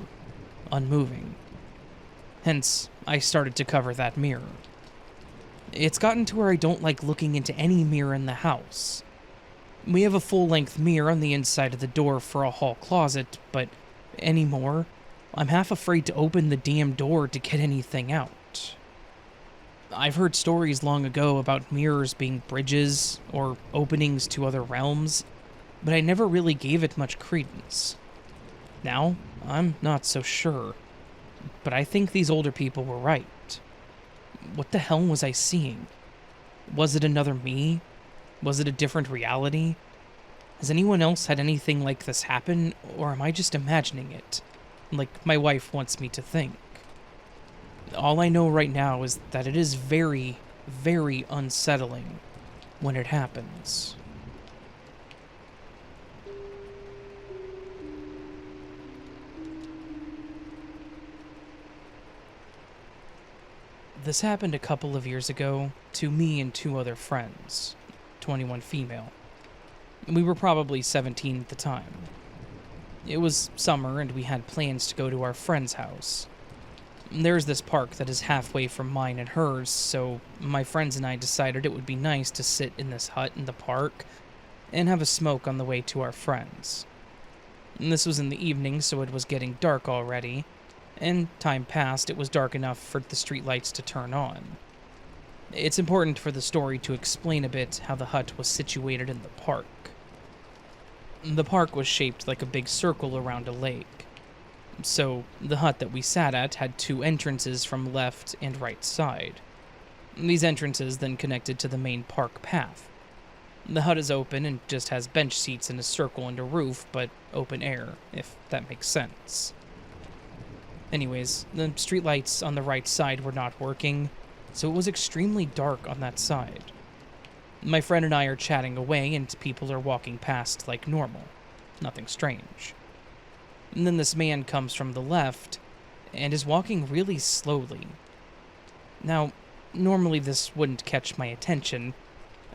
unmoving. Hence, I started to cover that mirror. It's gotten to where I don't like looking into any mirror in the house. We have a full-length mirror on the inside of the door for a hall closet, but anymore, I'm half afraid to open the damn door to get anything out. I've heard stories long ago about mirrors being bridges or openings to other realms, but I never really gave it much credence. Now, I'm not so sure, but I think these older people were right. What the hell was I seeing? Was it another me? Was it a different reality? Has anyone else had anything like this happen, or am I just imagining it, like my wife wants me to think? All I know right now is that it is very, very unsettling when it happens. This happened a couple of years ago to me and two other friends, 21 female. We were probably 17 at the time. It was summer and we had plans to go to our friend's house. There's this park that is halfway from mine and hers, so my friends and I decided it would be nice to sit in this hut in the park and have a smoke on the way to our friends. And this was in the evening, so it was getting dark already, and time passed, it was dark enough for the streetlights to turn on. It's important for the story to explain a bit how the hut was situated in the park. The park was shaped like a big circle around a lake. So, the hut that we sat at had two entrances from left and right side. These entrances then connected to the main park path. The hut is open and just has bench seats and a circle and a roof, but open air, if that makes sense. Anyways, the streetlights on the right side were not working, so it was extremely dark on that side. My friend and I are chatting away and people are walking past like normal. Nothing strange. And then this man comes from the left and is walking really slowly. Now, normally this wouldn't catch my attention,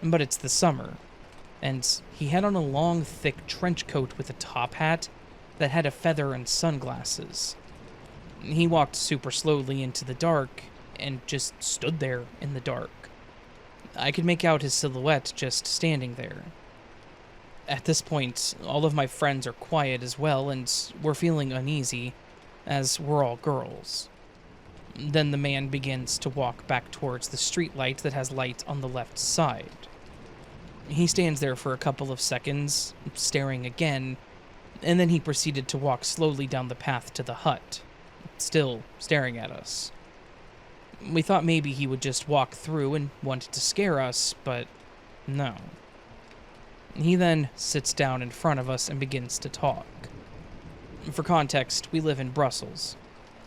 but it's the summer, and he had on a long, thick trench coat with a top hat that had a feather and sunglasses. He walked super slowly into the dark and just stood there in the dark. I could make out his silhouette just standing there. At this point, all of my friends are quiet as well, and we're feeling uneasy, as we're all girls. Then the man begins to walk back towards the streetlight that has light on the left side. He stands there for a couple of seconds, staring again, and then he proceeded to walk slowly down the path to the hut, still staring at us. We thought maybe he would just walk through and wanted to scare us, but no. He then sits down in front of us and begins to talk. For context, we live in Brussels,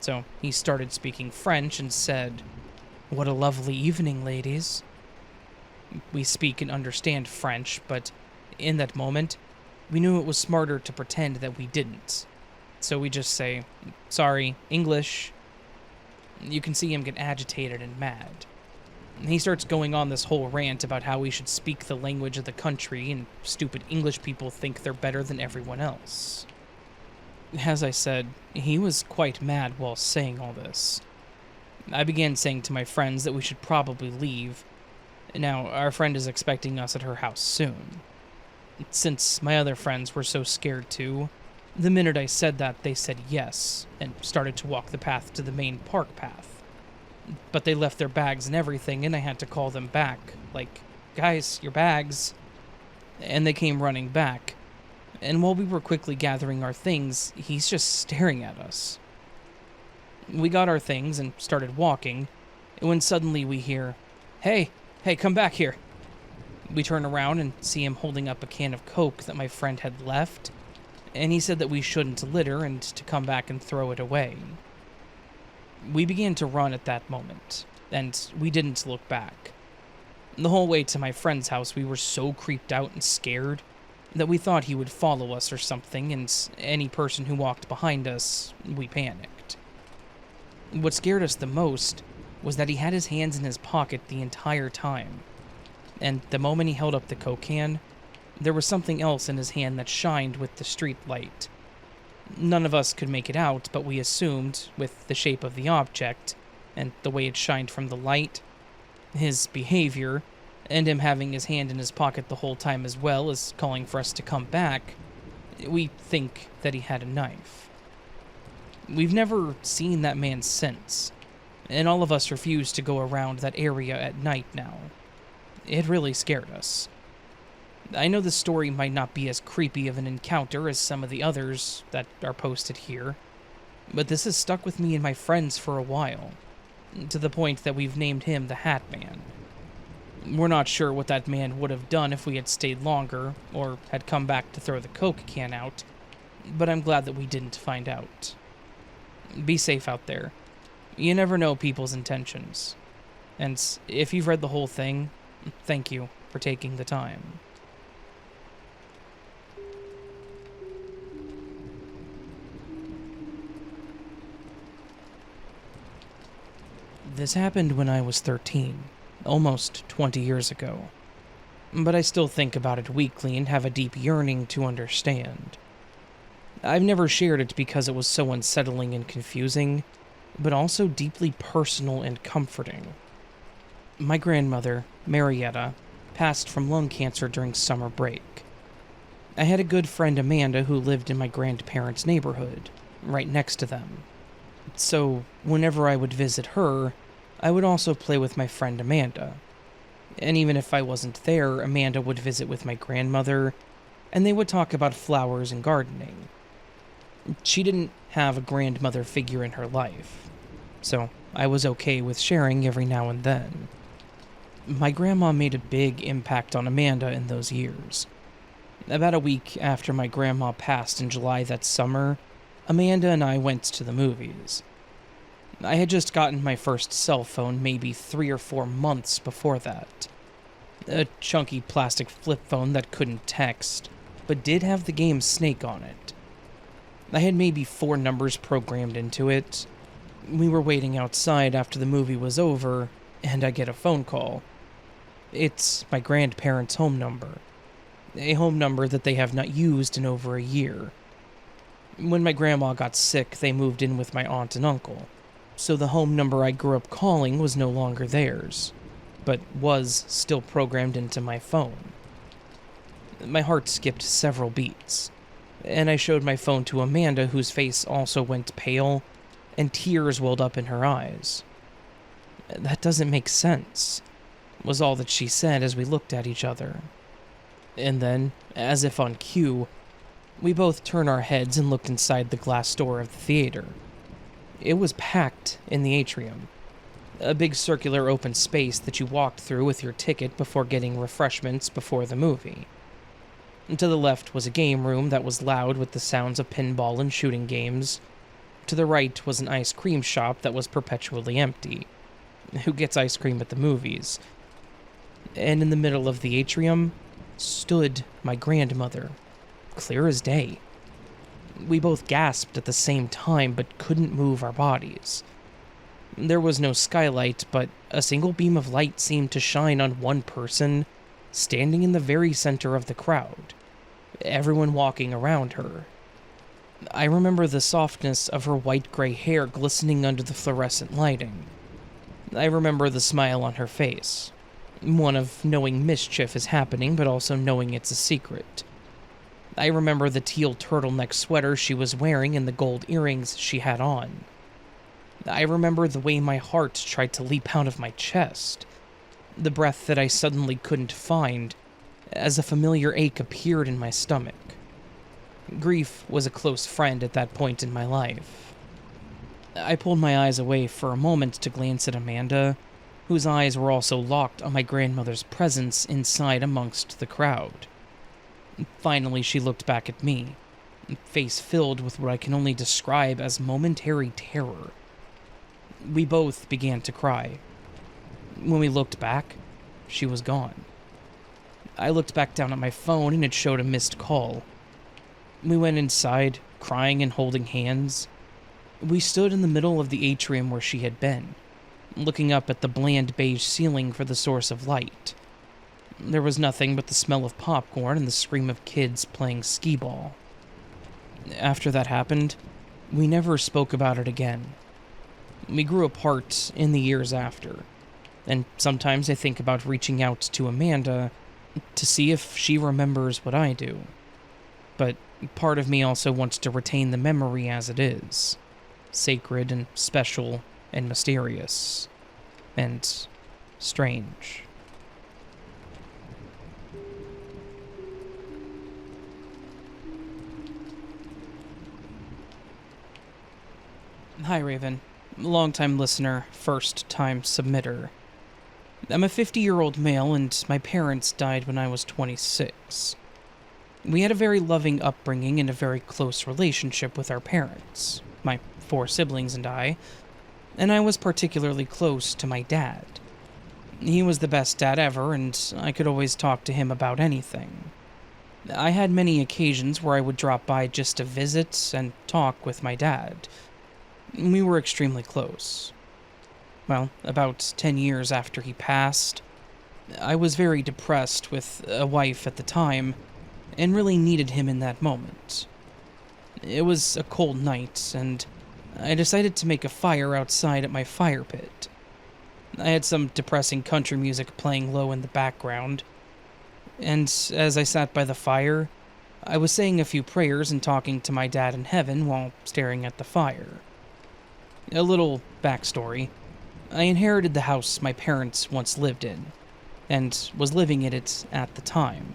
so he started speaking French and said, "What a lovely evening, ladies." We speak and understand French, but in that moment, we knew it was smarter to pretend that we didn't. So we just say, "Sorry, English." You can see him get agitated and mad. He starts going on this whole rant about how we should speak the language of the country and stupid English people think they're better than everyone else. As I said, he was quite mad while saying all this. I began saying to my friends that we should probably leave. Now, our friend is expecting us at her house soon. Since my other friends were so scared too, the minute I said that, they said yes, and started to walk the path to the main park path. But they left their bags and everything, and I had to call them back, like, "Guys, your bags." And they came running back. And while we were quickly gathering our things, he's just staring at us. We got our things and started walking, when suddenly we hear, Hey, come back here." We turn around and see him holding up a can of Coke that my friend had left, and he said that we shouldn't litter and to come back and throw it away. We began to run at that moment, and we didn't look back. The whole way to my friend's house, we were so creeped out and scared that we thought he would follow us or something, and any person who walked behind us, we panicked. What scared us the most was that he had his hands in his pocket the entire time, and the moment he held up the Coke can, there was something else in his hand that shined with the street light. None of us could make it out, but we assumed, with the shape of the object, and the way it shined from the light, his behavior, and him having his hand in his pocket the whole time as well as calling for us to come back, we think that he had a knife. We've never seen that man since, and all of us refuse to go around that area at night now. It really scared us. I know the story might not be as creepy of an encounter as some of the others that are posted here, but this has stuck with me and my friends for a while, to the point that we've named him the Hat Man. We're not sure what that man would have done if we had stayed longer, or had come back to throw the Coke can out, but I'm glad that we didn't find out. Be safe out there. You never know people's intentions. And if you've read the whole thing, thank you for taking the time. This happened when I was 13, almost 20 years ago. But I still think about it weekly and have a deep yearning to understand. I've never shared it because it was so unsettling and confusing, but also deeply personal and comforting. My grandmother, Marietta, passed from lung cancer during summer break. I had a good friend, Amanda, who lived in my grandparents' neighborhood, right next to them. So, whenever I would visit her, I would also play with my friend Amanda. And even if I wasn't there, Amanda would visit with my grandmother, and they would talk about flowers and gardening. She didn't have a grandmother figure in her life, so I was okay with sharing every now and then. My grandma made a big impact on Amanda in those years. About a week after my grandma passed in July that summer, Amanda and I went to the movies. I had just gotten my first cell phone maybe 3 or 4 months before that. A chunky plastic flip phone that couldn't text, but did have the game Snake on it. I had maybe 4 numbers programmed into it. We were waiting outside after the movie was over, and I get a phone call. It's my grandparents' home number. A home number that they have not used in over a year. When my grandma got sick, they moved in with my aunt and uncle, so the home number I grew up calling was no longer theirs, but was still programmed into my phone. My heart skipped several beats, and I showed my phone to Amanda, whose face also went pale, and tears welled up in her eyes. "That doesn't make sense," was all that she said as we looked at each other. And then, as if on cue, we both turned our heads and looked inside the glass door of the theater. It was packed in the atrium, a big circular open space that you walked through with your ticket before getting refreshments before the movie. And to the left was a game room that was loud with the sounds of pinball and shooting games. To the right was an ice cream shop that was perpetually empty. Who gets ice cream at the movies? And in the middle of the atrium stood my grandmother, clear as day. We both gasped at the same time, but couldn't move our bodies. There was no skylight, but a single beam of light seemed to shine on one person, standing in the very center of the crowd, everyone walking around her. I remember the softness of her white-gray hair glistening under the fluorescent lighting. I remember the smile on her face, one of knowing mischief is happening, but also knowing it's a secret. I remember the teal turtleneck sweater she was wearing and the gold earrings she had on. I remember the way my heart tried to leap out of my chest, the breath that I suddenly couldn't find, as a familiar ache appeared in my stomach. Grief was a close friend at that point in my life. I pulled my eyes away for a moment to glance at Amanda, whose eyes were also locked on my grandmother's presence inside amongst the crowd. Finally, she looked back at me, face filled with what I can only describe as momentary terror. We both began to cry. When we looked back, she was gone. I looked back down at my phone and it showed a missed call. We went inside, crying and holding hands. We stood in the middle of the atrium where she had been, looking up at the bland beige ceiling for the source of light. There was nothing but the smell of popcorn and the scream of kids playing skee-ball. After that happened, we never spoke about it again. We grew apart in the years after, and sometimes I think about reaching out to Amanda to see if she remembers what I do. But part of me also wants to retain the memory as it is, sacred and special and mysterious and strange. Hi, Raven. Long-time listener, first-time submitter. I'm a 50-year-old male, and my parents died when I was 26. We had a very loving upbringing and a very close relationship with our parents, my 4 siblings and I was particularly close to my dad. He was the best dad ever, and I could always talk to him about anything. I had many occasions where I would drop by just to visit and talk with my dad. We were extremely close. Well, about 10 years after he passed, I was very depressed with a wife at the time, and really needed him in that moment. It was a cold night, and I decided to make a fire outside at my fire pit. I had some depressing country music playing low in the background, and as I sat by the fire, I was saying a few prayers and talking to my dad in heaven while staring at the fire. A little backstory. I inherited the house my parents once lived in, and was living in it at the time.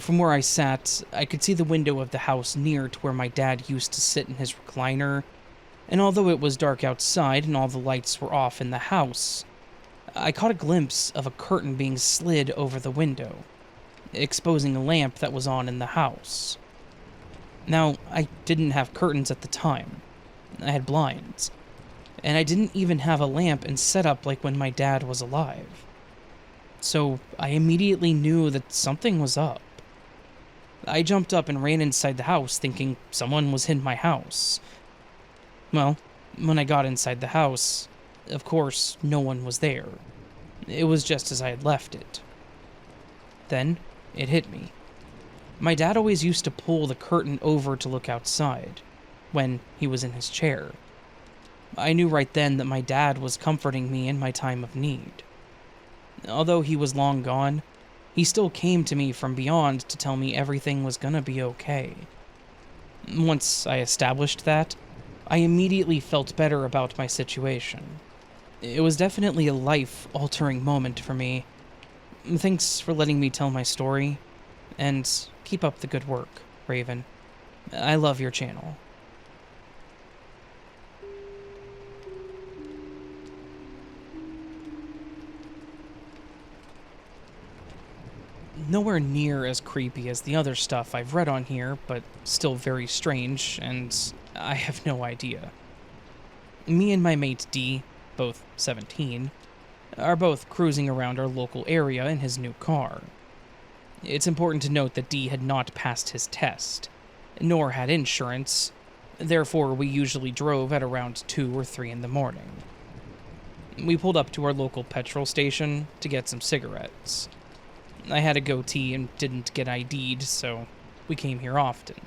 From where I sat, I could see the window of the house near to where my dad used to sit in his recliner, and although it was dark outside and all the lights were off in the house, I caught a glimpse of a curtain being slid over the window, exposing a lamp that was on in the house. Now, I didn't have curtains at the time. I had blinds, and I didn't even have a lamp and setup like when my dad was alive. So I immediately knew that something was up. I jumped up and ran inside the house thinking someone was in my house. Well, when I got inside the house, of course, no one was there. It was just as I had left it. Then, it hit me. My dad always used to pull the curtain over to look outside, when he was in his chair. I knew right then that my dad was comforting me in my time of need. Although he was long gone, he still came to me from beyond to tell me everything was gonna be okay. Once I established that, I immediately felt better about my situation. It was definitely a life-altering moment for me. Thanks for letting me tell my story, and keep up the good work, Raven. I love your channel. Nowhere near as creepy as the other stuff I've read on here, but still very strange, and I have no idea. Me and my mate D, both 17, are both cruising around our local area in his new car. It's important to note that D had not passed his test, nor had insurance, therefore we usually drove at around 2 or 3 in the morning. We pulled up to our local petrol station to get some cigarettes. I had a goatee and didn't get ID'd, so we came here often.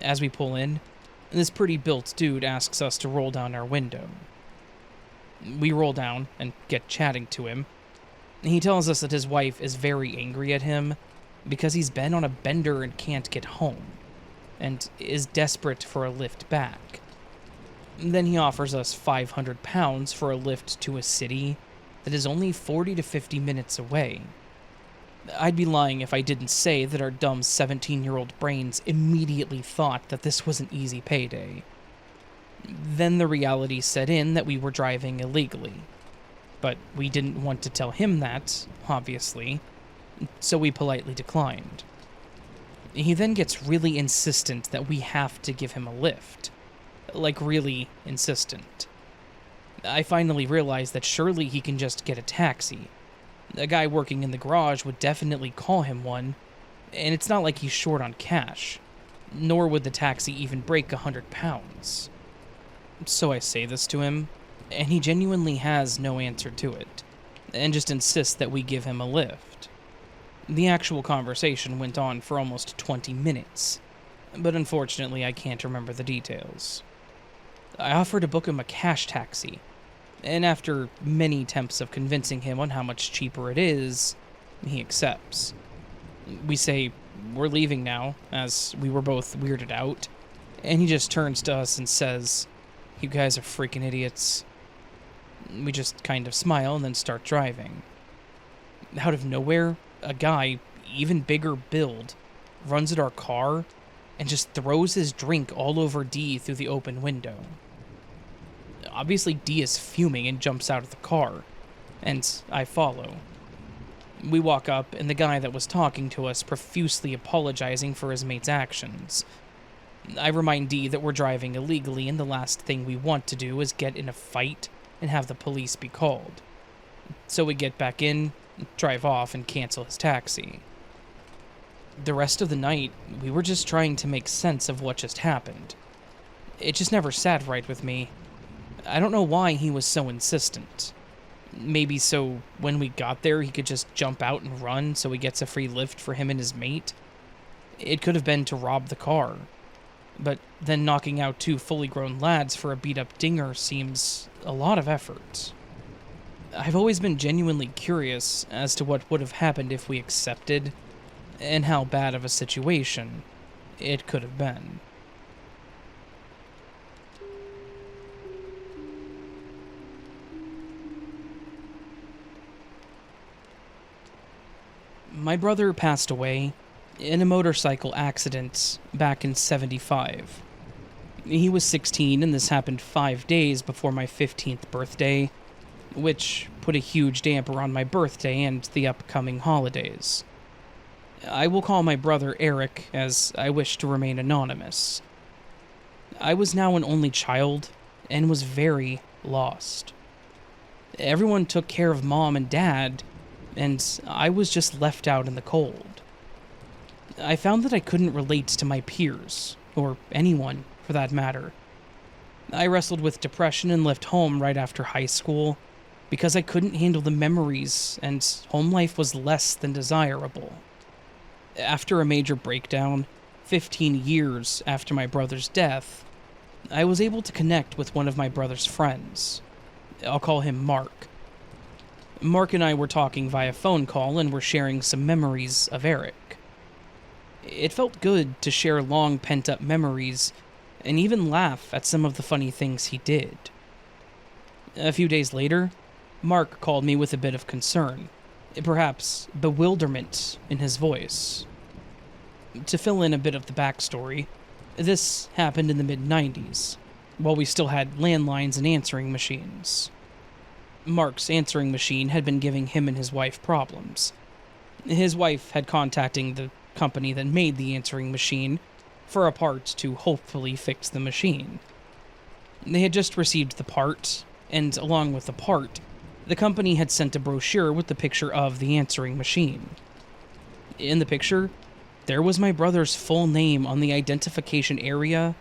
As we pull in, this pretty built dude asks us to roll down our window. We roll down and get chatting to him. He tells us that his wife is very angry at him because he's been on a bender and can't get home, and is desperate for a lift back. Then he offers us £500 for a lift to a city that is only 40 to 50 minutes away. I'd be lying if I didn't say that our dumb 17-year-old brains immediately thought that this was an easy payday. Then the reality set in that we were driving illegally. But we didn't want to tell him that, obviously, so we politely declined. He then gets really insistent that we have to give him a lift. Like, really insistent. I finally realized that surely he can just get a taxi. A guy working in the garage would definitely call him one, and it's not like he's short on cash, nor would the taxi even break £100. So I say this to him, and he genuinely has no answer to it, and just insists that we give him a lift. The actual conversation went on for almost 20 minutes, but unfortunately I can't remember the details. I offer to book him a cash taxi, and after many attempts of convincing him on how much cheaper it is, he accepts. We say we're leaving now, as we were both weirded out, and he just turns to us and says, "You guys are freaking idiots." We just kind of smile and then start driving. Out of nowhere, a guy, even bigger build, runs at our car and just throws his drink all over D through the open window. Obviously, D is fuming and jumps out of the car, and I follow. We walk up, and the guy that was talking to us profusely apologizing for his mate's actions. I remind D that we're driving illegally, and the last thing we want to do is get in a fight and have the police be called. So we get back in, drive off, and cancel his taxi. The rest of the night, we were just trying to make sense of what just happened. It just never sat right with me. I don't know why he was so insistent. Maybe so when we got there he could just jump out and run so he gets a free lift for him and his mate. It could have been to rob the car. But then knocking out 2 fully grown lads for a beat-up dinger seems a lot of effort. I've always been genuinely curious as to what would have happened if we accepted, and how bad of a situation it could have been. My brother passed away in a motorcycle accident back in '75. He was 16, and this happened 5 days before my 15th birthday, which put a huge damper on my birthday and the upcoming holidays. I will call my brother Eric, as I wish to remain anonymous. I was now an only child, and was very lost. Everyone took care of Mom and Dad, and I was just left out in the cold. I found that I couldn't relate to my peers, or anyone for that matter. I wrestled with depression and left home right after high school because I couldn't handle the memories, and home life was less than desirable. After a major breakdown, 15 years after my brother's death, I was able to connect with one of my brother's friends. I'll call him Mark. Mark and I were talking via phone call and were sharing some memories of Eric. It felt good to share long pent-up memories and even laugh at some of the funny things he did. A few days later, Mark called me with a bit of concern, perhaps bewilderment in his voice. To fill in a bit of the backstory, this happened in the mid-90s, while we still had landlines and answering machines. Mark's answering machine had been giving him and his wife problems. His wife had contacted the company that made the answering machine for a part to hopefully fix the machine. They had just received the part, and along with the part, the company had sent a brochure with the picture of the answering machine. In the picture, there was my brother's full name on the identification area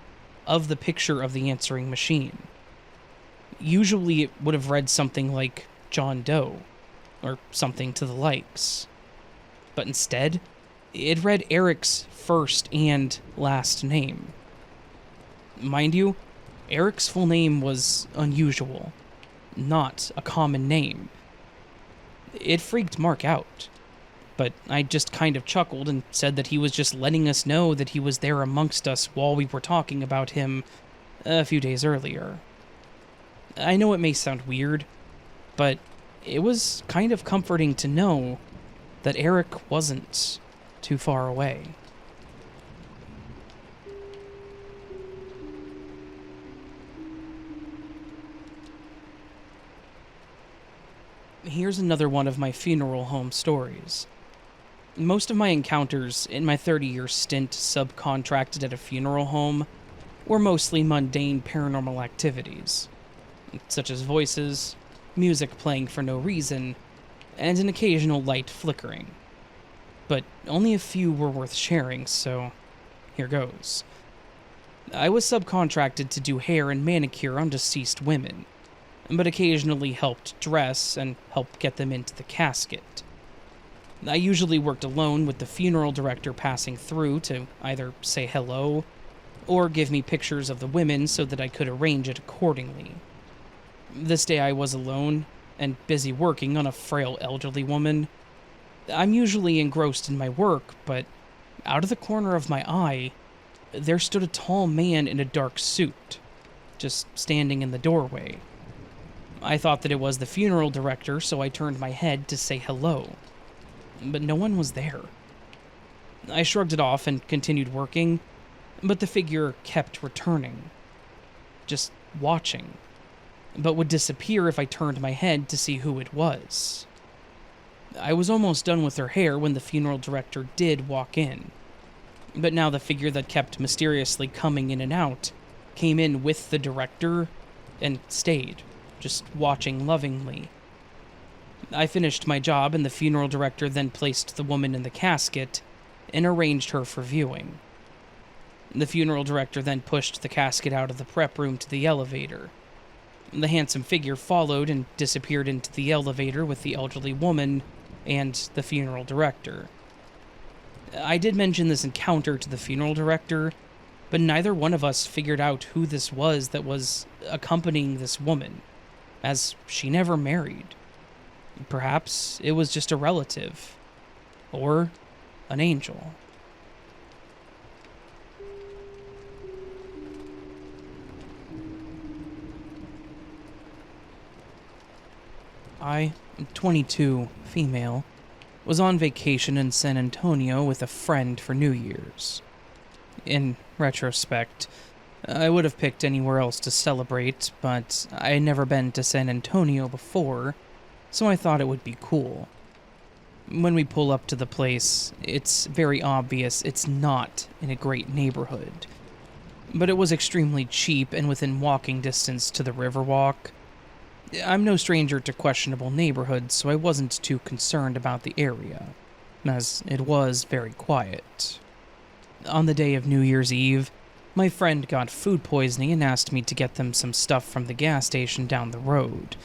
of the picture of the answering machine. Usually it would have read something like John Doe, or something to the likes. But instead, it read Eric's first and last name. Mind you, Eric's full name was unusual, not a common name. It freaked Mark out, but I just kind of chuckled and said that he was just letting us know that he was there amongst us while we were talking about him a few days earlier. I know it may sound weird, but it was kind of comforting to know that Eric wasn't too far away. Here's another one of my funeral home stories. Most of my encounters in my 30-year stint subcontracted at a funeral home were mostly mundane paranormal activities. such as voices, music playing for no reason, and an occasional light flickering. But only a few were worth sharing, so here goes. I was subcontracted to do hair and manicure on deceased women, but occasionally helped dress and help get them into the casket. I usually worked alone, with the funeral director passing through to either say hello or give me pictures of the women so that I could arrange it accordingly. This day I was alone and busy working on a frail elderly woman. I'm usually engrossed in my work, but out of the corner of my eye, there stood a tall man in a dark suit, just standing in the doorway. I thought that it was the funeral director, so I turned my head to say hello. But no one was there. I shrugged it off and continued working, but the figure kept returning, just watching, but would disappear if I turned my head to see who it was. I was almost done with her hair when the funeral director did walk in, but now the figure that kept mysteriously coming in and out came in with the director and stayed, just watching lovingly. I finished my job, and the funeral director then placed the woman in the casket and arranged her for viewing. The funeral director then pushed the casket out of the prep room to the elevator. The handsome figure followed and disappeared into the elevator with the elderly woman and the funeral director. I did mention this encounter to the funeral director, but neither one of us figured out who this was that was accompanying this woman, as she never married. Perhaps it was just a relative, or an angel. I, 22, female, was on vacation in San Antonio with a friend for New Year's. In retrospect, I would have picked anywhere else to celebrate, but I had never been to San Antonio before, so I thought it would be cool. When we pull up to the place, it's very obvious it's not in a great neighborhood, but it was extremely cheap and within walking distance to the Riverwalk. I'm no stranger to questionable neighborhoods, so I wasn't too concerned about the area, as it was very quiet. On the day of New Year's Eve, my friend got food poisoning and asked me to get them some stuff from the gas station down the road.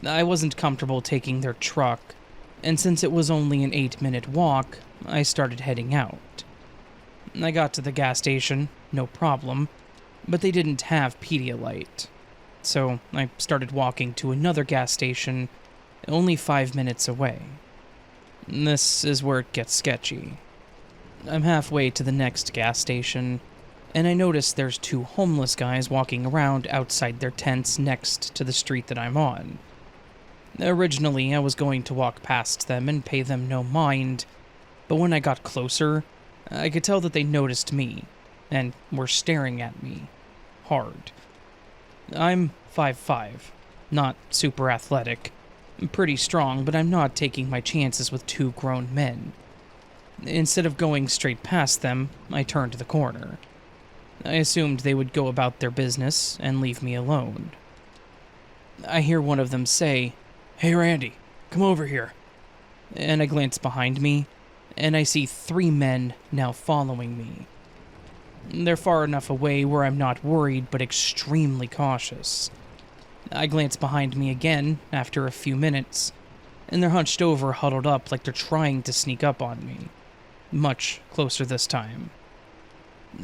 I wasn't comfortable taking their truck, and since it was only an 8-minute walk, I started heading out. I got to the gas station, no problem, but they didn't have Pedialyte. So I started walking to another gas station, only 5 minutes away. This is where it gets sketchy. I'm halfway to the next gas station, and I notice there's 2 homeless guys walking around outside their tents next to the street that I'm on. Originally, I was going to walk past them and pay them no mind, but when I got closer, I could tell that they noticed me, and were staring at me. Hard. I'm 5'5", not super athletic. Pretty strong, but I'm not taking my chances with 2 grown men. Instead of going straight past them, I turned the corner. I assumed they would go about their business and leave me alone. I hear one of them say, "Hey Randy, come over here." And I glance behind me, and I see 3 men now following me. They're far enough away where I'm not worried, but extremely cautious. I glance behind me again after a few minutes, and they're hunched over, huddled up like they're trying to sneak up on me. Much closer this time.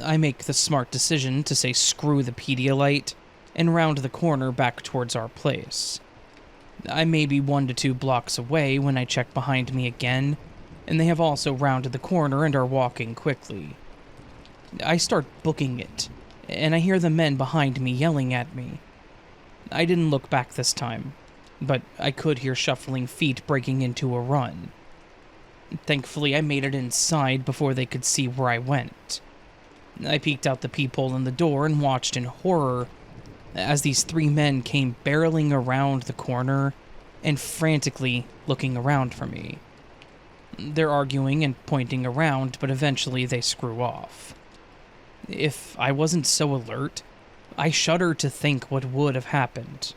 I make the smart decision to say screw the Pedialyte and round the corner back towards our place. I may be 1 to 2 blocks away when I check behind me again, and they have also rounded the corner and are walking quickly. I start booking it, and I hear the men behind me yelling at me. I didn't look back this time, but I could hear shuffling feet breaking into a run. Thankfully, I made it inside before they could see where I went. I peeked out the peephole in the door and watched in horror as these 3 men came barreling around the corner and frantically looking around for me. They're arguing and pointing around, but eventually they screw off. If I wasn't so alert, I shudder to think what would have happened.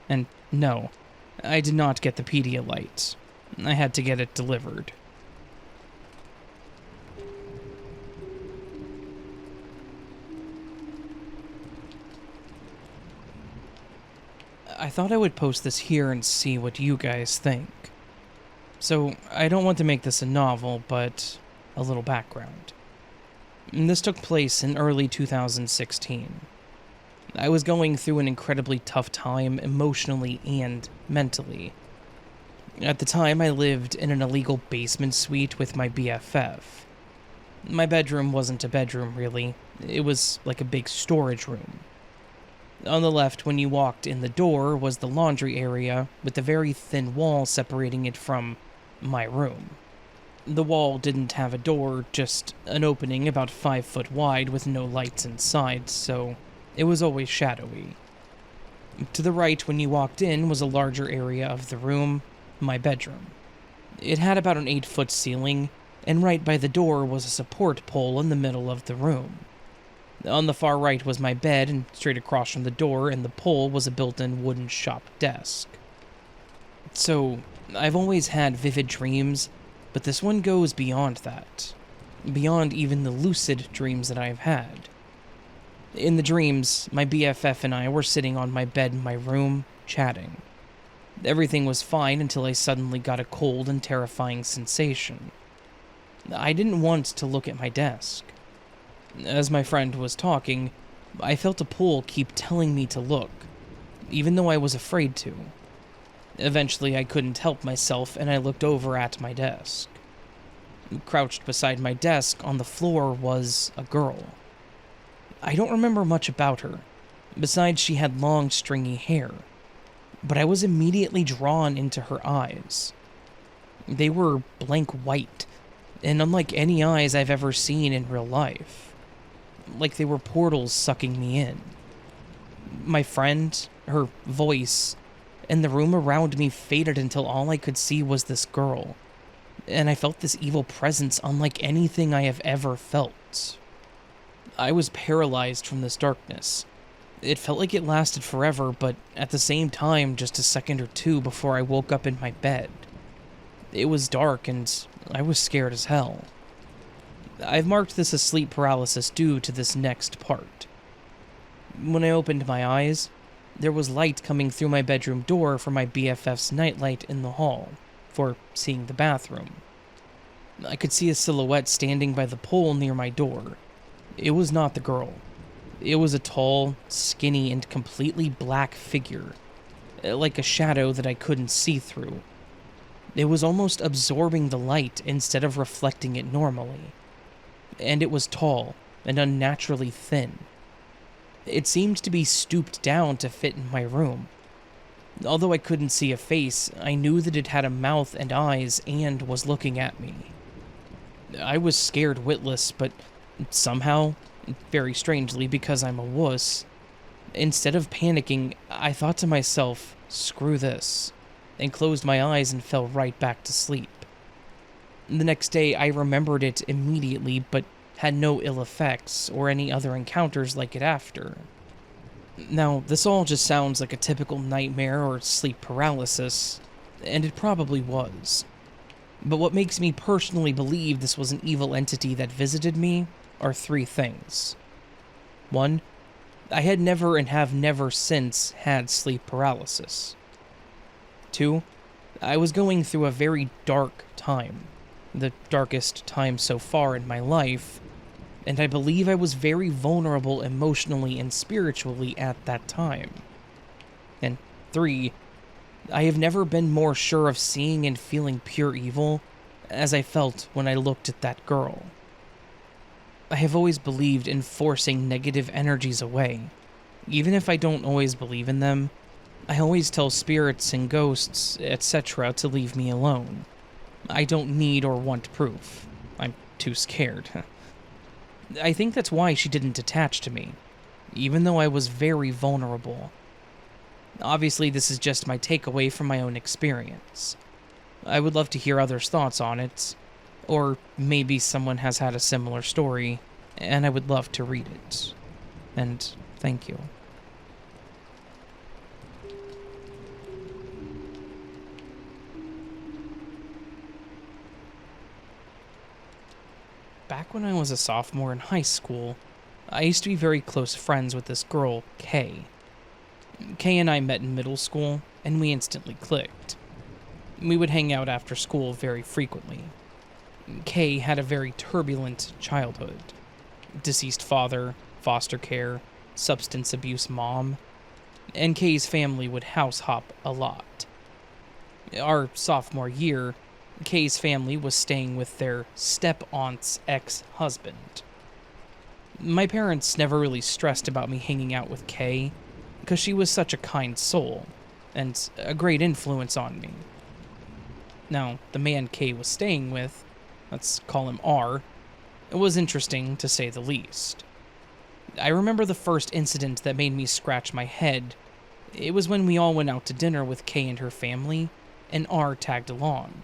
And no, I did not get the Pedialyte. I had to get it delivered. I thought I would post this here and see what you guys think. So, I don't want to make this a novel, but a little background. This took place in early 2016. I was going through an incredibly tough time emotionally and mentally. At the time, I lived in an illegal basement suite with my BFF. My bedroom wasn't a bedroom, really. It was like a big storage room. On the left, when you walked in the door, was the laundry area, with a very thin wall separating it from my room. The wall didn't have a door, just an opening about 5 foot wide with no lights inside, so it was always shadowy. To the right, when you walked in, was a larger area of the room, my bedroom. It had about an 8-foot ceiling, and right by the door was a support pole in the middle of the room. On the far right was my bed, and straight across from the door and the pole was a built-in wooden shop desk. So, I've always had vivid dreams, but this one goes beyond that. Beyond even the lucid dreams that I've had. In the dreams, my BFF and I were sitting on my bed in my room, chatting. Everything was fine until I suddenly got a cold and terrifying sensation. I didn't want to look at my desk. As my friend was talking, I felt a pull keep telling me to look, even though I was afraid to. Eventually, I couldn't help myself, and I looked over at my desk. Crouched beside my desk on the floor was a girl. I don't remember much about her, besides she had long, stringy hair, but I was immediately drawn into her eyes. They were blank white, and unlike any eyes I've ever seen in real life. Like they were portals sucking me in. My friend, her voice, and the room around me faded until all I could see was this girl, and I felt this evil presence unlike anything I have ever felt. I was paralyzed from this darkness. It felt like it lasted forever, but at the same time, just a second or two before I woke up in my bed. It was dark, and I was scared as hell. I've marked this as sleep paralysis due to this next part. When I opened my eyes, there was light coming through my bedroom door from my BFF's nightlight in the hall, for seeing the bathroom. I could see a silhouette standing by the pole near my door. It was not the girl. It was a tall, skinny, and completely black figure, like a shadow that I couldn't see through. It was almost absorbing the light instead of reflecting it normally. And it was tall and unnaturally thin. It seemed to be stooped down to fit in my room. Although I couldn't see a face, I knew that it had a mouth and eyes and was looking at me. I was scared witless, but somehow, very strangely because I'm a wuss, instead of panicking, I thought to myself, screw this, and closed my eyes and fell right back to sleep. The next day, I remembered it immediately, but had no ill effects or any other encounters like it after. Now, this all just sounds like a typical nightmare or sleep paralysis, and it probably was. But what makes me personally believe this was an evil entity that visited me are 3 things. 1, I had never and have never since had sleep paralysis. 2, I was going through a very dark time. The darkest time so far in my life, and I believe I was very vulnerable emotionally and spiritually at that time. And 3, I have never been more sure of seeing and feeling pure evil as I felt when I looked at that girl. I have always believed in forcing negative energies away. Even if I don't always believe in them, I always tell spirits and ghosts, etc. to leave me alone. I don't need or want proof. I'm too scared. I think that's why she didn't attach to me, even though I was very vulnerable. Obviously, this is just my takeaway from my own experience. I would love to hear others' thoughts on it, or maybe someone has had a similar story, and I would love to read it. And Thank you. Back when I was a sophomore in high school, I used to be very close friends with this girl, Kay. Kay and I met in middle school, and we instantly clicked. We would hang out after school very frequently. Kay had a very turbulent childhood. Deceased father, foster care, substance abuse mom, and Kay's family would house hop a lot. Our sophomore year, Kay's family was staying with their step-aunt's ex-husband. My parents never really stressed about me hanging out with Kay, because she was such a kind soul, and a great influence on me. Now, the man Kay was staying with, let's call him R, was interesting to say the least. I remember the first incident that made me scratch my head. It was when we all went out to dinner with Kay and her family, and R tagged along.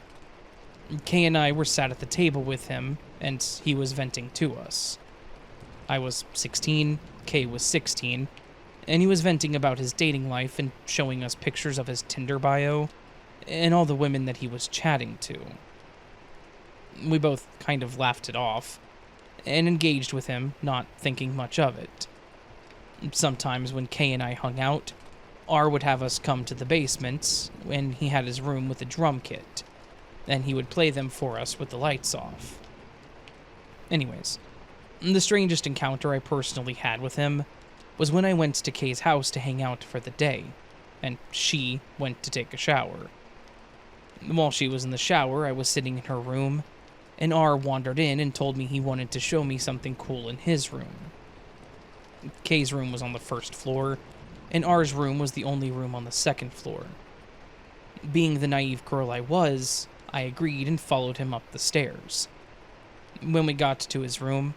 Kay and I were sat at the table with him, and he was venting to us. I was 16, Kay was 16, and he was venting about his dating life and showing us pictures of his Tinder bio and all the women that he was chatting to. We both kind of laughed it off and engaged with him, not thinking much of it. Sometimes when Kay and I hung out, R would have us come to the basement when he had his room with a drum kit, and he would play them for us with the lights off. Anyways, the strangest encounter I personally had with him was when I went to Kay's house to hang out for the day, and she went to take a shower. While she was in the shower, I was sitting in her room, and R wandered in and told me he wanted to show me something cool in his room. Kay's room was on the first floor, and R's room was the only room on the second floor. Being the naive girl I was, I agreed and followed him up the stairs. When we got to his room,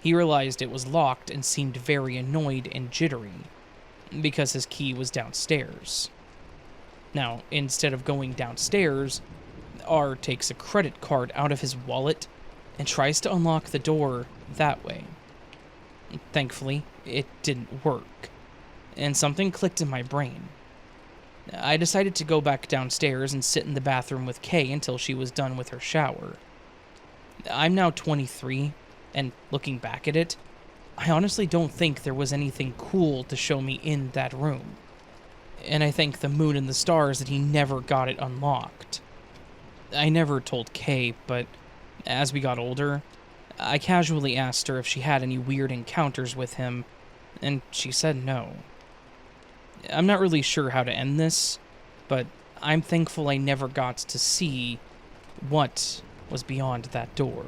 he realized it was locked and seemed very annoyed and jittery, because his key was downstairs. Now, instead of going downstairs, R takes a credit card out of his wallet and tries to unlock the door that way. Thankfully, it didn't work, and something clicked in my brain. I decided to go back downstairs and sit in the bathroom with Kay until she was done with her shower. I'm now 23, and looking back at it, I honestly don't think there was anything cool to show me in that room. And I thank the moon and the stars that he never got it unlocked. I never told Kay, but as we got older, I casually asked her if she had any weird encounters with him, and she said no. I'm not really sure how to end this, but I'm thankful I never got to see what was beyond that door.